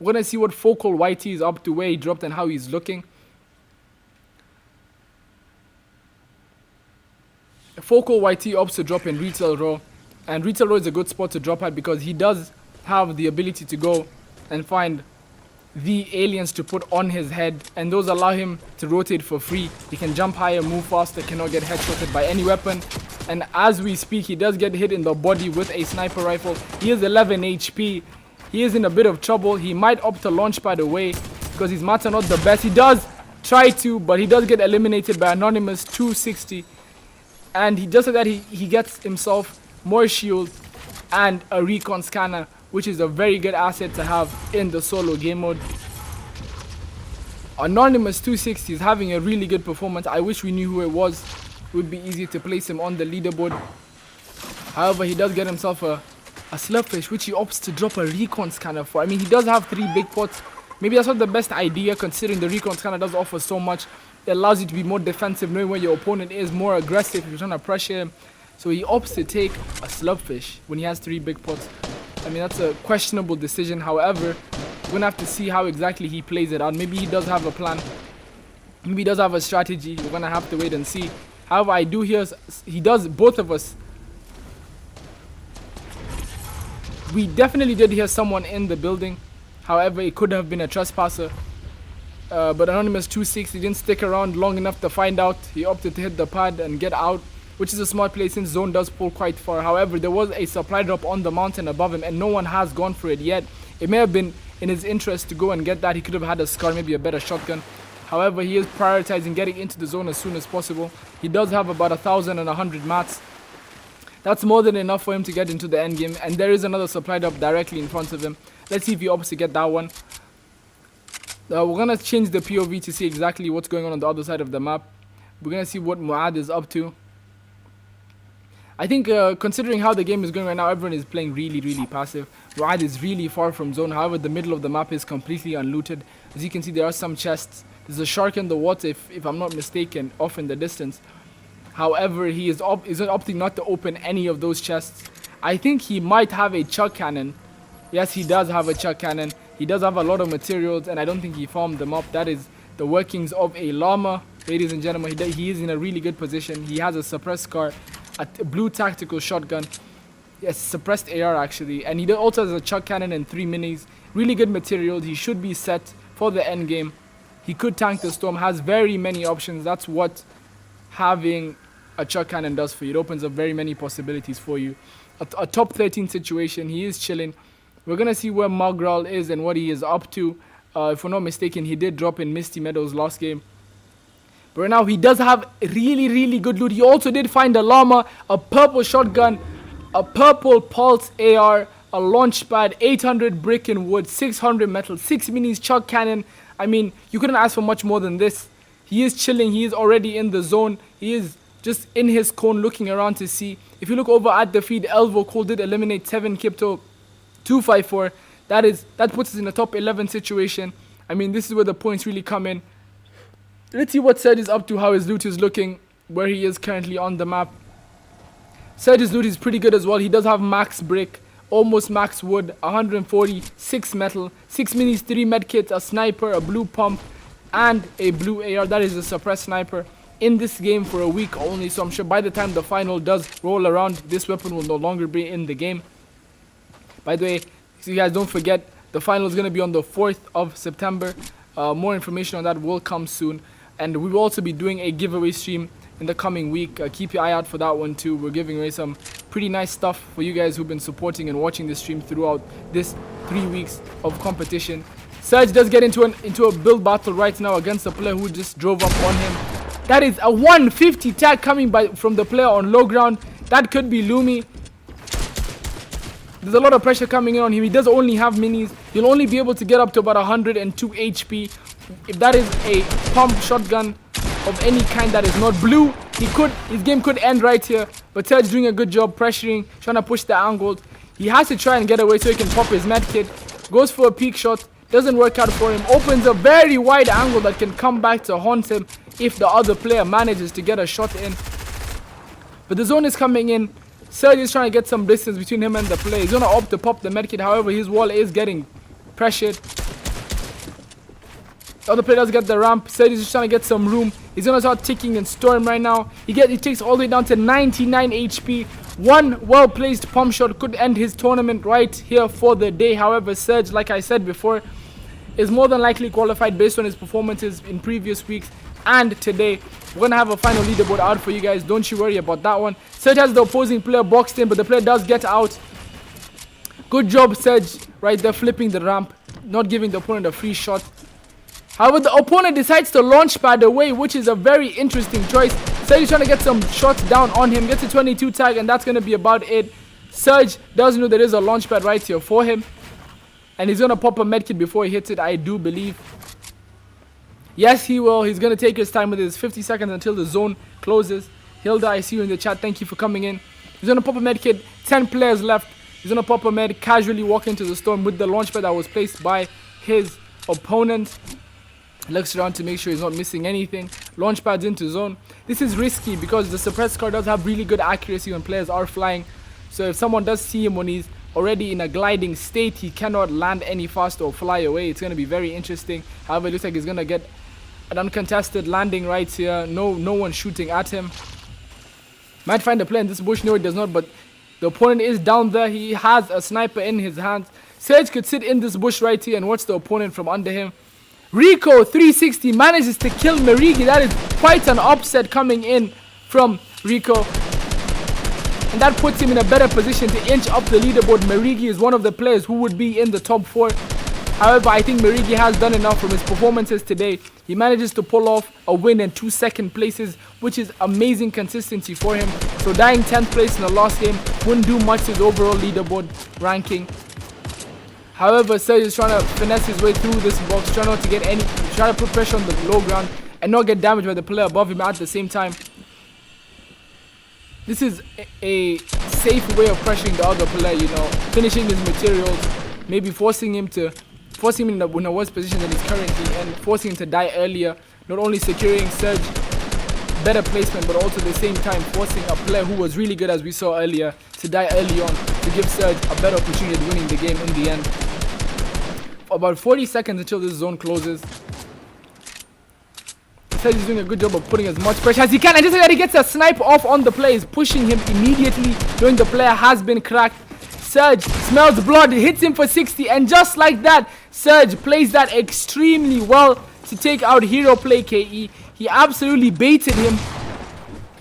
S8: We're going to see what Focal YT is up to, where he dropped and how he's looking. Focal YT opts to drop in Retail Row. And Retail Row is a good spot to drop at because he does have the ability to go and find the aliens to put on his head, and those allow him to rotate for free. He can jump higher, move faster, cannot get headshotted by any weapon. And as we speak, he does get hit in the body with a sniper rifle. He is 11 HP. He is in a bit of trouble. He might opt to launch pad away because his mats are not the best. He does try to, but he does get eliminated by Anonymous 260. And he just like that, he gets himself more shield and a recon scanner, which is a very good asset to have in the solo game mode. Anonymous 260 is having a really good performance. I wish we knew who it was. It would be easy to place him on the leaderboard. However, he does get himself a slurpfish, which he opts to drop a recon scanner for. I mean, he does have 3 big pots. Maybe that's not the best idea, considering the recon scanner does offer so much. It allows you to be more defensive, knowing where your opponent is, more aggressive if you're trying to pressure him. So he opts to take a slurpfish when he has 3 big pots. I mean, that's a questionable decision. However, we're going to have to see how exactly he plays it out. Maybe he does have a plan. Maybe he does have a strategy. We're going to have to wait and see. However, I do hear he does, both of us. We definitely did hear someone in the building. However, it could have been a trespasser. But Anonymous 260 didn't stick around long enough to find out. He opted to hit the pad and get out, which is a smart play since zone does pull quite far. However, there was a supply drop on the mountain above him and no one has gone for it yet. It may have been in his interest to go and get that. He could have had a SCAR, maybe a better shotgun. However, he is prioritizing getting into the zone as soon as possible. He does have about 1,100 mats. That's more than enough for him to get into the end game, and there is another supply drop directly in front of him. Let's see if he opts to get that one. We're going to change the POV to see exactly what's going on the other side of the map. We're going to see what Muad is up to. I think considering how the game is going right now, everyone is playing really, really passive. Muad is really far from zone. However, the middle of the map is completely unlooted. As you can see, there are some chests. There's a shark in the water, if I'm not mistaken, off in the distance. However, he is opting not to open any of those chests. I think he might have a chuck cannon. Yes, he does have a chuck cannon. He does have a lot of materials, and I don't think he farmed them up. That is the workings of a llama. Ladies and gentlemen, he is in a really good position. He has a suppressed SCAR, a blue tactical shotgun, yes, suppressed AR actually, and he also has a chuck cannon and 3 minis. Really good materials. He should be set for the end game. He could tank the storm, has very many options. That's what having a chuck cannon does for you. It opens up very many possibilities for you. A top 13 situation. He is chilling. We're going to see where Magral is and what he is up to. If we're not mistaken, he did drop in Misty Meadows last game. But right now, he does have really, really good loot. He also did find a llama, a purple shotgun, a purple pulse AR, a launch pad, 800 brick and wood, 600 metal, 6 minis, chuck cannon. I mean, you couldn't ask for much more than this. He is chilling. He is already in the zone. He is just in his cone looking around to see. If you look over at the feed, Elvo Cole did eliminate 7 Kipto, 254. That puts us in a top 11 situation. I mean, this is where the points really come in. Let's see what Serge is up to, how his loot is looking, where he is currently on the map. Serge's loot is pretty good as well. He does have max brick, almost max wood, 140, 6 metal, 6 minis, 3 medkits, a sniper, a blue pump, and a blue AR. That is a suppressed sniper in this game for a week only. So I'm sure by the time the final does roll around, this weapon will no longer be in the game. By the way, so you guys don't forget, the final is going to be on the 4th of September. More information on that will come soon. And we will also be doing a giveaway stream in the coming week. Keep your eye out for that one too. We're giving away some pretty nice stuff for you guys who've been supporting and watching this stream throughout this 3 weeks of competition. Serge does get into a build battle right now against a player who just drove up on him. That is a 150 tag coming from the player on low ground. That could be Lumi. There's a lot of pressure coming in on him. He does only have minis. He'll only be able to get up to about 102 HP. If that is a pump shotgun of any kind that is not blue, his game could end right here. But Serge doing a good job pressuring, trying to push the angle. He has to try and get away so he can pop his med kit. Goes for a peek shot. Doesn't work out for him. Opens a very wide angle that can come back to haunt him if the other player manages to get a shot in. But the zone is coming in. Serge is trying to get some distance between him and the player. He's going to opt to pop the medkit. However, his wall is getting pressured. The other player does get the ramp. Serge is just trying to get some room. He's going to start ticking and storm right now. He takes all the way down to 99 HP. One well-placed pump shot could end his tournament right here for the day. However, Serge, like I said before, is more than likely qualified based on his performances in previous weeks and today. We're going to have a final leaderboard out for you guys. Don't you worry about that one. Serge has the opposing player boxed in, but the player does get out. Good job, Serge, right there, flipping the ramp, not giving the opponent a free shot. However, the opponent decides to launch pad away, which is a very interesting choice. Serge is trying to get some shots down on him, gets a 22 tag, and that's going to be about it. Serge does know there is a launch pad right here for him. And he's going to pop a medkit before he hits it, I do believe. Yes, he will. He's going to take his time with his 50 seconds until the zone closes. Hilda, I see you in the chat. Thank you for coming in. He's going to pop a medkit. 10 players left. He's going to pop a med, casually walk into the storm with the launch pad that was placed by his opponent. Looks around to make sure he's not missing anything. Launch pads into zone. This is risky because the suppressed car does have really good accuracy when players are flying. So if someone does see him when he's already in a gliding state, he cannot land any faster or fly away. It's going to be very interesting. However, it looks like he's going to get an uncontested landing right here. No one shooting at him. Might find a player in this bush. No, it does not. But the opponent is down there. He has a sniper in his hands. Serge could sit in this bush right here and watch the opponent from under him. Rico 360 manages to kill Merigi. That is quite an upset coming in from Rico. And that puts him in a better position to inch up the leaderboard. Merigi is one of the players who would be in the top 4. However, I think Merigi has done enough from his performances today. He manages to pull off a win and 2 second places, which is amazing consistency for him. So dying 10th place in the last game wouldn't do much to his overall leaderboard ranking. However, Serge is trying to finesse his way through this box, trying not to get any, trying to put pressure on the low ground and not get damaged by the player above him at the same time. This is a safe way of pressuring the other player, you know, finishing his materials, maybe forcing him in a worse position than he's currently and forcing him to die earlier, not only securing Serge better placement, but also at the same time forcing a player who was really good, as we saw earlier, to die early on to give Serge a better opportunity of winning the game in the end. For about 40 seconds until this zone closes. Serge is doing a good job of putting as much pressure as he can, and just like that he gets a snipe off on the player. He's pushing him immediately, knowing the player has been cracked. Serge smells blood, hits him for 60, and just like that, Serge plays that extremely well to take out Hero Play KE. He absolutely baited him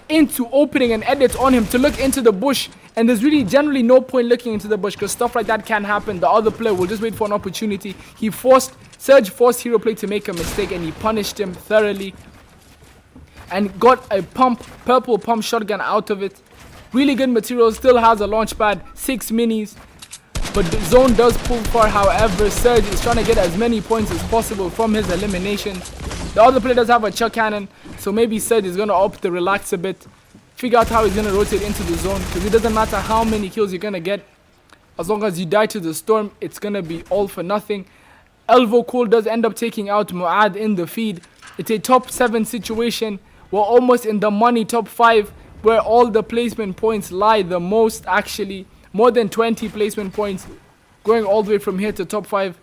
S8: into opening an edit on him to look into the bush, and there's really generally no point looking into the bush because stuff like that can happen. The other player will just wait for an opportunity. Serge forced Hero Play to make a mistake, and he punished him thoroughly and got a purple pump shotgun out of it. Really good material, still has a launch pad, 6 minis, but the zone does pull far. However, Serge is trying to get as many points as possible from his elimination. The other player does have a chuck cannon, so maybe Serge is going to opt to relax a bit, figure out how he's going to rotate into the zone, because it doesn't matter how many kills you're going to get. As long as you die to the storm, it's going to be all for nothing. Elvo Cool does end up taking out Muad in the feed. It's a top 7 situation. We're almost in the money top 5, where all the placement points lie the most, actually. More than 20 placement points, going all the way from here to top 5.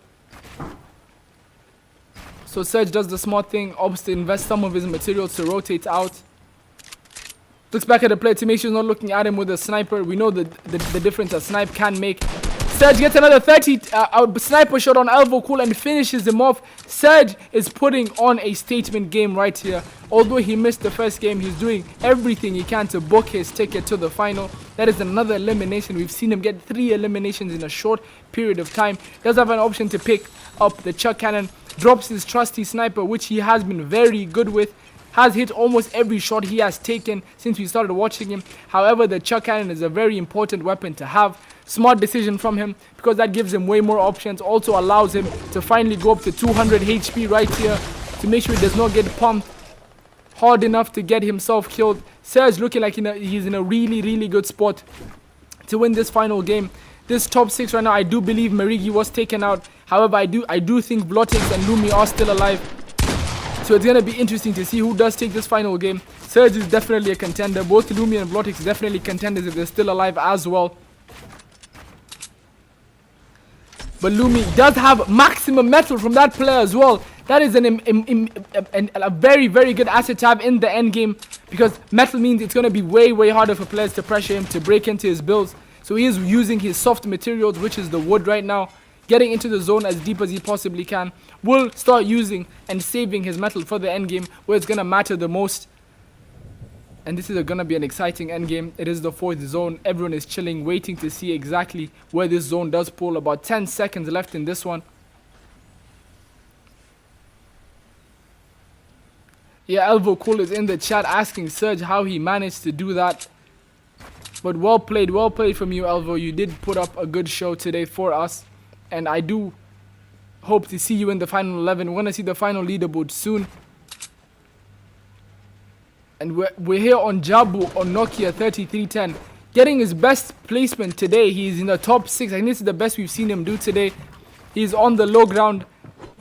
S8: So Serge does the smart thing, opts to invest some of his materials to rotate out. Looks back at the player to make sure he's not looking at him with a sniper. We know the difference a snipe can make. Serge gets another 30 sniper shot on Elvo Cool and finishes him off. Serge is putting on a statement game right here. Although he missed the first game, he's doing everything he can to book his ticket to the final. That is another elimination. We've seen him get 3 eliminations in a short period of time. Does have an option to pick up the chuck cannon. Drops his trusty sniper, which he has been very good with. Has hit almost every shot he has taken since we started watching him. However, the chuck cannon is a very important weapon to have. Smart decision from him, because that gives him way more options. Also allows him to finally go up to 200 HP right here to make sure he does not get pumped hard enough to get himself killed. Serge looking like he's in a really good spot to win this final game. this top 6 right now. I do believe Marigi was taken out. However, I do think Vlotix and Lumi are still alive. So it's going to be interesting to see who does take this final game. Surge is definitely a contender. Both Lumi and Vlotix definitely contenders if they're still alive as well. But Lumi does have maximum metal from that player as well. That is a very, very good asset to have in the end game, because metal means it's going to be way, way harder for players to pressure him to break into his builds. So he is using his soft materials, which is the wood right now, getting into the zone as deep as he possibly can. Will start using and saving his metal for the end game, where it's going to matter the most. And this is going to be an exciting end game. It is the 4th zone. Everyone is chilling, waiting to see exactly where this zone does pull. About 10 seconds left in this one. Yeah, Elvo Cool is in the chat asking Surge how he managed to do that. But well played from you, Elvo. You did put up a good show today for us. And I do hope to see you in the final 11. We're going to see the final leaderboard soon. And we're here on Jabu on Nokia 3310. Getting his best placement today. He's in the top 6. I think this is the best we've seen him do today. He's on the low ground.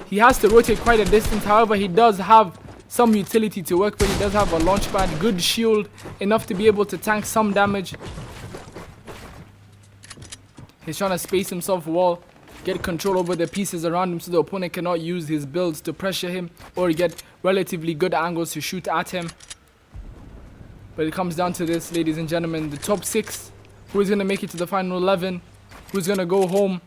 S8: He has to rotate quite a distance. However, he does have some utility to work with. He does have a launch pad, good shield, enough to be able to tank some damage. He's trying to space himself well, get control over the pieces around him so the opponent cannot use his builds to pressure him or get relatively good angles to shoot at him. But it comes down to this, ladies and gentlemen, the top 6. Who is going to make it to the final 11? Who's going to go home?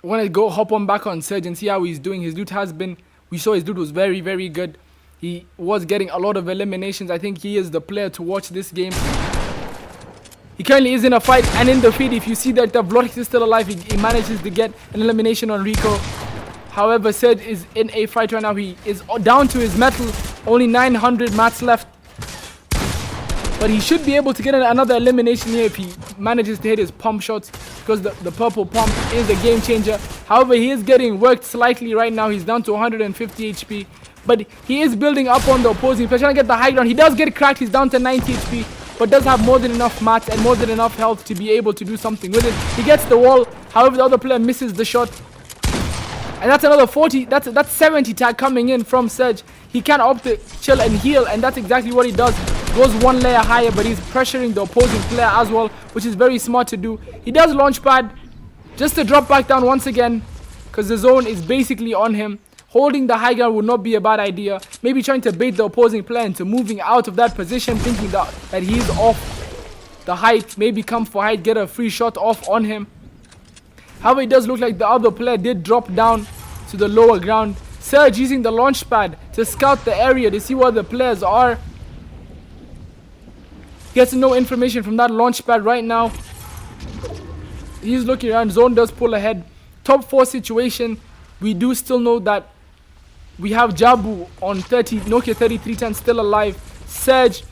S8: I want to hop on back on Surge and see how he's doing. His loot has been, we saw his loot was very, very good. He was getting a lot of eliminations. I think he is the player to watch this game. He currently is in a fight, and in the feed, if you see that the Vlotix is still alive, he manages to get an elimination on Rico. However, Surge is in a fight right now. He is down to his metal, only 900 mats left. But he should be able to get another elimination here if he manages to hit his pump shots, because the purple pump is a game changer. However, he is getting worked slightly right now. He's down to 150 HP. But he is building up on the opposing player, trying to get the high ground. He does get cracked. He's down to 90 HP, but does have more than enough mats and more than enough health to be able to do something with it. He gets the wall. However, the other player misses the shot. And that's another 40, that's 70 tag coming in from Surge. He can opt to chill and heal, and that's exactly what he does. Goes one layer higher, but he's pressuring the opposing player as well, which is very smart to do. He does launch pad just to drop back down once again, because the zone is basically on him. Holding the high ground would not be a bad idea. Maybe trying to bait the opposing player into moving out of that position, thinking that he's off the height. Maybe come for height, get a free shot off on him. However, it does look like the other player did drop down to the lower ground. Surge using the launch pad to scout the area to see where the players are. Gets no information from that launch pad right now. He's looking around. Zone does pull ahead. Top 4 situation. We do still know that we have Jabu on Nokia 3310 still alive. Surge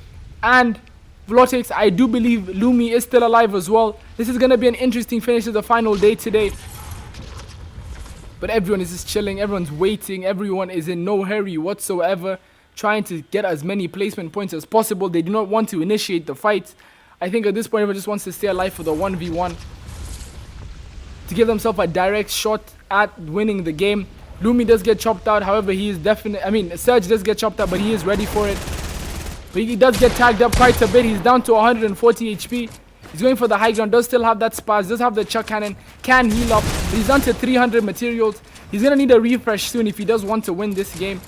S8: and Vlotix. I do believe Lumi is still alive as well. This is going to be an interesting finish to the final day today. But everyone is just chilling. Everyone's waiting. Everyone is in no hurry whatsoever, trying to get as many placement points as possible. They do not want to initiate the fight. I think at this point everyone just wants to stay alive for the 1v1 to give themselves a direct shot at winning the game. Lumi does get chopped out. However, he is Surge does get chopped out, but he is ready for it. But he does get tagged up quite a bit. He's down to 140 HP. He's going for the high ground. Does still have that spaz. Does have the chuck cannon. Can heal up. But he's down to 300 materials. He's going to need a refresh soon if he does want to win this game.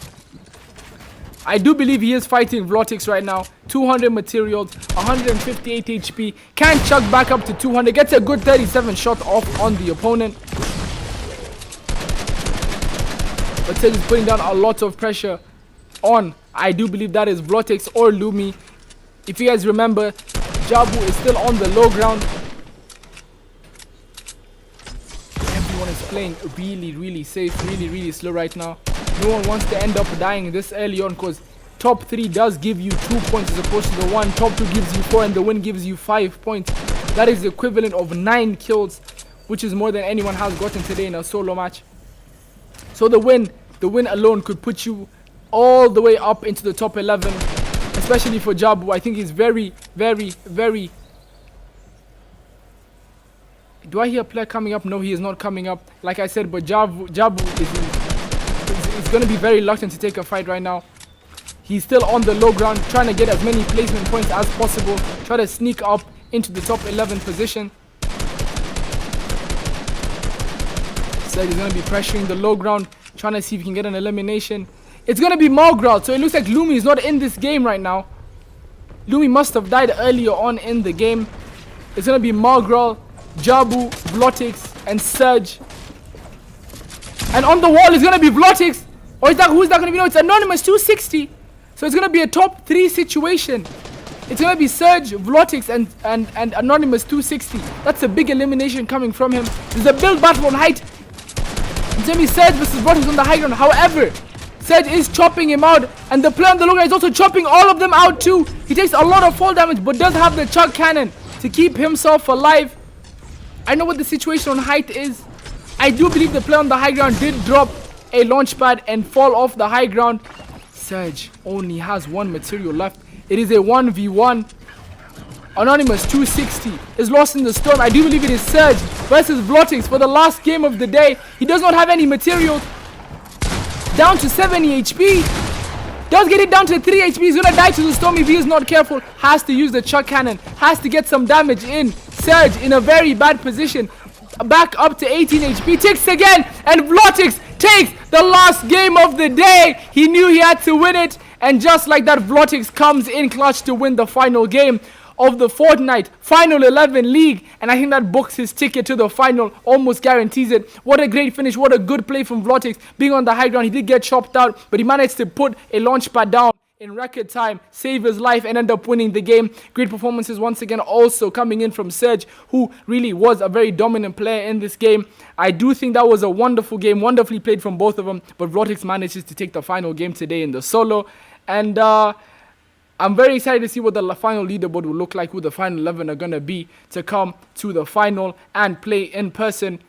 S8: I do believe he is fighting Vlotix right now. 200 materials, 158 HP. Can chuck back up to 200. Gets a good 37 shot off on the opponent. But Surge is putting down a lot of pressure on, I do believe that is Vlotix or Lumi. If you guys remember, Jabu is still on the low ground. Everyone is playing really, really safe, really, really slow right now. No one wants to end up dying this early on, because top 3 does give you 2 points as opposed to the 1. Top 2 gives you 4 and the win gives you 5 points. That is the equivalent of 9 kills, which is more than anyone has gotten today in a solo match. So the win alone could put you all the way up into the top 11, especially for Jabu. I think he's very, very, very... Do I hear a player coming up? No, he is not coming up. Like I said, but Jabu is going to be very reluctant to take a fight right now. He's still on the low ground, trying to get as many placement points as possible. Try to sneak up into the top 11 position. Said he's going to be pressuring the low ground, trying to see if he can get an elimination. It's going to be Mogral, so it looks like Lumi is not in this game right now. Lumi must have died earlier on in the game. It's going to be Mogral, Jabu, Vlotix, and Surge. And on the wall is going to be Vlotix. Or is that, who's that going to be? No, it's Anonymous 260. So it's going to be a top 3 situation. It's going to be Surge, Vlotix, and Anonymous 260. That's a big elimination coming from him. There's a build battle on height. It's going to be Surge versus Vlotix on the high ground. However, Surge is chopping him out. And the player on the low ground is also chopping all of them out too. He takes a lot of fall damage, but does have the chug cannon to keep himself alive. I know what the situation on height is. I do believe the player on the high ground did drop a launch pad and fall off the high ground. Surge only has 1 material left. It is a 1v1. Anonymous 260 is lost in the storm. I do believe it is Surge versus Vlotix for the last game of the day. He does not have any material. Down to 70 HP. Does get it down to 3 HP. He's gonna die to the storm if he is not careful. Has to use the chuck cannon. Has to get some damage in. Surge in a very bad position. Back up to 18 HP. Ticks again. And Vlotix takes the last game of the day. He knew he had to win it. And just like that, Vlotix comes in clutch to win the final game of the Fortnite Final 11 League. And I think that books his ticket to the final. Almost guarantees it. What a great finish. What a good play from Vlotix. Being on the high ground, he did get chopped out. But he managed to put a launch pad down in record time, save his life, and end up winning the game. Great performances once again also coming in from Surge, who really was a very dominant player in this game. I do think that was a wonderful game, wonderfully played from both of them, but Vlotix manages to take the final game today in the solo. And I'm very excited to see what the final leaderboard will look like, who the final 11 are going to be to come to the final and play in person.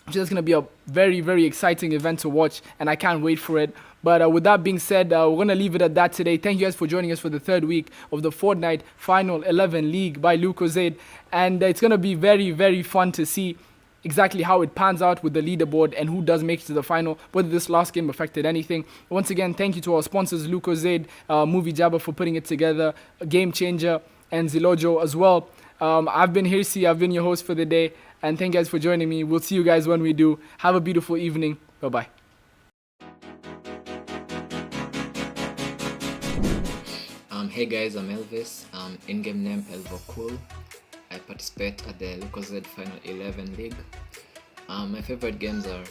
S8: Which is going to be a very, very exciting event to watch, and I can't wait for it. But with that being said, we're going to leave it at that today. Thank you guys for joining us for the 3rd week of the Fortnite Final 11 League by Lucozade. And it's going to be very, very fun to see exactly how it pans out with the leaderboard and who does make it to the final, whether this last game affected anything. Once again, thank you to our sponsors, Lucozade, Movie Jabber for putting it together, Game Changer, and Zilojo as well. I've been Hirsi, I've been your host for the day. And thank you guys for joining me. We'll see you guys when we do. Have a beautiful evening. Bye-bye.
S1: Hey guys, I'm Elvis. In-game name Elvocool. I participate at the LUCOZADE Final 11 League. My favorite games are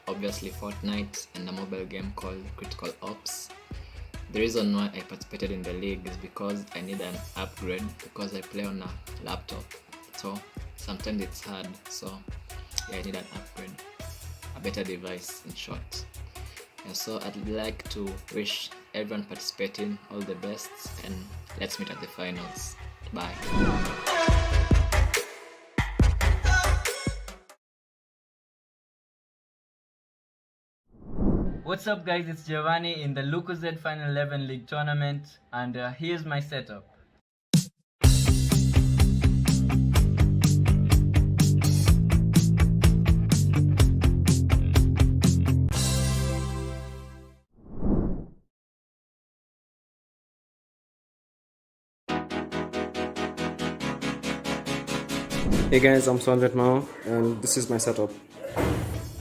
S1: obviously Fortnite and a mobile game called Critical Ops. The reason why I participated in the league is because I need an upgrade because I play on a laptop. So sometimes it's hard, so yeah, I need an upgrade, a better device in short. And so I'd like to wish everyone participating all the best, and let's meet at the finals. Bye.
S2: What's up guys, it's Giovanni in the Lucozade Final 11 League tournament, and here's my setup.
S3: Hey guys, I'm Sanjit Mao, and this is my setup.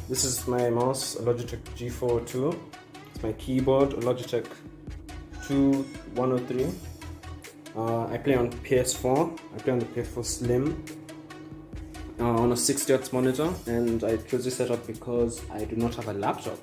S3: This is my mouse, a Logitech G4 2. It's my keyboard, a Logitech 2103. I play on PS4. I play on the PS4 Slim on a 60Hz monitor, and I chose this setup because I do not have a laptop.